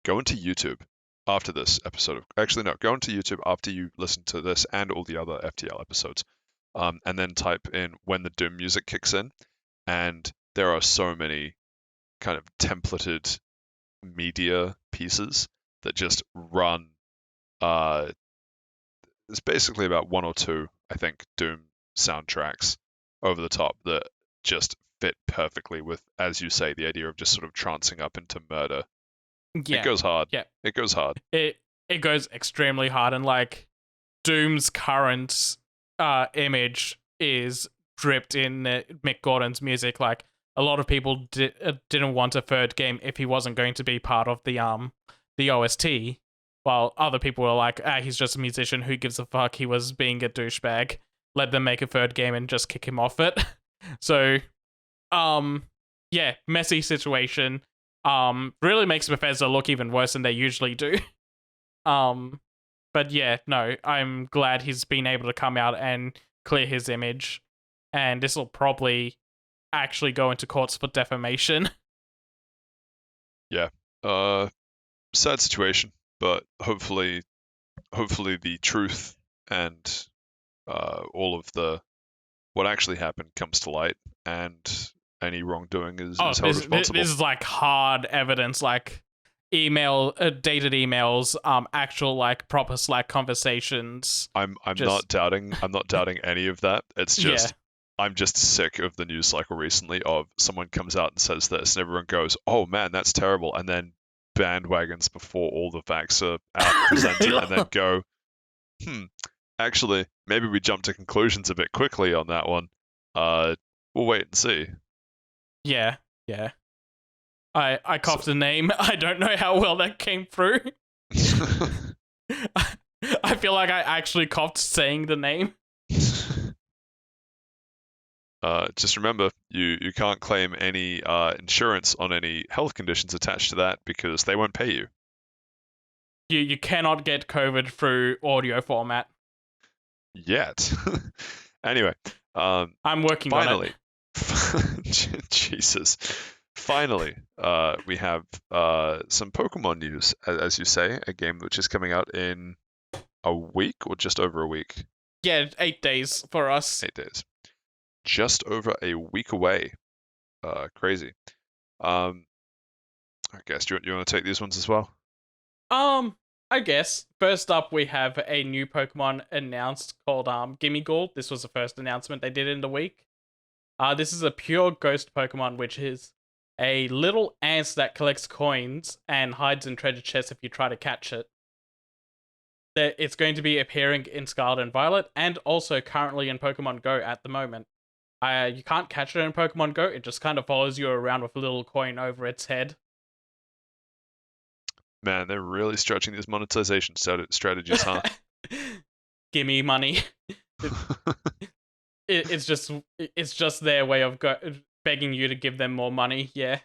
go into YouTube after this episode. Go into YouTube after you listen to this and all the other FTL episodes, and then type in when the Doom music kicks in, and there are so many kind of templated media pieces that just run. It's basically about one or two, I think, Doom soundtracks over the top that just fit perfectly with, as you say, the idea of just sort of trancing up into murder. Yeah. It goes hard. Yeah. It goes hard. It goes extremely hard, and like Doom's current image is dripped in Mick Gordon's music. Like a lot of people didn't want a third game if he wasn't going to be part of the OST, while other people were like, he's just a musician, who gives a fuck, he was being a douchebag, let them make a third game and just kick him off it. So yeah, messy situation. Really makes Bethesda look even worse than they usually do. But yeah, no, I'm glad he's been able to come out and clear his image, and this will probably actually go into courts for defamation. Yeah. Sad situation, but hopefully the truth and all of what actually happened comes to light, and any wrongdoing is held responsible. This is like hard evidence, like dated emails, actual like proper Slack conversations. I'm not doubting any of that. It's just I'm just sick of the news cycle recently of someone comes out and says this, and everyone goes, "Oh man, that's terrible," and then bandwagons before all the facts are out and presented, and then go, "Hmm, actually, maybe we jumped to conclusions a bit quickly on that one. We'll wait and see." Yeah, yeah. I coughed the name. I don't know how well that came through. I feel like I actually coughed saying the name. Just remember, you can't claim any insurance on any health conditions attached to that because they won't pay you. You cannot get COVID through audio format. Yet. Anyway, I'm working finally, on it. Jesus. Finally, we have some Pokemon news, as you say, a game which is coming out in a week or just over a week. Yeah, 8 days for us. 8 days. Just over a week away. Crazy. I guess you want to take these ones as well? I guess. First up, we have a new Pokemon announced called Gimme Gold. This was the first announcement they did in the week. This is a pure ghost Pokemon, which is a little ant that collects coins and hides in treasure chests if you try to catch it. It's going to be appearing in Scarlet and Violet, and also currently in Pokemon Go at the moment. You can't catch it in Pokemon Go, it just kind of follows you around with a little coin over its head. Man, they're really stretching these monetization strategies, huh? Gimme money. It's just their way of begging you to give them more money. Yeah.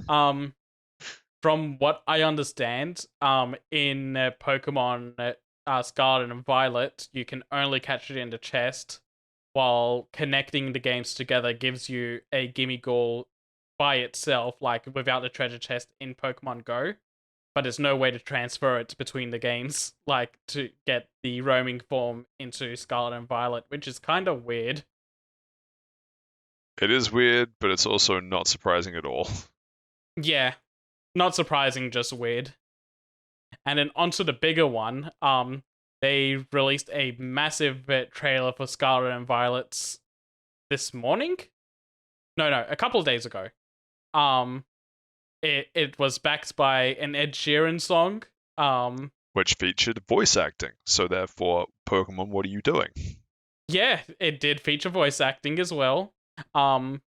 From what I understand, in Pokemon Scarlet and Violet, you can only catch it in the chest, while connecting the games together gives you a Gimme Goal by itself, like without the treasure chest in Pokemon Go. But there's no way to transfer it between the games, like to get the roaming form into Scarlet and Violet, which is kind of weird. It is weird, but it's also not surprising at all. Yeah, not surprising, just weird. And then onto the bigger one, they released a massive trailer for Scarlet and Violet's this morning? No, a couple of days ago. It was backed by an Ed Sheeran song. Which featured voice acting. So therefore, Pokemon, what are you doing? Yeah, it did feature voice acting as well.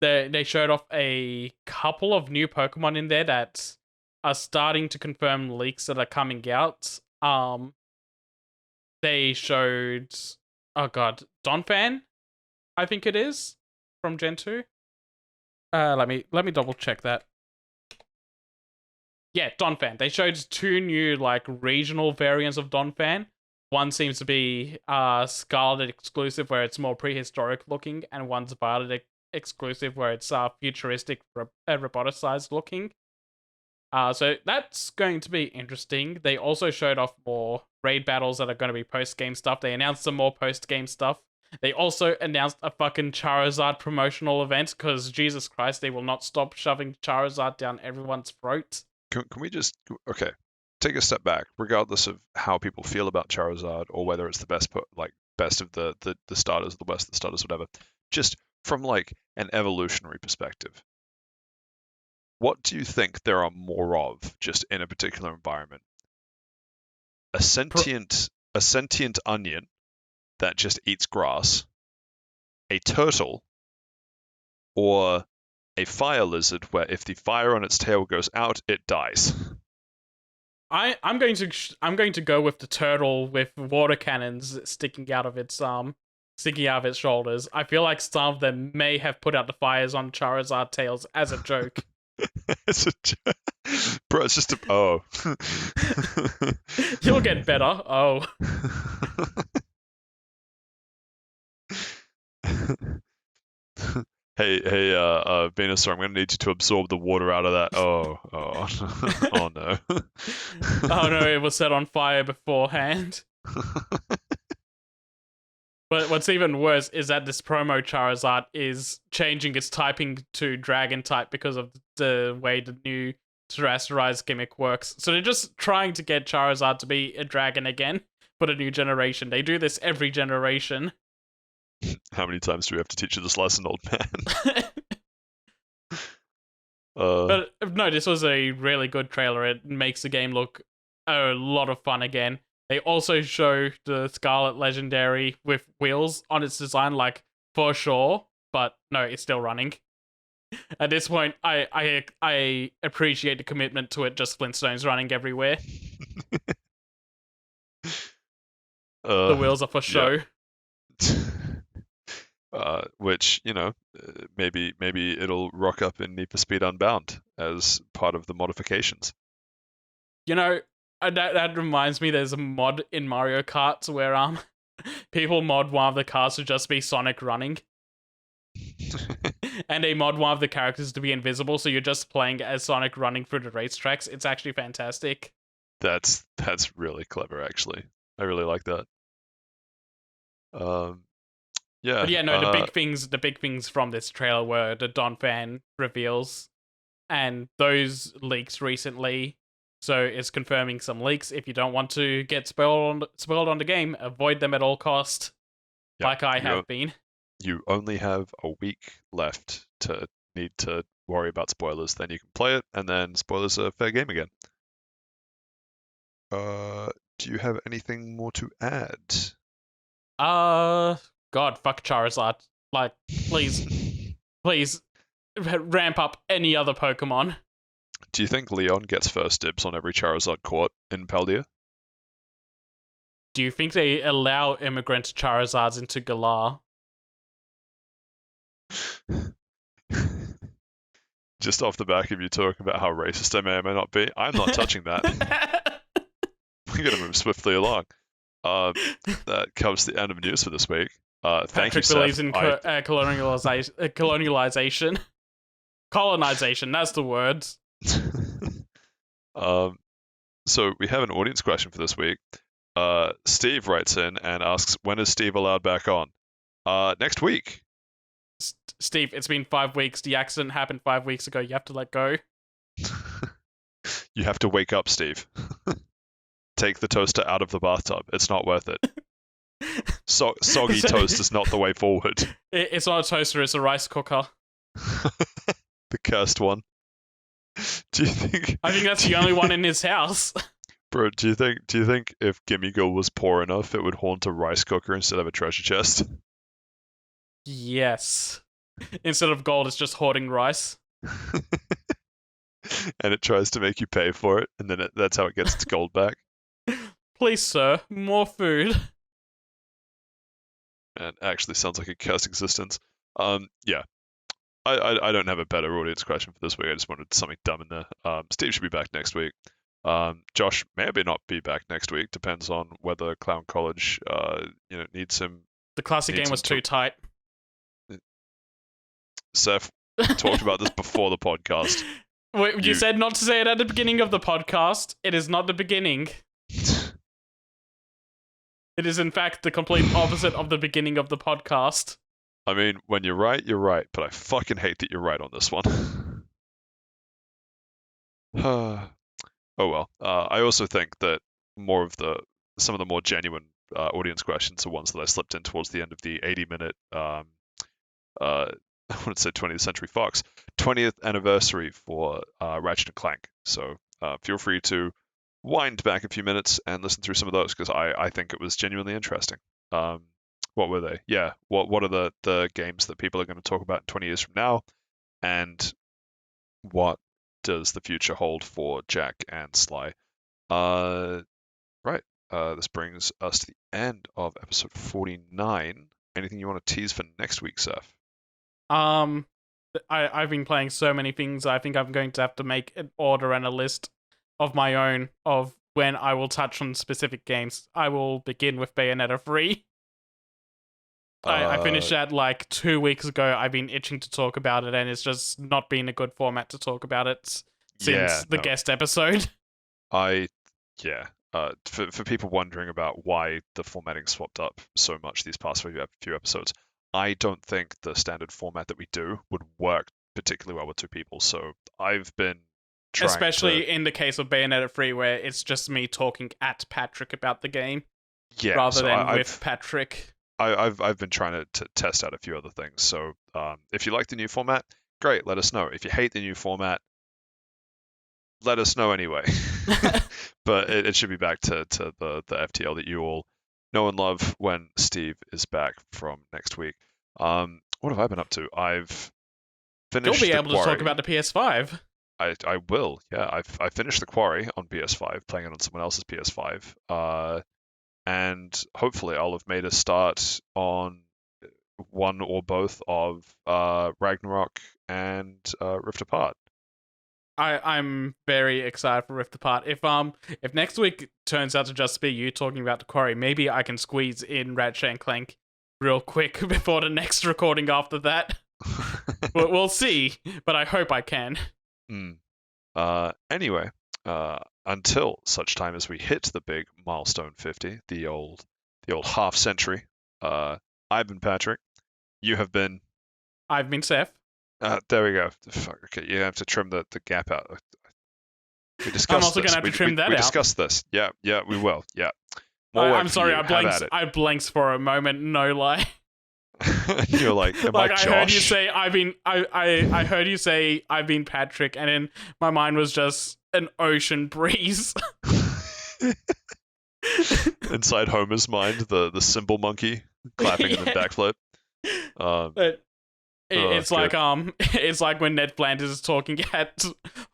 They showed off a couple of new Pokemon in there that are starting to confirm leaks that are coming out. They showed, oh god, Donphan, I think it is, from Gen 2. Let me double check that. Yeah, Donphan. They showed 2 new like regional variants of Donphan. One seems to be Scarlet exclusive, where it's more prehistoric looking, and one's Violet exclusive, where it's futuristic, roboticized looking. So that's going to be interesting. They also showed off more raid battles that are going to be post-game stuff. They announced some more post-game stuff. They also announced a fucking Charizard promotional event, because Jesus Christ, they will not stop shoving Charizard down everyone's throat. Can we just take a step back, regardless of how people feel about Charizard or whether it's the best of the starters, the worst of the starters, whatever. Just from like an evolutionary perspective, what do you think there are more of just in a particular environment? A sentient onion that just eats grass, a turtle, or a fire lizard where if the fire on its tail goes out, it dies. I'm going to go with the turtle with water cannons sticking out of its shoulders. I feel like some of them may have put out the fires on Charizard tails as a joke. Bro, it's just oh. You'll get better. Oh. Hey, Venusaur, I'm gonna need you to absorb the water out of that. Oh, oh no. Oh no, it was set on fire beforehand. But what's even worse is that this promo Charizard is changing its typing to Dragon type because of the way the new Terrasterize gimmick works. So they're just trying to get Charizard to be a dragon again for the new generation. They do this every generation. How many times do we have to teach you this lesson, old man? uh, But no, this was a really good trailer. It makes the game look a lot of fun again. They also show the Scarlet Legendary with wheels on its design, like for sure, but no, it's still running. At this point, I appreciate the commitment to it. Just Flintstones running everywhere. The wheels are for yeah. show. Which maybe it'll rock up in Need for Speed Unbound as part of the modifications. You know, that reminds me. There's a mod in Mario Kart where people mod one of the cars to just be Sonic running, and they mod one of the characters to be invisible, so you're just playing as Sonic running through the racetracks. It's actually fantastic. That's really clever, actually. I really like that. Yeah. But yeah, no, the big things from this trailer were the Don Fan reveals and those leaks recently. So it's confirming some leaks. If you don't want to get spoiled on the game, avoid them at all cost, like I have been. You only have a week left to need to worry about spoilers. Then you can play it, and then spoilers are fair game again. Do you have anything more to add? God, fuck Charizard. Like, please, please, ramp up any other Pokemon. Do you think Leon gets first dibs on every Charizard caught in Paldea? Do you think they allow immigrant Charizards into Galar? Just off the back of you talking about how racist I may or may not be, I'm not touching that. We're going to move swiftly along. That covers the end of news for this week. Thank you, Patrick believes Seth. in colonialization. Colonization, that's the word. So we have an audience question for this week. Steve writes in and asks, when is Steve allowed back on? Next week. Steve, it's been 5 weeks. The accident happened 5 weeks ago. You have to let go. You have to wake up, Steve. Take the toaster out of the bathtub. It's not worth it. Soggy toast is not the way forward. It's not a toaster, it's a rice cooker. The cursed one. Do you think? I think that's the only one in his house. Bro, do you think if Gimme Girl was poor enough, it would haunt a rice cooker instead of a treasure chest? Yes. Instead of gold, it's just hoarding rice. And it tries to make you pay for it, and then that's how it gets its gold back. Please, sir, more food. And actually sounds like a cursed existence. Yeah. I don't have a better audience question for this week. I just wanted something dumb in there. Steve should be back next week. Josh may or may not be back next week. Depends on whether Clown College, needs him. The classic game was too tight. Seth, we talked about this before the podcast. Wait, you said not to say it at the beginning of the podcast. It is not the beginning. It is, in fact, the complete opposite of the beginning of the podcast. I mean, when you're right, but I fucking hate that you're right on this one. Oh well. I also think that some of the more genuine audience questions are ones that I slipped in towards the end of the 80-minute I wouldn't say 20th Century Fox 20th anniversary for Ratchet and Clank. So feel free to wind back a few minutes and listen through some of those, because I think it was genuinely interesting. What were they? Yeah, what are the games that people are going to talk about in 20 years from now, and what does the future hold for Jack and Sly? Right. This brings us to the end of episode 49. Anything you want to tease for next week, Seth? I've been playing so many things. I think I'm going to have to make an order and a list of my own of when I will touch on specific games. I will begin with Bayonetta 3. I finished that like 2 weeks ago. I've been itching to talk about it, and it's just not been a good format to talk about it since the guest episode. For people wondering about why the formatting swapped up so much these past few episodes, I don't think the standard format that we do would work particularly well with two people. So I've been trying especially in the case of Bayonetta 3, where it's just me talking at Patrick about the game, rather than with Patrick. I've been trying to test out a few other things. So if you like the new format, great, let us know. If you hate the new format, let us know anyway. But it should be back to the FTL that you all know and love when Steve is back from next week. What have I been up to? I've finished You'll be the able Quarry. to talk about the PS5. I will, yeah. I finished the Quarry on PS5, playing it on someone else's PS5. And hopefully I'll have made a start on one or both of Ragnarok and Rift Apart. I'm very excited for Rift Apart. If next week turns out to just be you talking about the Quarry, maybe I can squeeze in Ratchet and Clank real quick before the next recording after that. We'll see, but I hope I can. Anyway, until such time as we hit the big milestone 50, the old half century, I've been Patrick. You have been. I've been Saif. There we go. Fuck, okay, you have to trim the gap out. We discussed I'm also this. gonna have to trim that out. We discussed this. Yeah, we will. Yeah. I'm sorry, I blanked for a moment. No lie. You're like, am like I Josh? I heard you say I heard you say I've been Patrick, and then my mind was just an ocean breeze. Inside Homer's mind, the cymbal monkey clapping and then backflip. It's like it's like when Ned Flanders is talking at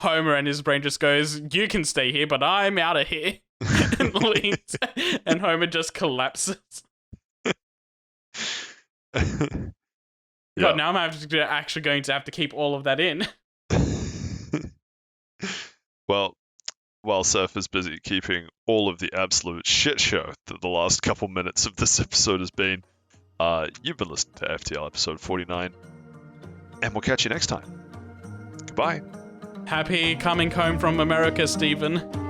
Homer and his brain just goes, "You can stay here, but I'm out of here," and leaves, and Homer just collapses. God, now I'm actually going to have to keep all of that in. Well, while Surf is busy keeping all of the absolute shit show that the last couple minutes of this episode has been, you've been listening to FTL episode 49, and we'll catch you next time. Goodbye. Happy coming home from America, Stephen.